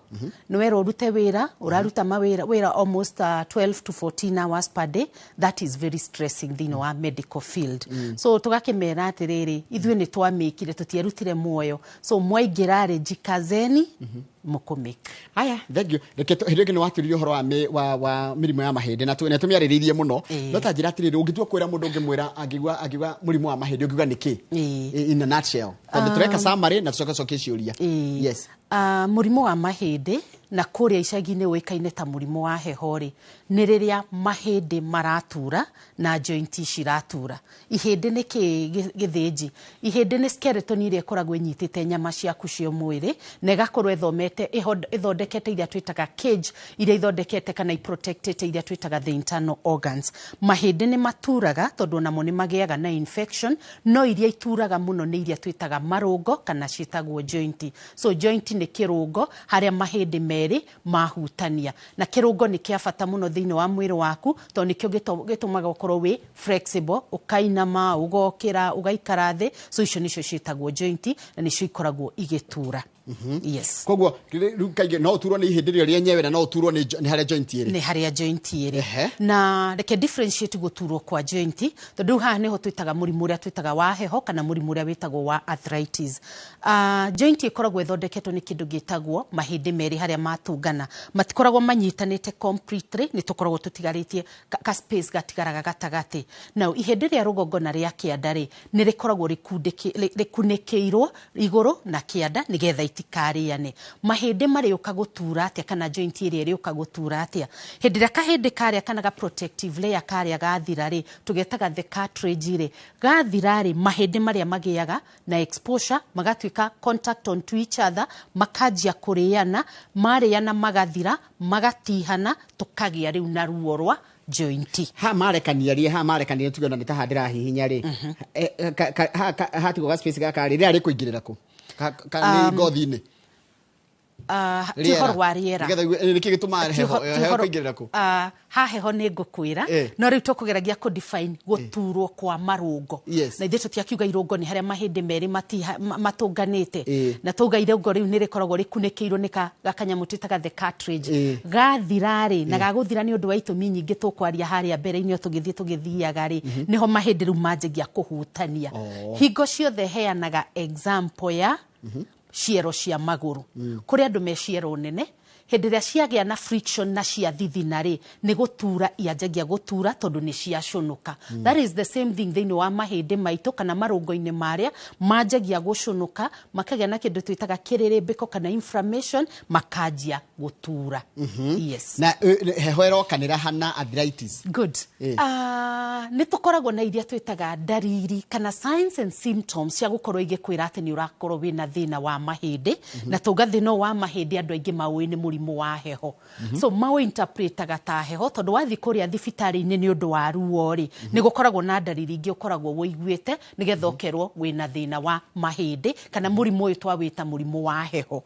no wera urute wira uraruta mawira almost 12 to 14 hours per day. That is very stressing thino wa medical field. So tugakemera atiriri ithuĩ ni twamikire tutierutire muoyo so mwaingirare jikazeni mukomeka. Aya thengio reke ni watiririo horo wa mirimo ya mahinde na tumiariririe muno no ta njira atiriri ungitua kwira mundu ngimwira agigwa murimo wa mahinde ungiuga niki in a nutshell tondu tureka summary na tucoka cokia ciuria. Yes. Murimo wa mahinde na kuria icagi-inĩ ũĩkaine ta mũrimũ wa heho-rĩ nĩ rĩrĩa mahĩndĩ maratura na joint ciratura. Ihĩndĩ nĩ Githinji? Ihĩndĩ nĩ skeleton iria ĩkoragwo ĩnyitĩte nyama ciaku cia mwĩrĩ na ĩgakorwo ĩthondekete iria twĩtaga cage iria ithondekete kana iprotectete iria twĩtaga the internal organs. Mahĩndĩ nĩ maturaga tondũ namo nĩ magĩaga na infection no iria ituraga mũno nĩ iria twĩtaga marũngo kana ciĩtagwo joint. So joint nĩ kĩrũngo harĩa mahĩndĩ merĩ mahutania na kirungo ni kia bata muno thiini wa mwiri waku to nikyo gitumaga ukorwo wi flexible ukainama ugokira ugaikara thi so icio nicio ciitagwo joint na nicio ikoragwo igitura. Yes. Koguo kaige no turwo ni ihindi rio ryenyewe na no turwo ni haria joint iri. Ni haria joint iri. Na reke differentiate guturwo kwa joint. Tondu haha niho twitaga murimu uria twitaga wa heho kana murimu uria witagwo wa arthritis. Joint ikoragwo ithondeketwo ni kindu gitagwo mahindi meri haria matungana. Matikoragwo manyitanite completely, ni tukoragwo tutigaritie ka space gatigaraga gatagati. Now ihindi ria rugongo na ria kianda ri ni rikoragwo rikunekeirwo iguru na kianda nigetha itikariane. Mahindi mari ukagutura atia kana joint iri iri ukagutura atia. Hindi ria kahindi karia kana ga protective layer karia gathira ri tugetaga the cartilage ri gathira ri mahindi maria magiaga na exposure magatuika contact on to each other makajia kuriana mariana magathira magatihana tukagia riu na ruo rwa jointi. Ha marekania tugona ni tahandira hihinya ri ha tigo ga space gaka ri ri kuingirira ku ka ni ngothi-ini tihoro wa riera niki gituma heho kuingirira ku ha heho ni ngukwira no riu tukugeragia ku define guturwo kwa marungo na ithe tutiakiuga irungo ni haria mahindi meri matunganite na tuga irungo riu ni rikoragwo rikunekeirwo ni gakanyamu twitaga the cartilage gathirari na gaguthira ni undu wa itumi nyingi tukwaria haria mbere-ini tugithiaga ri niho mahindi riu manjagia kuhutania hingo ciothe heanaga example ya ciero cia maguru kuri andu me ciero nene hindi ria ciagia na friction na cia thithina ri ni gutura ianjagia gutura tondu ni cia cunuka. That is the same thing thiini wa mahindi maitu kana marungo-ini maria manjagia gucunuka makagia na kindu twitaga kiririmbiko kana inflammation makajia gutura. Yes. Na heho irokanira hana arthritis. Good. Ni tukoragwo na iria twitaga dariri kana signs and symptoms cia gukorwo igikwira ati ni urakorwo wina thina wa mahindi na tuga thina wa mahindi andu aingi maui ni murimu wa heho. So mau interpretaga ta heho tondu wathi kuria thibitari-ini ni undu wa ruo ri ni gukoragwo na dariri ingi ukoragwo woiguite nigetha ukerwo wina thina wa mahindi kana murimu uyu twawita murimu wa heho.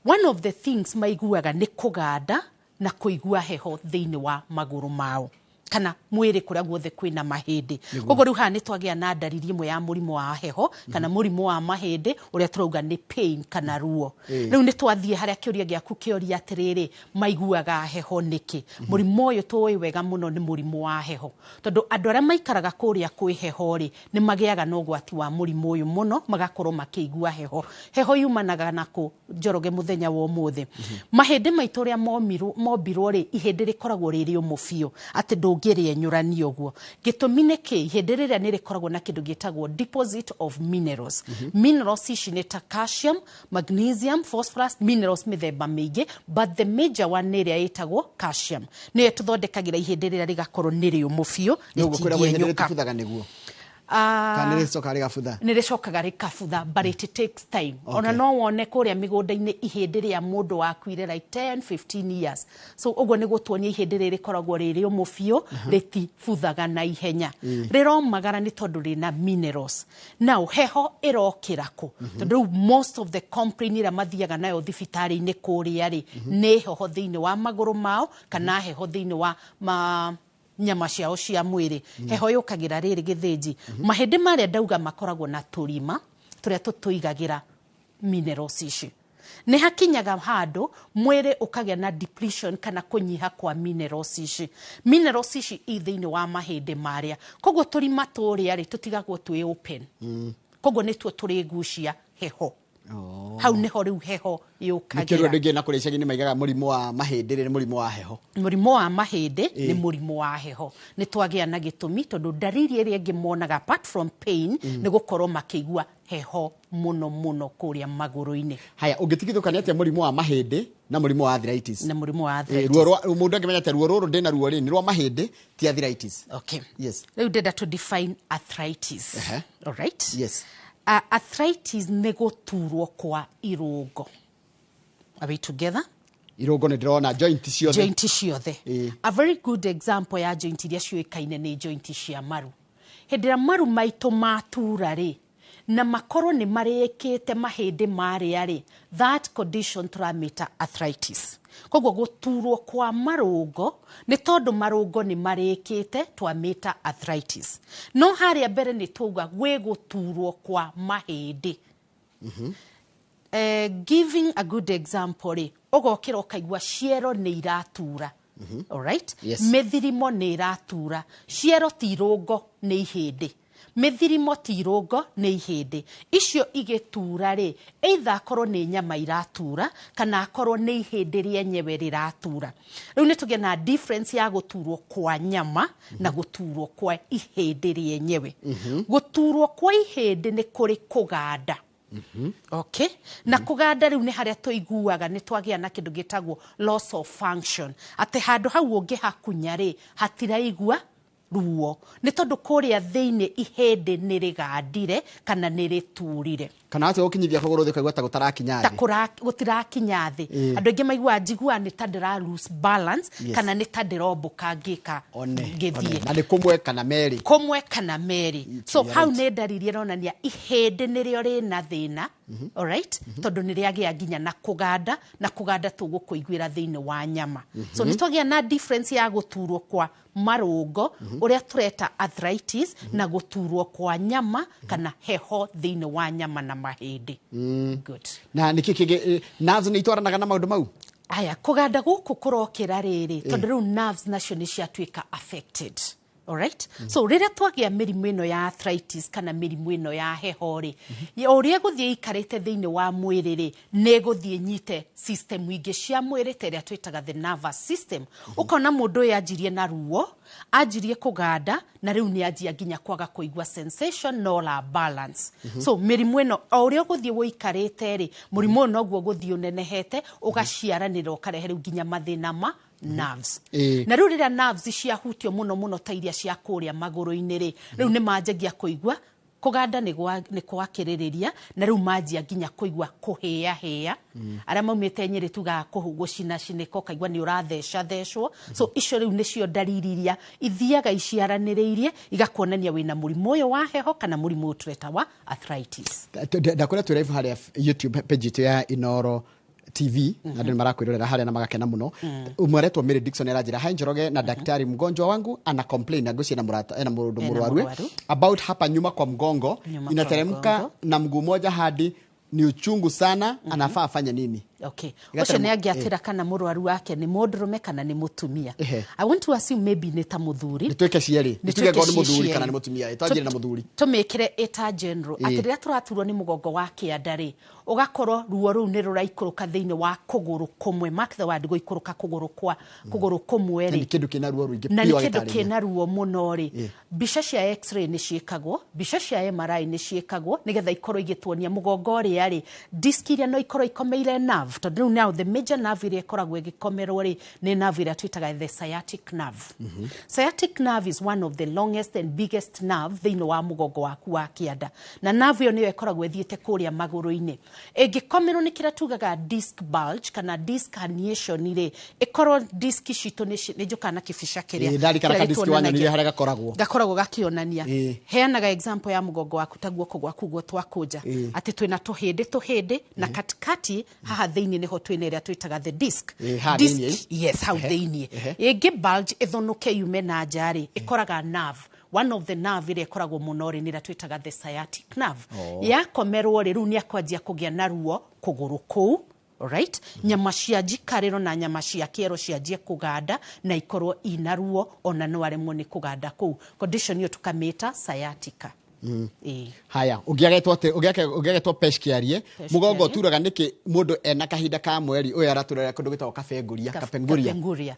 One of the things maiguaga ni kuganda na kuigua heho thiini wa maguru mao kana mwiri kuria guothe kwina mahindi. Koguo riu ha ni twagia na dariri imwe ya murimu wa heho kana murimu wa mahindi uria turauga ni pain kana ruo. Riu ni twathie haria kiuria giaku kioria atiriri maiguaga heho niki. Murimu uyu tuwi wega muno ni murimu wa heho tondu andu aria maikaraga kuria kwi heho ri ni magiaga na ugwati wa murimu uyu muno magakorwo makiigua heho. Heho yumanaga na ku Njoroge muthenya wa umuthi mahindi maitu ria mombirwo ri ihindi rikoragwo riri umufio ati ndungiria nyurani uguo gitumi niki ihindi riria ni rikoragwo na kindu gitagwo deposit of minerals. Minerals ici ni ta calcium, magnesium, phosphorus, minerals mithemba mingi but the major one ni ria itagwo calcium ni tuthondekagira ihindi riria rigakorwo ni ri umufio ni gukwira ihindi rituthaga niguo niricokaga rikabutha but it takes time. Ona no wone kuria migunda-ini ihindi ria mundu wakuire like 10-15 years. So uguo ni gutuonia ihindi riri koragwo riri umufio ritibuthaga na ihenya riromagara ni tondu rina minerals. Now heho irokira ku tondu most of the complaint ira mathiaga nayo thibitari-ini kuria ri ni heho thiini wa maguru mao kana heho thiini wa nyama ciao cia mwiri. Heho yukagira riri githinji mahindi maria ndauga makoragwo na turima turia tutuigagira minerals ici. Ni hakinyaga handu mwiri ukagia na depletion kana kunyiha kwa minerals ici. Minerals ici ithiini wa mahindi maria koguo turima turia ri tutigagwo twi open koguo ni tuo turigucia heho. Hau niho riu heho yukagira. Nikiru ndingi na kuria icagi ni maigaga murimu wa mahindi ni murimu wa heho. Murimu wa mahindi ni murimu wa heho. Ni twagia na gitumi tondu dariri iria ingi monaga apart from pain ni gukorwo makigua heho muno kuria maguru-ini. Haya ungitigithukania atia murimu wa mahindi na murimu wa arthritis? Na murimu wa arthritis ruo mundu angimenya ati ruo ruru ndina ruo ri ni rwa mahindi ti arthritis. Okay. Yes. Riu ndenda to define arthritis. All right? Yes. Arthritis ni guturwo kwa irungo. Are we together? Irungo ni ndirona joint ciothe. A very good example ya joint iria ciuikaine ni joint cia maru. Hindira maru maitu matura ri na makoro ni marikite mahindi maria ri that condition turamita arthritis. Koguo guturwo kwa marungo ni tondu marungo ni marikite twamita arthritis. No haria mbere ni tuga gwe guturwo kwa mahindi. giving a good example ogokira ukaigua ciero ni iratura. All right? Yes. Methirimo ni iratura. Ciero tirungo ni ihindi. Methirimo tirungo ni ihindi. Icio igitura ri either akorwo ni nyama iratura kana akorwo ni ihindi ryenyewe riratura. Riu ni tugia na difference ya guturwo kwa nyama na guturwo kwa ihindi ryenyewe. Guturwo kwa ihindi ni kuri kuganda. Okay, na kuganda riu ni haria tuiguaga ni twagia na kindu gitagwo loss of function, ate handu hau ungi hakunya ri hatiraigua ruo ni tondu kuria thiini ihindi ni rigandire kana ni riturire kana ate ukinyithia kuguru thi kaigua ta gutarakinya thi gutirakinya thi andu ingi maigua njigua ni ta ndira lose balance kana ni ta ndirombuka ngika ngithie na ni kumwe kana meri so hau ni ndariri ronania ihindi ni rio rina thina. All right, tondu ni riagia nginya na kuganda tugukuiguira thiini wa nyama. So ni twagia na difference ya guturwo kwa marungo uria tureta arthritis na guturwo kwa nyama kana heho thiini wa nyama na mahindi. Good. Na nikiki nerves ni itwaranaga na maundu mau? Aya, kuganda guku kurokira riri tondu riu nerves nacio ni ciatuika affected. All right? So riria twagia mirimu ino ya arthritis kana mirimu ino ya heho ri uria guthie ikarite thiini wa mwiri ri ne guthie nyite system ingi cia mwiri teria twitaga the nervous system. Ukona mundu yajirie na ruo ajirie kuganda na riu ni ajia nginya kwaga kuigua sensation no la balance. So mirimu ino uria guthie wikarite ri murimu no guo guthie unenehete ugaciaranira ukarehe riu nginya mathina ma nerves. Na riu riria nerves cia hutio muno ta iria cia kuria maguru-ini ri riu ni manjagia kuigua kuganda ni kwakiririria na riu manjia nginya kuigua kuhia aria maumite Nyeri tuga gucina ciniko kaigua ni urathecwo. So icio riu nicio ndaririria ithiaga iciaraniriirie igakuonania wina murimu uyu wa heho kana murimu utureta wa arthritis. Ndakora tu live haria YouTube page ya Inoro TV na ndio marakwirorera haria na magakena muno. Umweretwo Mary Dixon erajira hai Njoroge na daktari mgonjwa wangu ana complain agucia na murata na murudu murwaru about hapa nyuma kwa mgongo inateremka na mguu moja hadi ni uchungu sana. Anafaa afanye nini? Okay. Ucio ni angiatira kana murwaru wake ni mundurume kana ni mutumia. I want to assume maybe ni ta muthuri. Nitweke cieri. Nitweke goni muthuri kana ni mutumia. Itajire na muthuri. Tumekire eta general. Atiria turaturwo ni mugongo wake andari. Ugakorwo ruo ru ni ruraikuruka thiini wa kuguru kumwe. Mark the word guikuruka kuguru kumwe ri. Ni kindu kina ruo ruingi. Na ni kindu kina ruo muno ri. Bica cia x-ray ni ciikagwo, bica cia MRI ni ciikagwo nigetha ikorwo igituonia mugongo ri ari. Disk iria no ikorwo ikomeire nerve. Tondu now the major nerve iria ikoragwo igikomerwo ri ni nerve iria twitaga the sciatic nerve. Sciatic nerve is one of the longest and biggest nerve thiini wa mugongo waku wa kianda. Na nerve iyo niyo ikoragwo ithiete kuria maguru-ini. Ingikomerwo ni kira tugaga disc bulge kana disc herniation ri ikorwo disc citu ni njukana kibica kiria ndari kana disc wanyu ni haria gakoragwo gakionania. Heanaga example ya mugongo waku taguo kugwa kuguo twakunja ati twina tuhindi na katikati haha thiini niho twina iria twitaga the disc. Yes, how thiini igi bulge ithonuke yume na njari ikoraga nerve. One of the nerve iria ikoragwo muno ri nira twitaga the sciatic nerve. Yakomerwo ri riu ni akwanjia kugia na ruo kuguru kuu. Alright, nyama cia njikariro na nyama cia kiero cianjie kuganda na ikorwo ina ruo ona no aremwo ni kuganda kuu. Condition iyo tukamita sciatica. Haya, ugiagetwo peshkiarie mugongo uturaga niki mundu ena kahinda ka mweri uyu araturera kundu gitwa kapenguria.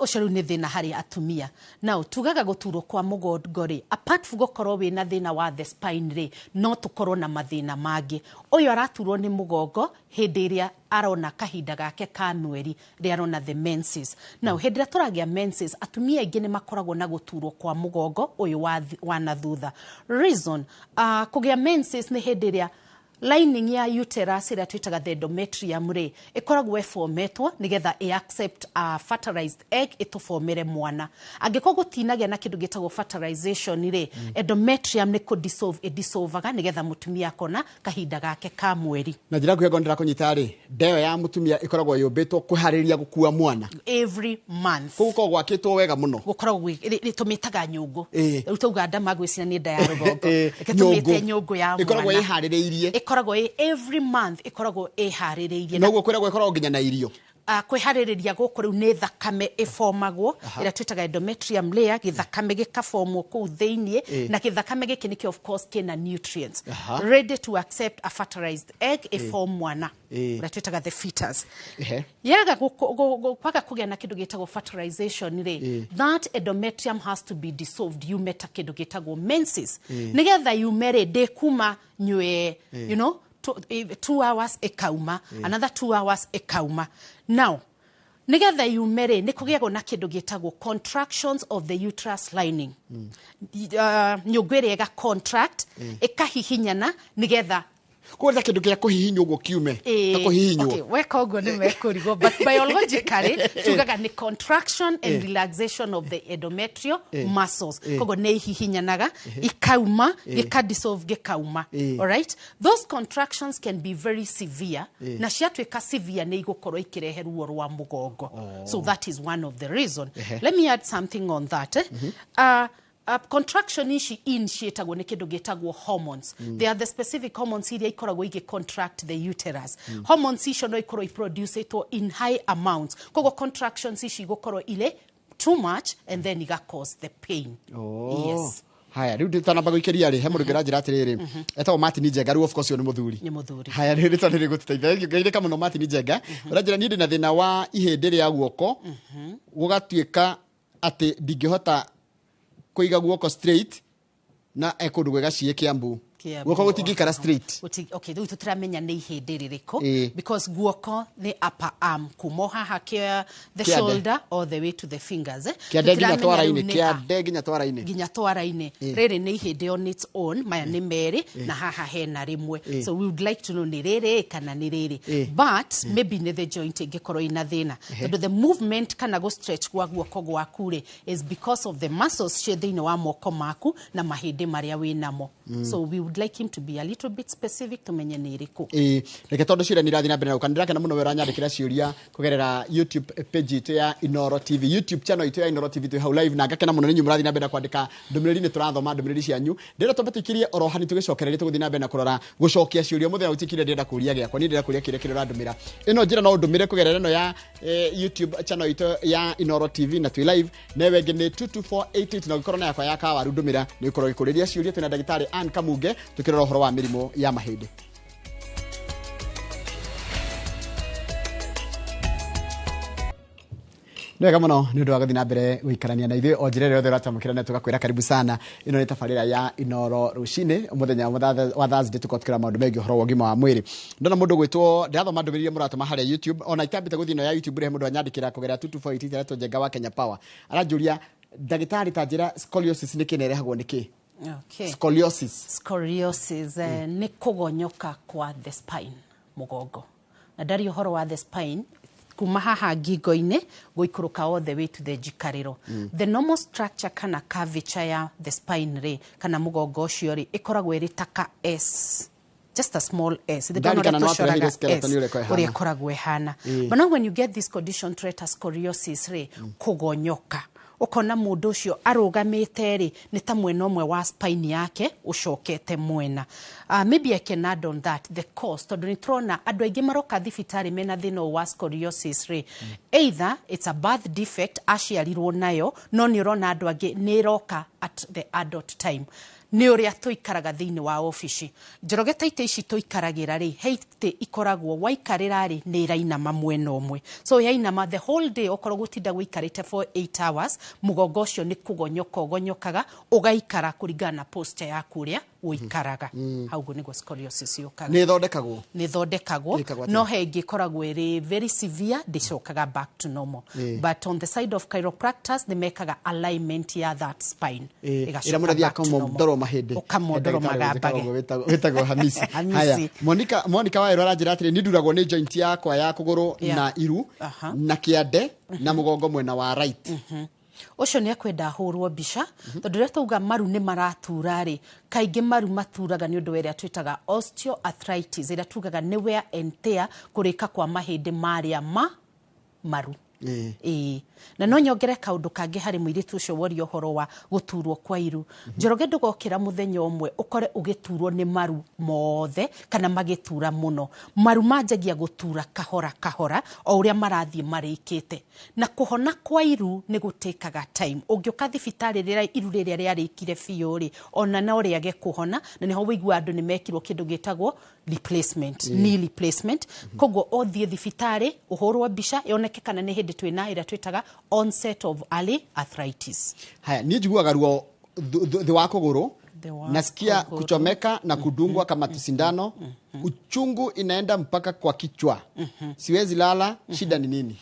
Ucio riu ni thina hari atumia. Now tugaga guturwo kwa mugongo ri apart from gukorwo wina thina wa the spine ri no tukorwo na mathina mangi. Uyu araturwo ni mugongo hindi iria arona kahinda gake ka mweri ri arona the menses. Now hindi turagia menses atumia ingi ni makoragwo na guturwo kwa mugongo uyu wa na thutha. Reason kugia menses ni hindi iria lining ya uterus ira twitaga the endometrium ri ikoragwo eformetwo nigetha accept a fertilized egg itufomere mwana. Angiko gutinagia na kindu gitagwo fertilization ri endometrium ni dissolvaga nigetha mutumia akona kahinda gake ka mweri. Na njira kuhego ndira kunyita ri ndeyo ya mutumia ikoragwo yumbitwo kuhariria gukua mwana every month. Kuko gwakitwo wega muno. Gukoragwo tumitaga nyungu. Rutuga ndama gwicina ni nda ya rugongo. Iketumite nyungu ya mwana. Ikoragwo ihaririirie. ikoragwo every month ikoragwo haririirie no gukwira ikoragwo nginya na irio kwihariria guku riu ni thakame ifomagwo ira twitaga endometrium layer githakame gikafomwo ku thiini na githakame giki nikio of course kina nutrients ready to accept a fertilized egg ifom mwana ira twitaga the fetus yaga kwaga kugia na kindu gitagwo fertilization that endometrium has to be dissolved you meta kindu gitagwo menses nigetha yumere de kuma nywe you know 2 hours ekauma another 2 hours ekauma now nigetha yumere ni kugiago na kindu gitagwo contractions of the uterus lining nyugwire ga contract ekahihinyana nigetha kwenda kindu kia kuhihinywo ugo kiume ta kuhihinywo okay weka ugo ni mekurigo but biologically tugaga ni contraction and relaxation of the endometrial muscles kogo ne hihinyanaga ikauma ikadissolve gikauma all right those contractions can be very severe na ciatweka severe ne igukoro ikirehe ruo rwa mugongo so that is one of the reason let me add something on that contraction ici initiatagwo ni kindu gitagwo hormones they are the specific hormones iria ikoragwo igi contract the uterus hormones icio no ikorwo iproduce in high amounts kogo contractions ici gukorwo ile too much and then iga cause the pain yes haya riu nditanamba guikeria ri he murugera njira atiriri etagwo Martin Njenga riu of course ni muthuri haya riu nditaniri gutiteithia ngai kama no Martin Njenga uranjira ni ndi na thina wa ihindi ria guoko gugatuika ati ndingihota kuiga guoko straight na ekundu gwega cie Kiambu guoko gutingikara straight okay du tutramenya ni ihindi ririko because guoko the upper arm kumoha hakia the shoulder all the way to the fingers kiande ginya twara-ini riri ni ihindi on its own maya ni meri na haha hena rimwe so we would like to know ni riri kana ni riri but maybe ni the joint ingikoro ina thina tondu the movement kana go stretch gwa guoko gwaku is because of the muscles cie thiini wa moko maku na mahindi maria winamo so we would like him to be a little bit specific to menye ni iriku reke tondu cira ni rathi na mbere na ukanira kana muno wera nyandikira ciuria kugerera YouTube page itu ya Inoro TV YouTube channel itu ya Inoro TV tu hau live na ngakena muno ni murathi na mbere na kwandika ndumiriri ni turathoma ndumiriri cianyu ndira tobatikirie orohani tugicokereria tuguthi na mbere na kurora gucokia ciuria muthenya utikire ndira kuria giakwa ni ndira kuria kire kire randumira ino njira no ndumire kugerera ino ya YouTube channel itu ya Inoro TV na tu live newe ngi ni 22488 na gikorona yakwa ya kawa rundumira ni ukoro gikureria ciuria tuna ndagitari Ann Kamuge tukirora uhoro wa mirimo ya mahindi Nega muno ni undu wa guthi na mbere guikarania na ithuĩ o njira ĩrĩa ũratamũkĩra na tugakwĩra karibu sana ino nĩ tabarĩra ya Inoro Rucini muthenya wa Thursday tukotũkĩra maũndũ megiĩ ũhoro wa ũgima wa mwĩrĩ ndona mũndũ gwĩtwo ndĩrathoma ndũmĩrĩri mũratũma harĩa YouTube ona itambĩte gũthiĩ ino ya YouTube rehe mũndũ anyandĩkĩra kũgerera 22488 Tereto Njenga wa Kenya Power aranjũria ndagĩtarĩ ta njĩra scoliosis nĩ kĩ nerehagwo nĩ kĩ okay scoliosis ni kugonyoka kwa the spine mugongo na ndari ũhoro wa the spine kuma haha ngingo-ini guikuruka all the way to the jikariro the normal structure kana curvature ya the spine ri kana mugongo ucio ri ikoragwo iri taka S just a small S the uri ikoragwo hana but now when you get this condition treated as scoliosis ri kugonyoka ukona mundu ucio arugamite ri ni ta mwena umwe wa spine yake ucokete mwena maybe I can add on that the cost tondu ni trona andu aingi maroka thibitari mena thina wa scoliosis ri either it's a birth defect aciarirwo nayo no ni urona andu angi ni roka at the adult time ni uria tuikaraga thiini wa office njorogeta ite ici tuikaragira ri heite ikoragwo waikarira ri ni rainama mwena umwe so yainama the whole day okorwo gutinda guikarite for 8 hours mugongo ucio ni kugonyokaga ugaikara kuringana posture yaku ria uikaraga haugo niguo scoliosis yukaga ni thondekagwo no hengi koragwo iri very severe ndicokaga back to normal but on the side of chiropractors they mekaga alignment ya that spine igacoka back to normal mahindi ukamondoro magambage wetagwo Hamisi haya Monica Wairo aranjira atiri ni nduragwo ni joint yakwa ya kuguru na iru na kiande na mugongo mwena wa right ucio ni akwenda hurwo bica tondu ria tuga maru ni maratura ri kaingi maru maturaga ni undu weria twitaga osteoarthritis ira tugaga ni wear and tear kurika kwa mahindi maria maru na no nyongere kaundu kangi hari muiritu ucio wori ohoro wa guturwo kwa iru Njoroge ndugokira muthenya umwe ukore ugiturwo ni maru mothe kana magitura muno maru manjagia gutura kahora kahora o uria marathie marikite na kuhona kwa iru ni gutekaga time ungiuka thibitari rira iru riria riarikire fiori ona na uria ge kuhona na niho wigua andu ni mekirwo kindu gitagwo replacement knee replacement koguo othie thibitari uhorwo mbica yoneke kana ni hindi twina ira twitaga onset of early arthritis. Haya, ni njiguaga ruo thi wa kuguru, nasikia kuchomeka na kudungwa kama sindano, uchungu inaenda mpaka kwa kichwa. Siwezi lala, shida ni nini?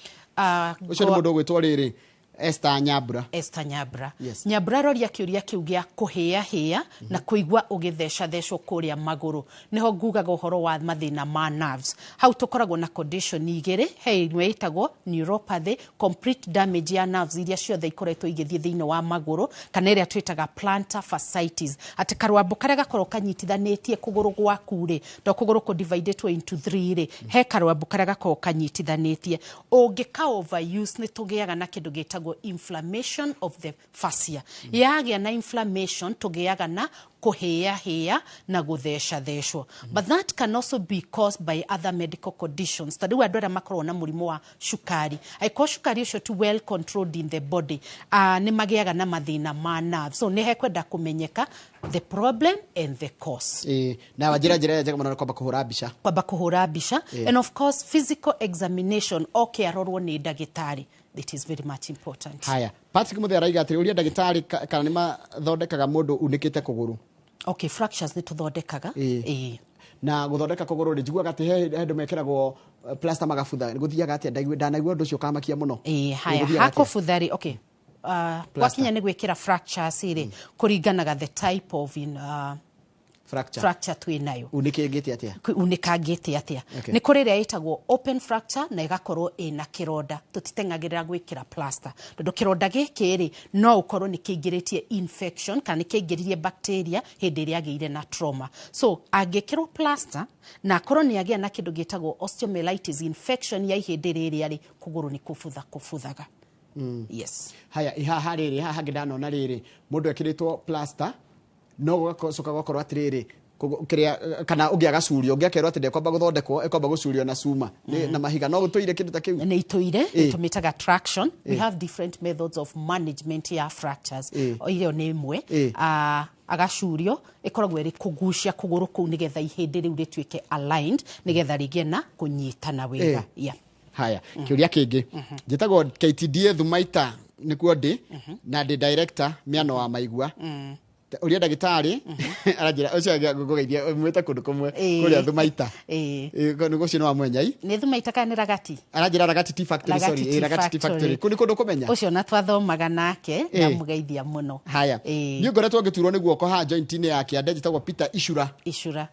Ucio ni mundu gwitwo riri Esther Nyabura. Esther Nyabura. Yes. Nyabura roria kiuria kiu gia kuhia na kuigwa ugithesha thesho kuria maguru. Niho ngugaga uhoro wa mathina ma nerves. Hau tukoragwo na condition igere, imwe itagwo neuropathy, complete damage ya nerves iria ciothe ikoretwo igithie thiini wa maguru, kana iria twitaga plantar fasciitis. Ati karwambo karia gakorwo kanyitithanitie kuguru gwaku ri, ndo kuguru ko divided into 3 ri. He karwambo karia gakorwo kanyitithanitie. Ungika overuse ni tugiaga na kindu gitagwo inflammation of the fascia. Yagia na inflammation tugiaga na kuhia na guthesha thesho. But that can also be caused by other medical conditions. Tadu andu aria makorwo na murimu wa shukari. Aiko shukari ucio tu well controlled in the body. Ni magiaga na mathina ma nerves. So ni hekwenda kumenyeka the problem and the cause. Na wajira jaga mwana kwamba kuhura mbica. Kwamba kuhura mbica. And of course physical examination okay arorwo ni ndagitari. It is very much important. Haya, Patrick Muthee araiga atiri uria ndagitari kana ni mathondekaga mundu unikite kuguru. Okay, fractures ni tuthondekaga. Na guthondeka kuguru ri njiguaga ati he mekiragwo plaster magabutha guthiaga ati ndanaigua undu ucio kamakia muno. Haya, hako futhari, okay. Wakinya ni gwikira fractures iri kuringanaga the type of fracture twinayo. Unikagite atia? Unikagite atia. Ni kuri ria itagwo open fracture na igakorwo ina kironda. Tutitengagirira gwikira plaster. Tondu kironda giki ri no ukorwo ni kiingiritie infection kana kiingiririe bacteria hindi ria agiire na trauma. So agikirwo plaster na akorwo ni agia na kindu gitagwo osteomyelitis infection ya ihindi riria ri kuguru ni kufuthaga. Yes. Haya, ihaha riri haha ngidanona riri mundu ekiritwo plaster no gwacoka gwakorwo atiriri kiria kana ungiaga curio ungiakerwo ati ndekwamba guthondekwo ekwamba gucurio na cuma na mahiga no gutoire kindu ta kiu ni ituire tumitaga traction. We have different methods of management ya fractures. Iyo ni imwe agacurio ikoragwo iri kugucia kuguru ku nigetha ihindi riu rituike aligned nigetha rigie na kunyitana wega. Haya, kiuria kingi njitagwo KTDA Thumaita nikuo ndi na ndi director miano wa maigua. Uria ndagitari arajira ucio ngugeithia mwita kundu kumwe kuria Thumaita nugo cio no amwenyai ni Thumaita kana Ragati arajira Ragati Tea Factory. Sorry, Ragati Tea Factory kuni kundu kumenya ucio na twathomaga nake na mugeithia muno. Haya, ni ngoretwo ngiturwo ni guoko ha joint ni ya kiande jitagwo Peter Ishura.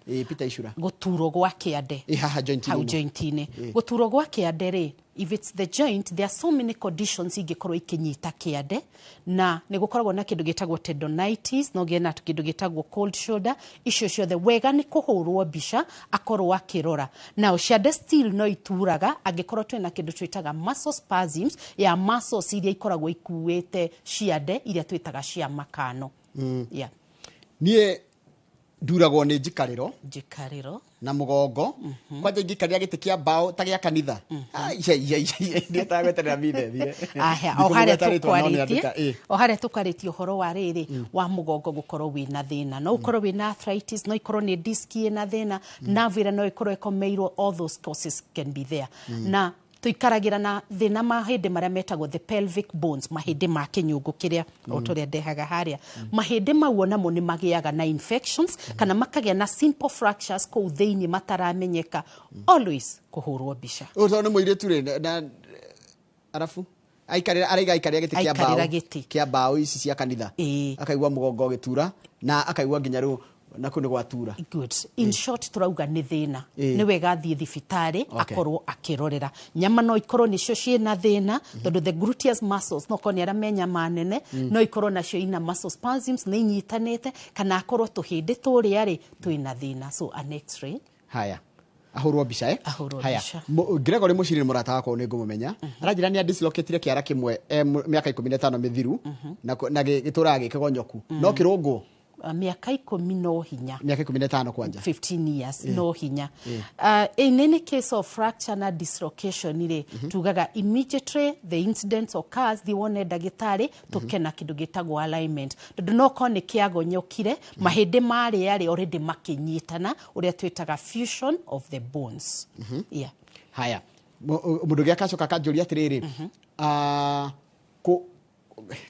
Peter Ishura guturwo gwa kiande haha joint ni guturwo gwa kiande ri. If it's the joint, there are so many conditions ingikorwo ikinyita kiande na nigukoragwo na kindu gitagwo tendonitis no gena kindu gitagwo cold shoulder. Icio ciothe wega ni kuhurwo mbica akorwo akirora na ciande still no ituraga angikorwo twina kindu twitaga muscle spasms ya muscles iria ikoragwo ikuwete ciande iria twitaga cia makano. Nie nduragwo ni njikariro na mugongo kwaje ngikarira giti kia bao ta gia kanitha ndia tagweterera mithethire o hare tukaritie uhoro wa riri wa mugongo gukorwo wina thina no ukorwo wina arthritis no ikorwo ni disc ina thina nerve no ikorwo ikomeirwo. All those causes can be there. Na tuikaragira na thina mahindi maria metagwo the pelvic bones, mahindi ma kinyungu kiria otoria ndehaga haria mahindi mau namo ni magiaga na infections kana makagia na simple fractures ko thiini mataramenyeka. Always kuhurwo mbica uzo ni muiritu ri na arafu aikarira giti kia bao ici cia kanitha akaigwa mugongo gitura na akaigwa nginya ru na kuni gwatura. Good. In short turauga ni thina ni wega thie thibitari akorwo akirorera nyama no ikorwo nicio ciina thina tondu the gluteus muscles no koni ara menya manene no ikorwo nacio ina muscle spasms ni nyitanete kana akorwo tuhindi turia ri twina thina. So an x-ray. Haya, ahurwo bica haya Gregory Mushiri murata wako ni ngumumenya aranjira ni dislocate kiara kimwe miaka 15 mithiru na gitura gikigonyoku no kirungu miaka 10 no hinya miaka 15 kwanja 15 years no hinya in any case of fracture na dislocation ile tugaga immediately the incident occurs the one dagitari tukena kindu gitagwo alignment tondu no kone kiagonyokire mahinde mari yari already makinyitana uria twitaga fusion of the bones haya mundu giakacoka kanjuria atiriri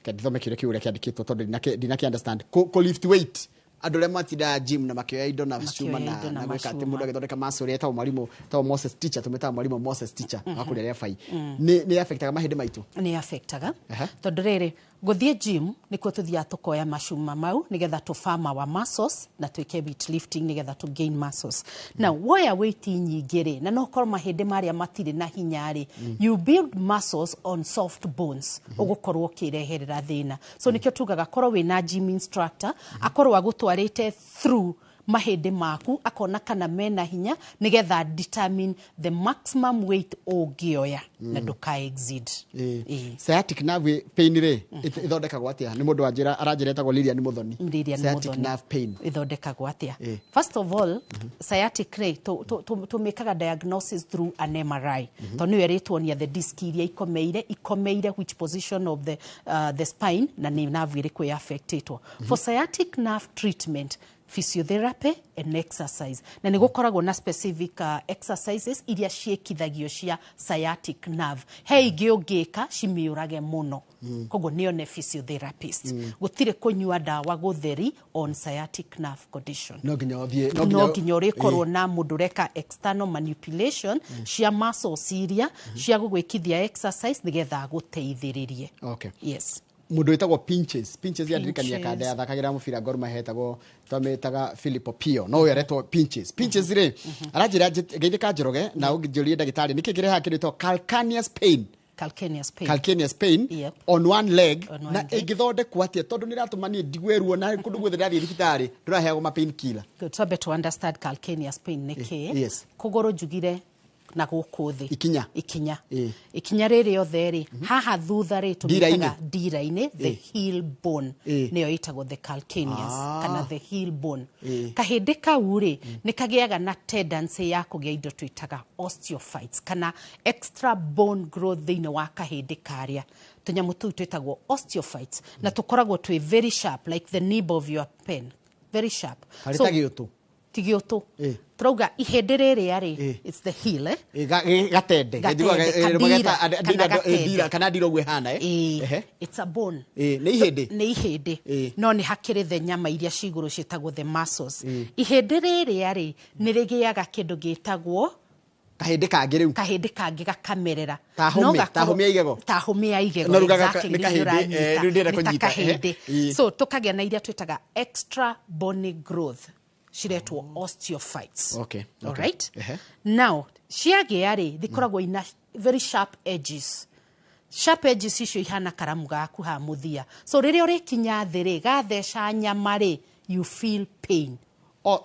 kadithome kire kiure kiandikitwo tondu dinaki understand ko lift weight andole matida gym na makioya indo na cuma na gweka ati mundu agithondeka muscle eta mwalimu ta Moses teacher tumeta mwalimu Moses teacher akureria fai ni affectaga mahinde maitu ni affectaga tondu riri guthie gym nikuo tuthia tukoya mashuma mau nigetha tu farm our muscles na twike weight lifting nigetha tu gain muscles now woya weight nyingire na no korwo mahinde maria matire na hinyari you build muscles on soft bones ugukorwo kireherera thina so nikio tugaga korwo we na gym instructor akorwo agutwarite through mahinde maku akona kana mena hinya nigetha determine the maximum weight ogioya na duka exceed sciatic nerve pain re ithondekagwo atia ni mundu anjira aranjira etagwo Lilian Muthoni sciatic nerve pain ithondekagwo atia first of all sciatic re to make diagnosis through an MRI to ni eritwonia the disc iria ikomeire which position of the spine na ni nerve iri ku affected for sciatic nerve treatment physiotherapy and exercise na nigukoragwo na specific exercises iria ciekithagio cia sciatic nerve he ingi ungika cimiurage muno koguo nio ne physiotherapist gutire kunyua dawa gutheri on sciatic nerve condition no nginya rikorwo na mundu reka external manipulation cia muscles iria cia gugwikithia exercise nigetha guteithiririe yes mundu itagwo pinches ya dirikania kada ya thakagira mufira Gor Mahia etagwo twametaga Philip Pio no yeretwo pinches ri aranjira geithika njoroge na ungijurie ndagitari nikigire hakirito calcaneus pain on one leg na igithondekwo atia tondu niratumanie ndigweruo na kundu gwethe ndathie thibitari nduraheagwo ma pain killer good so better to understand calcaneus pain niki kugoro jugire na gukuthi ikinya riri othe ri haha thutha ri tumitaga dira-ini the heel bone niyo itagwo the calcaneus kana the heel bone kahinde kau ri nikagiaga na tendency ya kugia indo twitaga osteophytes kana extra bone growth thini wa kahinde karia tunyamu tu twitagwo osteophytes na tukoragwo twi very sharp like the nib of your pen very sharp so tigioto Trauga ihinde riri ari it's the heel gatende dira kana diro gwe hana it's a bone ni ihinde no ni hakiri the nyama iria ciguru citagwo the muscles ihinde riri ari ni rigiaga kindu gitagwo kahinde kangi gakamerera tahumia igego no rugaga ni kahinde so tukagia na iria twitaga extra bony growth shiretwo osteophytes all right now ciageari thikoragwo ina very sharp edges icio ihana karamu gaku ha muthia so riria urikinya thiri gatheca nyama ri you feel pain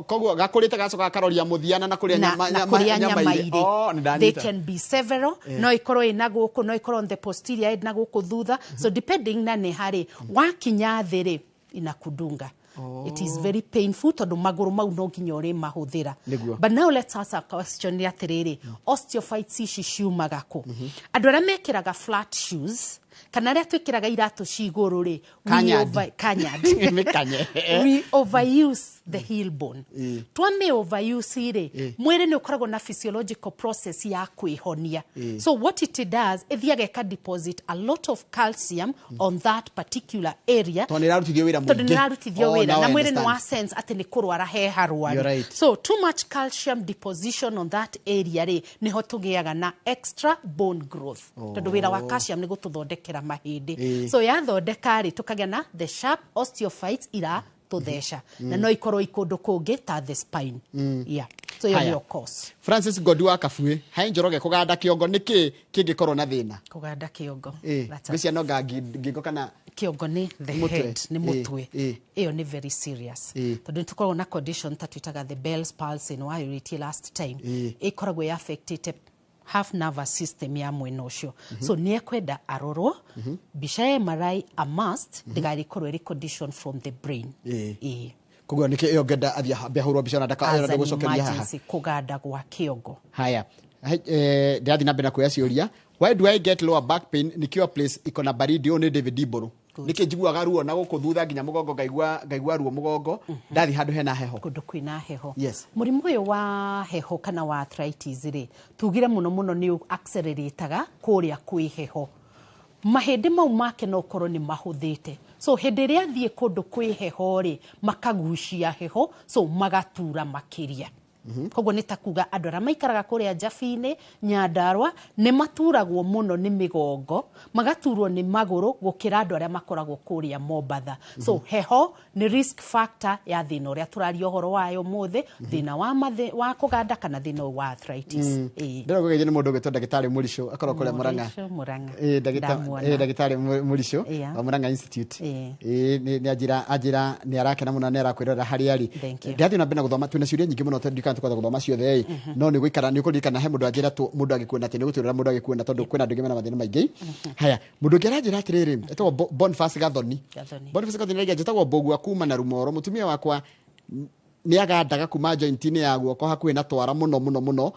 koguo gakurite gacoka karoria muthiana na kuria nyama iri they can be several no ikorwo ina guku no ikorwo on the posterior end na guku thutha so depending na ne hari wakinya thiri ina kudunga it is very painful tondu maguru mau no nginya uri mahuthira but now let's ask a question ya tiriri osteophytes ici ciumaga ku andu aria mekiraga flat shoes kana aria twikiraga iratu ciguru ri we overuse the heel bone twame overuse ri mwiri ni ukoragwo na physiological process ya kwihonia so what it does ithiaga ka deposit a lot of calcium on that particular area tondu nirarutithio wira na mwiri ni wa sense ati ni kurwara he harwaru so too much calcium deposition on that area ri niho tugiaga na extra bone growth tondu wira wa calcium ni gututhondekera mahindi so yathondeka ri tukagia na the sharp osteophytes ira tuthesha na no ikorwo ikundu kungi ta the spine so hiyo ndio cause. Francis Godi wa Kabue hai Njoroge kuganda kiongo niki kingikorwo na thina kuganda kiongo bisia no ngingo kana kiongo ni the head ni mutwe iyo ni very serious tondu tukorwo na condition tatwitaga the Bell's palsy no I last time ikoragwo affected half nervous system ya mwena ucio so ni ekwenda arorwo bisha MRI a must ndigari korwo ri condition from the brain kugwa niki iyo ngenda athia hurwo bisha na ndaka ayo gucokeria haha kuganda gwa kiongo haya ndathi na mbere kuya ciuria why do I get lower back pain nikiwa place ikona baridi oni David Iboro niki njiguaga ruo na guku thutha nginya mugongo ngaigua ruo mugongo ndathi handu hena heho kundu kwina heho yes murimu uyu wa heho kana wa arthritis ri tugire muno ni accelerataga kuria kwi heho mahindi mau make no korwo ni mahuthite so hindi ria thie kundu kwi heho ri makagucia heho so magatura makiria koguo ni takuga andu ara maikaraga kuria Njabini Nyandarua ni maturagwo muno ni migongo magaturwo ni maguru gukira andu aria makoragwo kuria Mombatha so heho ni risk factor ya thina uria turaria uhoro wayo muthe thina wa kuganda kana thina wa arthritis ndira kugeje ni mundu gitwa ndagitari Murisho akorwo kuria Murang'a ndagitari Murisho wa Murang'a Institute ni ajira ni arakena muno ni arakwirora hari ari ndathi na bena guthoma twina ciuria nyingi muno tondika tukatha guthoma ciothe no ni gwikara ni kuririkana he mundu anjira tu mundu agikuona ati ni guturira mundu agikuona tondu kwina ndu ngimena mathina maingi haya mundu ngeranjira atiriri etwo Boniface Gathoni Boniface Gathoni ngi njitagwo Mbogua kuma na Rumoro mutumia wakwa ni agandaga kuma joint-ini ya guoko hakuhi na twara muno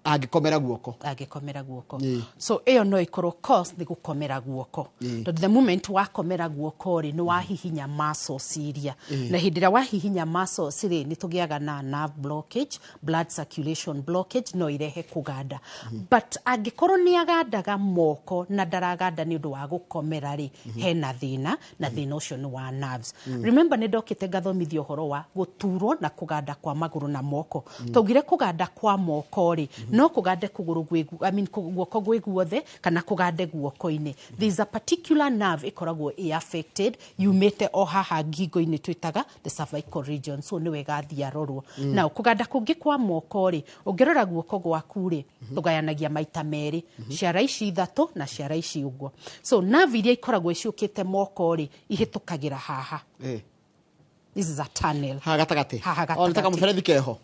agikomera guoko so iyo no ikorwo cause ni gukomera guoko but the moment wa komera guoko ri ni wahihinya muscles iria na hindira wahihinya muscles ri ni tugiaga na nerve blockage blood circulation blockage no irehe kuganda but agikorwo ni agandaga moko na daraganda ni undu wa gukomera ri hena thina na thina ucio ni wa nerves remember ni dokite gathomithio horo wa guturwo na kuganda kwa maguru na moko tugire kuganda kwa moko ri no kugande kuguru gwegu guoko gwiguothe kana kugande guoko-ini there is a particular nerve ikoragwo affected yumite o haha ngingo-ini twitaga the cervical region so ni wega thia rorwo na kuganda kungi kwa moko ri ungirora guoko gwaku ri tugayanagia maita meri ciara ici ithatu na ciara ici uguo so nerve iria ikoragwo iciukite moko ri ihitukagira haha this is a tunnel gatagati onataka muferethi keho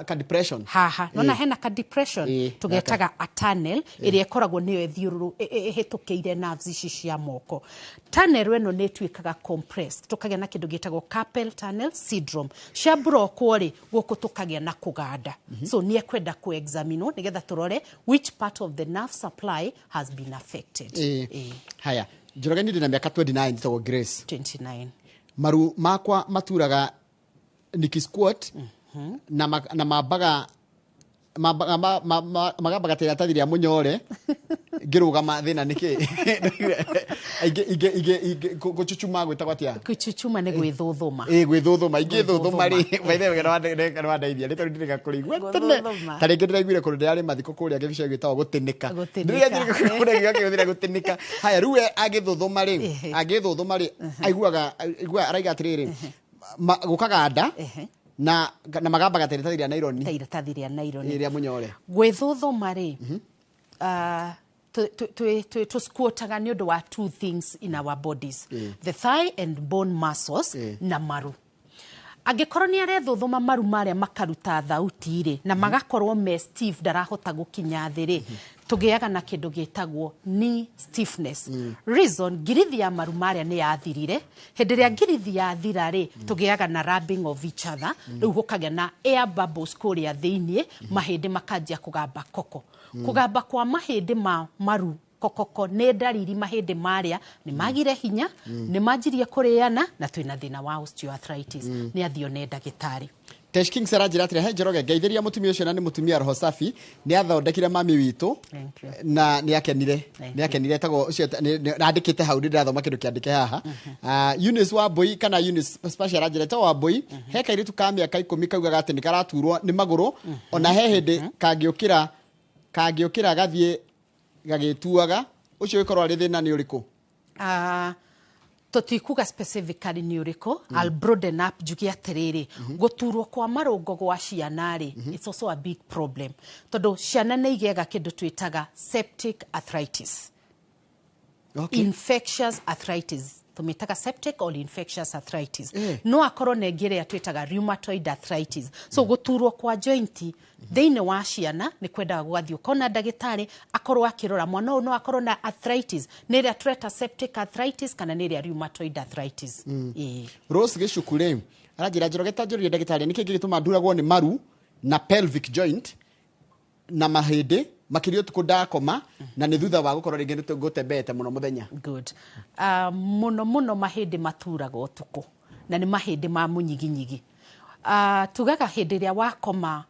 ka depression nona hena ka depression tugetaga a tunnel iria ikoragwo niyo ethiururu ihitukiire nerves ici cia moko tunnel eno ni twikaga compressed tukagia na kindu gitagwo carpal tunnel syndrome cia broko ri guku tukagia na kuganda so ni ekwenda ku examine nigetha turore which part of the nerve supply has been affected haya Njoroge ni ndina miaka 29 nditagwo Grace 29 maru makwa maturaga niki squat na mabaga magabaga tira tathiria munyore ngirugama thina niki ige guchuchuma gwitagwa tia guchuchuma ni gwithuthuma gwithuthuma igithuthuma ri baithe wega wa ndaithia rito ndirika kurigwa tene tari ngiraiguire kundu ndari mathiko kuria ngibicio gwitagwo gutinika ndiria kuria gigakithira gutinika haya ruwe agithuthuma ri aiguaga araiga atiriri gukaganda na magamba gathiria naironi iria munyore gwithuthuma ri to squattaga ni undu wa two things in our bodies the thigh and bone muscles na maru angikorwo ni arethuthuma maru maria makaruta thauti ri na magakorwo me stiff darahota gukinya thiri tugiaga na kindu gitagwo knee stiffness reason ngirithi ya maru maria ni yathirire hindi ria ngirithi yathira ri tugiaga na rubbing of each other riu gukagia na air bubbles kuria thiini mahindi makanjia kugamba koko kugamba kwa mahindi ma maru kokoko ne dariri mahindi maria ni magire hinya ni majirie kuriana na twina thina wa osteoarthritis ni athio ne ndagitari Tesh King Sarajira atire he Njoroge ngeithĩria mutumia ucio na ni mutumia roho safi ni athondekire mami witu na ni akenire tago ucio andikite hau ndirathoma kindu kiandike haha Eunice wa Boy kana Eunice special Rajira tawa Boy he kairitu ka miaka 10 kaugaga ati ni karaturwo ni maguru ona he hindi kangiukira gathie gagituaga ucio ikorwo ari thina ni uriku totikuga specifically ni uriko I'll broaden up jugia terere guturwo kwa marungo gwa ciana ri it's also a big problem tondu ciana ne igega kindu twitaga septic arthritis infectious arthritis tumitaga septic or infectious arthritis no akorwo negere atwitaga rheumatoid arthritis so guturwo kwa joint theine wa ciana ni kwenda gwathio kona ndagitari akorwo akirora mwana no akorwo na arthritis nere atreta septic arthritis kana nere rheumatoid arthritis Rose gicukure arajira njorogeta njorire ndagitari niki gituma nduragwo ni maru na pelvic joint na mahindi makirio tukudakoma na ni thutha wa gukorwo ringi gutembete muno muthenya good muno mahindi maturaga utuku na ni mahindi ma munyiginyigi tugaga hindi ria wakoma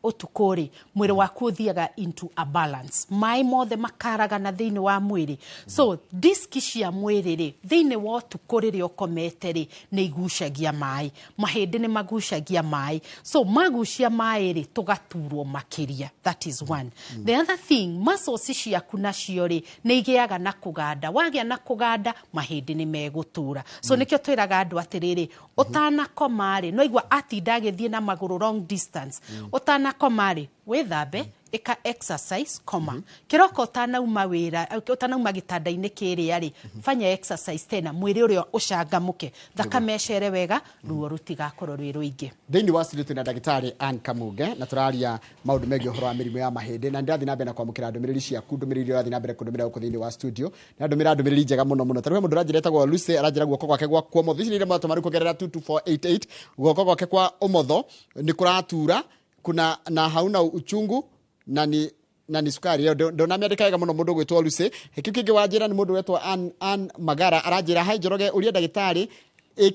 utukuri mwiri waku uthiaga into a balance mai mothe makaraga na thiini wa mwiri so diski cia mwiri ri thiini wa utukuri ri ukomete ri ni igucagia mai mahindi ni magucagia mai so magucia mai ri tugaturwo makiria that is one the other thing muscles ciaku nacio ri ni igiaga na kuganda wagia na kuganda mahindi ni megutura so nikio twiraga andu atiriri utana koma ri no igwa atinda githie na maguru long distance utana komari wethambe eka exercise koma kiroko utanauma wira utanauma gitanda-ini kiria ri fanya exercise tena mwiri urio ucangamuke thakame cere wega ruo rutigakorwo rwi ruingi thiini wa studio na ndagitari Ann Kamuge na turaria maundu megi uhoro wa mirimu ya mahindi na ndathi na mbere na kwamukira ndumiriri ciaku ndumiriri irathi na mbere kundumira uko thiini wa studio na ndumira ndumiriri njega muno tarwe mundu rajireta gwa Lucy arajira guoko gwake gwa kwa motho icini mato mari kugerera 22488 guoko gwake kwa umotho ni kuratura kuna na hauna uchungu na ni sukari ndo miandikaga muno mundu gwitwa Lucy hikikingi wajira ni mundu wetwa Ann Magara arajira hai Njoroge ulia daktari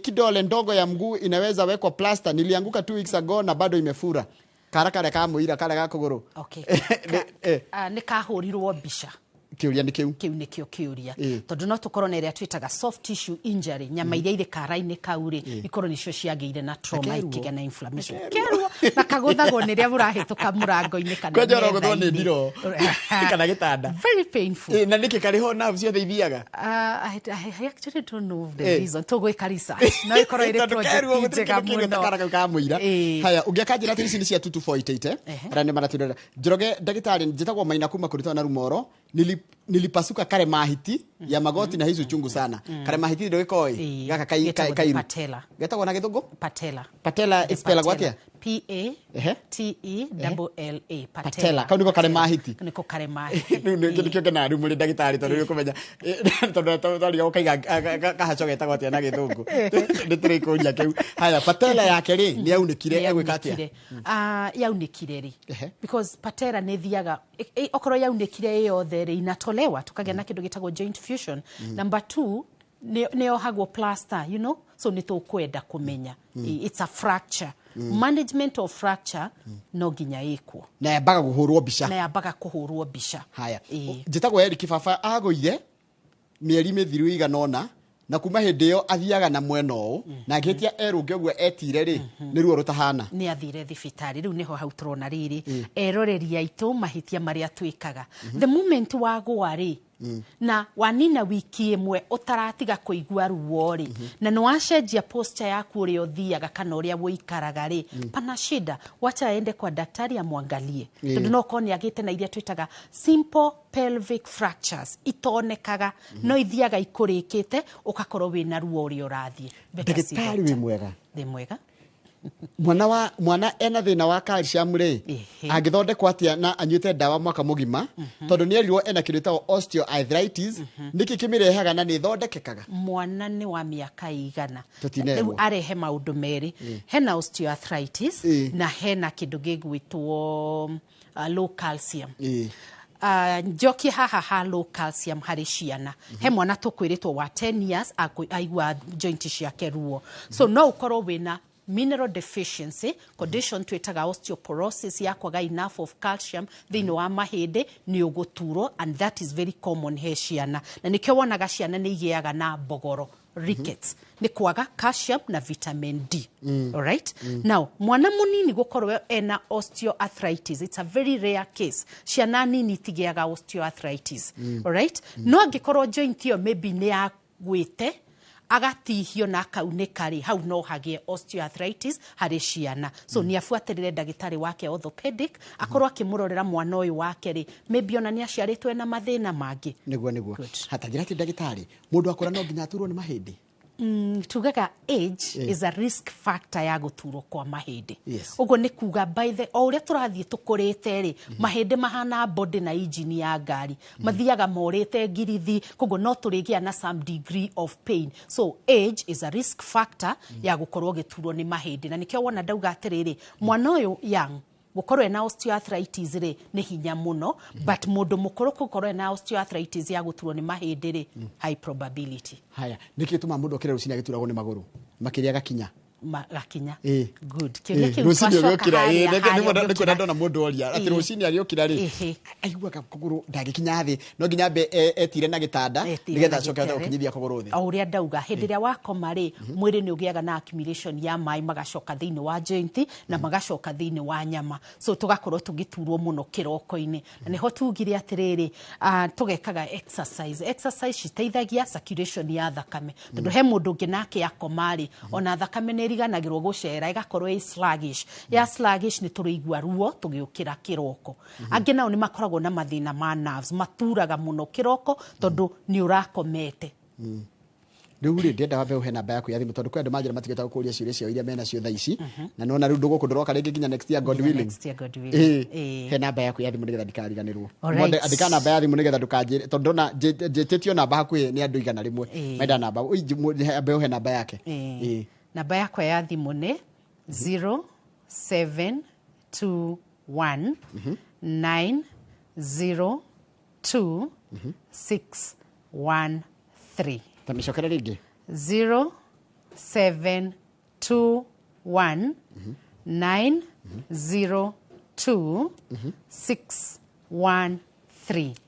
kidole ndogo ya mguu inaweza wekwa plaster nilianguka 2 weeks ago na bado imefura karakare kama muira kale gakuguru okay ni kahurirwo mbica kiuria ni kiu nikio kiuria tondu no tukorwo na iria twitaga soft tissue injury nyama iria ire kara-ini kauri ikorwo nicio ciageire na trauma ikiga na inflammation kerwo na kaguthagwo ni ria burahituka murango-ini kana kwa joro guthwo ni ndiro kana gitanda very painful na niki kariho nerves ciothe ithiaga I actually don't know the reason tugwika research no ikorwo ire project njega muno kama muira haya ungiakanjira ati ici ni cia 22488 rani maraturera Njoroge ndagitari njitagwo Maina kuma kurutwa na Rumoro nilipasuka kare mahiti ya magoti na hizo chungu sana kare mahiti ndio ikoi gaka kairu patella getagwo na githungu patella ispela gwatia P-A-T-E-L-L-A patella kau niko kare mahiti niko kare mahiti nikio kana ari muri ndagitari tondu uri kumenya tondu tondu ukaiga kahaco getagwo atia na githungu nditire ikuria kiu haya patella yake ri ni yaunikire egwika atia yaunikire ri because patella ne thiaga okoro yaunikire yothe ri inatolewa tukagea na kindu gitagwo joint fusion number 2 neo hagwo plaster you know so nitukwenda kumenya it's a fracture management of fracture no ginya ikuo na yabaga kuhurwo bica haya njitagwo Eric Baba agoire mieri mithiru iganona na kuma hindi yo athiaga na mwena u na ngitia erunge gwe etire ri ni ruo rutahana ni athire thibitari riu niho hau turona riri eroreri aitu mahitia maria twikaga the moment wagwa ri na wanina wiki imwe utaratiga kuigua ruo ri na no wacenjia posture yaku uri uthiaga kana uria wuikaraga ri pana shida wacha aende kwa daktari amwangalie tondu no koni agite na iria twitaga simple pelvic fractures itonekaga no ithiaga ikurikite ugakorwo wina ruo uri urathie daktari wi mwega mwega mwana ena thina wa calcium ri angithondekwa atia na anyuite dawa mwaka mugima tondu ni erirwo ena kindu ta osteoarthritis niki kimirehaga na ni thondekekaga mwana ni wa miaka igana riu arehe maundu meri hena osteoarthritis na hena kindu gigwitwo low calcium njoki haha low calcium hari ciana he mwana tukwiritwo wa 10 years aigua joint ciake ruo so no ukorwo wina mineral deficiency condition twitaga osteoporosis yakwaga enough of calcium thiini wa mahindi ni uguturo and that is very common he ciana na nikio wonaga ciana ni igiaga na mbogoro rickets ni kwaga calcium na vitamin D all right now mwana munini gukorwo ena osteoarthritis it's a very rare case ciana nini tigiaga osteoarthritis all right no angikorwo joint yo maybe ni agwite agatihio na akaunĩka rĩ hau no hagie osteoarthritis harĩ ciana so ni afuatirire ndagĩtarĩ wake orthopedic akorwo akĩmũrorera mwana ũyũ wake rĩ maybe ona ni aciarĩtwo na mathĩna mangĩ niguo hatagira ti ndagĩtarĩ mũndũ akora no nginya aturwo nĩ mahĩndĩ tugaga age is a risk factor ya guturwo kwa mahĩndĩ ugo ni kuga by the o ũrĩa tũrathiĩ tũkũrĩte rĩ mahĩndĩ mahana body na engine ya ngari mathiaga morĩte ngirithi koguo no tũrĩgĩa na some degree of pain so age is a risk factor ya gukorwo gĩturwo nĩ mahĩndĩ na nĩkĩo wona ndauga atĩrĩrĩ mwana ũyũ young gukorwo na osteoarthritis rĩ nĩ hinya mũno but mũndũ mũkũrũ gukorwo na osteoarthritis ya guturwo nĩ mahĩndĩ rĩ high probability haya nĩkĩ tũma mũndũ okĩra rũciinĩ agĩturagwo nĩ magũrũ makĩria gakinya gakinya good kĩrĩa kĩu rũciinĩ ũgĩokĩra nĩ kwenda ndona mũndũ oria atĩ rũciinĩ agĩokĩra rĩ aiguaga kũgũrũ ndagĩkinya thĩ no nginya mbe etire na gĩtanda nĩgetha acoke gũkinyithia kũgũrũ thĩ o ũrĩa ndauga hĩndĩ ĩrĩa wakoma rĩ mwĩrĩ nĩ ũgĩaga na accumulation ya maĩ magacoka thĩinĩ wa joint na magacoka thĩinĩ wa nyama so tũgakorwo tũgĩturwo mũno kĩroko-inĩ na nĩho tugire atĩrĩrĩ tũgekaga exercise citeithagia circulation ya thakame tondũ he mũndũ ũngĩ nake akoma rĩ ona thakame nĩ riganagĩrwo gũcera igakorwo sluggish ya sluggish nĩ tũrĩigua ruo tũgĩũkĩra kĩroko angĩ nao nĩ makoragwo na mathĩna ma nerves maturaga mũno kĩroko tondũ nĩ ũrakomete rĩu rĩ ndenda wambe ũhe namba yaku ya thimũ tondũ kwĩ andũ manjĩra matigĩta gũkũria ciũria ciao iria mena cio thaa ici na nona rĩu ndũgũkũ ndũroka rĩngĩ nginya next year God willing he namba yaku ya thimũ nĩgetha ndikariganĩrwo andĩka namba ya thimũ nĩgetha ndũkanjĩre tondũ ndona njĩtĩtio namba hakuhĩ nĩ andũ igana rĩmwe menda namba ambe ũhe namba yake namba yakwa ya thimũ nĩ 0721 902 613 tamĩcokera rĩngĩ 0721 902 613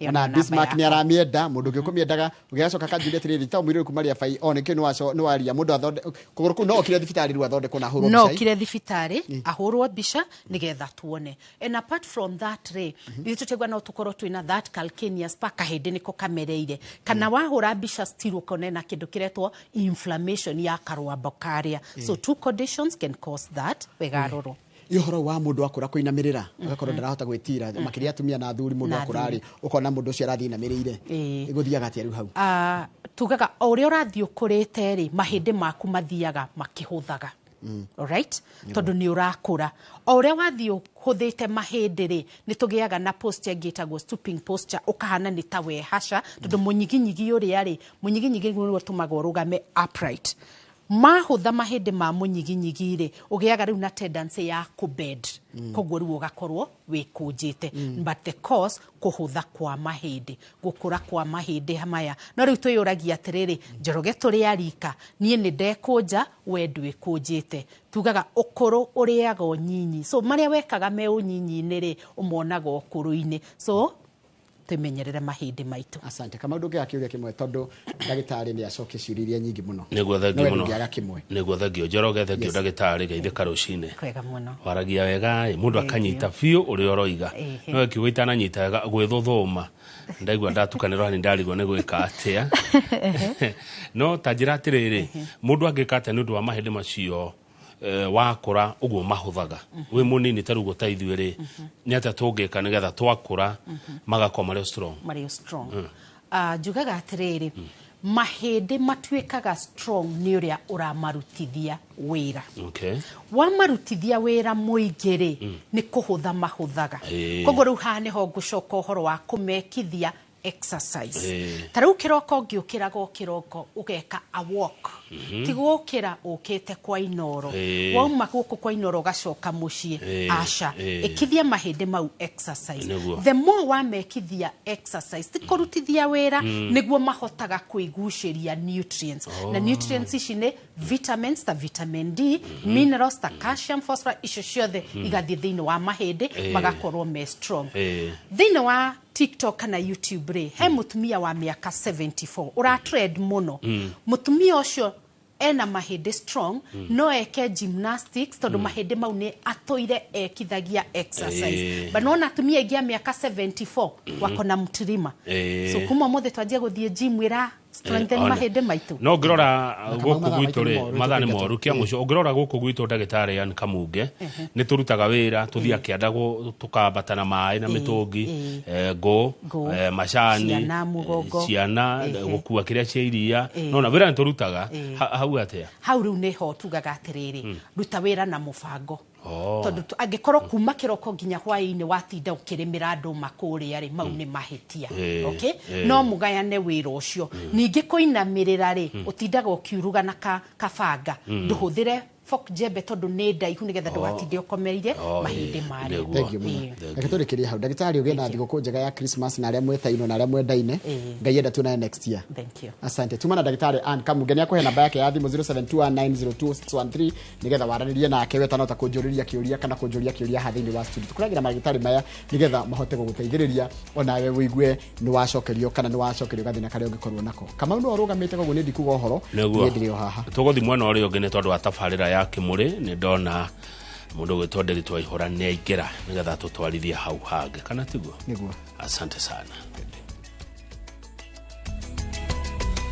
ona Bismarck nĩ aramienda mũndũ ũngĩ ũkũmiendaga ũgĩgacoka kanjũria atĩrĩrĩ ta ũmĩrĩrĩ kumaria bai o nĩkĩo nĩ waria mũndũ kũgũrũ kũu no okire thibitarĩ rĩu athondekwo na ahũrwo mbica no okire thibitarĩ ahũrwo mbica nĩgetha tuone and apart from that rĩ ithuĩ tũtegwa no tũkorwo twĩna that calcaneus pa kahĩndĩ nĩko kamereire kana wahũra mbica still ũkona na kĩndũ kĩretwo inflammation ya karwambo karĩa so two conditions can cause that wegarũrwo ihoro wa mũndũ akũra kũinamĩrĩra agakorwo ndarahota gwĩtira makĩria atumia na athuri mũndũ akũra rĩ ũkona mũndũ ũcio arathiĩ inamĩrĩire igũthiaga atĩa rĩu hau tugaga o ũrĩa ũrathiĩ ũkũrĩte rĩ mahĩndĩ maku mathiaga makĩhũthaga alright tondũ nĩ ũrakũra o ũrĩa wathiĩ ũhũthĩte mahĩndĩ rĩ nĩ tũgĩaga na posture ĩngĩtagwo stooping posture ũkahana nĩ ta wehaca tondũ mũnyiginyigi ũrĩa rĩ mũnyiginyigi nĩguo ũtũmaga ũrũgame upright mahũtha mahĩndĩ ma mũnyiginyigi rĩ ũgĩaga rĩu na tendency ya kũbend koguo rĩu ũgakorwo wĩkũnjĩte but the cause kũhũtha kwa mahĩndĩ gũkũra kwa mahĩndĩ maya no rĩu twĩyũragia atĩrĩrĩ Njoroge tũrĩ arika niĩ nĩ ndekũnja we ndwĩkũnjĩte tugaga ũkũrũ ũrĩaga ũnyinyi so marĩa wekaga me ũnyinyi-inĩ rĩ ũmonaga ũkũrũ-inĩ so tũmenyerere mahĩndĩ maitũ asante kama ndũngĩ akĩũria kĩmwe tondũ ndagĩtarĩ nĩ acoke ciũria iria nyingĩ mũno nĩguo thengio mũno nĩguo thengio Njoroge thengio ndagĩtarĩ geithĩka rũcinĩ kwega mũno waragia wega mũndũ akanyita biũ ũrĩa ũroiga no kiugo itananyita wega gwĩthũthũma ndaigua ndatukanĩrwo hani ndarigwo nĩ gwĩka atĩa no ta njĩra atĩrĩrĩ mũndũ angĩka atĩa nĩ ũndũ wa mahĩndĩ macio wakũra ũguo mahũthaga wĩ mũnini ta rĩu ta ithuĩ rĩ nĩ atĩa tũngĩka nĩgetha twakũra magakorwo marĩ strong njugaga atĩrĩrĩ mahĩndĩ matuĩkaga strong nĩ ũrĩa ũramarutithia wĩra wamarutithia wĩra mũingĩ rĩ nĩ kũhũtha mahũthaga koguo rĩu haha nĩho ngũcoka ũhoro wa kũmekithia exercise ta rĩu kĩroko ngĩũkĩraga o kĩroko ũgeka a walk ti gũkĩra ũkĩte kwa inoro wauma gũkũ kwa inoro ũgacoka mũciĩ aca ĩkithia mahĩndĩ mau exercise the more wamekithia exercise ti kũrutithia wĩra nĩguo mahotaga kwĩgucĩria nutrients na nutrients ici nĩ vitamins ta vitamin D minerals ta calcium phosphorus icio ciothe igathiĩ thĩinĩ wa mahĩndĩ magakorwo me strong thĩinĩ wa TikTok kana YouTube rĩ he mutumia wa mĩaka 74 ũratrend mũno mutumia ũcio ena mahĩndĩ strong no eke gymnastics tondũ mahĩndĩ mau nĩ atũire ekithagia exercise banona atumia aingĩ a mĩaka 74 wako na mtirima so kuma mũthĩ twanjia gũthiĩ gym strengthen mahĩndĩ maitũ. No ngirora gũkũ gwitũ ri mathaa nĩ moru kia mũico ngirora gũkũ gwitũ ndagĩtarĩ Ann Kamunge nĩ tũrutaga wĩra tuthiĩ kĩanda tukambata na maĩ na mĩtũngi ngũ macani ciana gũkua kĩrĩa cia iria no na wĩra nĩ tũrutaga hau atĩa. Hau rĩu nĩho tugaga atĩrĩrĩ ruta wĩra na mũbango tondu angĩkorwo kuma kĩroko nginya hwaĩ-inĩ watinda ũkĩrĩmĩra andũ makũrĩa rĩ mau nĩ mahĩtia okay no mũgayane wĩra ũcio ningĩ kũinamĩrĩra rĩ ũtindaga ũkiuruga na kabanga ndũhũthĩre folk jembe tondu nĩ ndaihu nĩgetha ndũgatinde ũkomeire mahĩndĩ marĩ. Thank you reke tũrĩkĩrie hau ndagĩtarĩ ũgĩe na thigũkũ njega ya Christmas na arĩa mwetaino na arĩa mwendaine Ngai enda tuonane next year. Thank you. Asante tuma na ndagĩtarĩ Ann Kamunge nĩakũhe namba yake ya thimũ 0721902613 nĩgetha waranĩrie nake wetana ta kũnjũrĩria kĩũria kana kũnjũria kĩũria ha thĩinĩ wa studio tukũragira mandagĩtarĩ maya nĩgetha mahote gũgũteithĩrĩria onawe wĩigue nĩ wacokerio kana nĩ wacokerio gathĩna karĩa ũngĩkorwo nako. Kamau no arũgamĩte koguo nĩ ndikuga ũhoro nĩ ndĩrĩ o haha tũgũthi mwena ũrĩa ũngĩ nĩ tondũ wa tabarĩra ya Kĩmũrĩ nĩ ndona mundu gwĩtwo Nderitu Waihũra nĩ aingĩra nĩgetha tũtwarithie hau hangĩ kana tiguo. Nĩguo. Asante sana.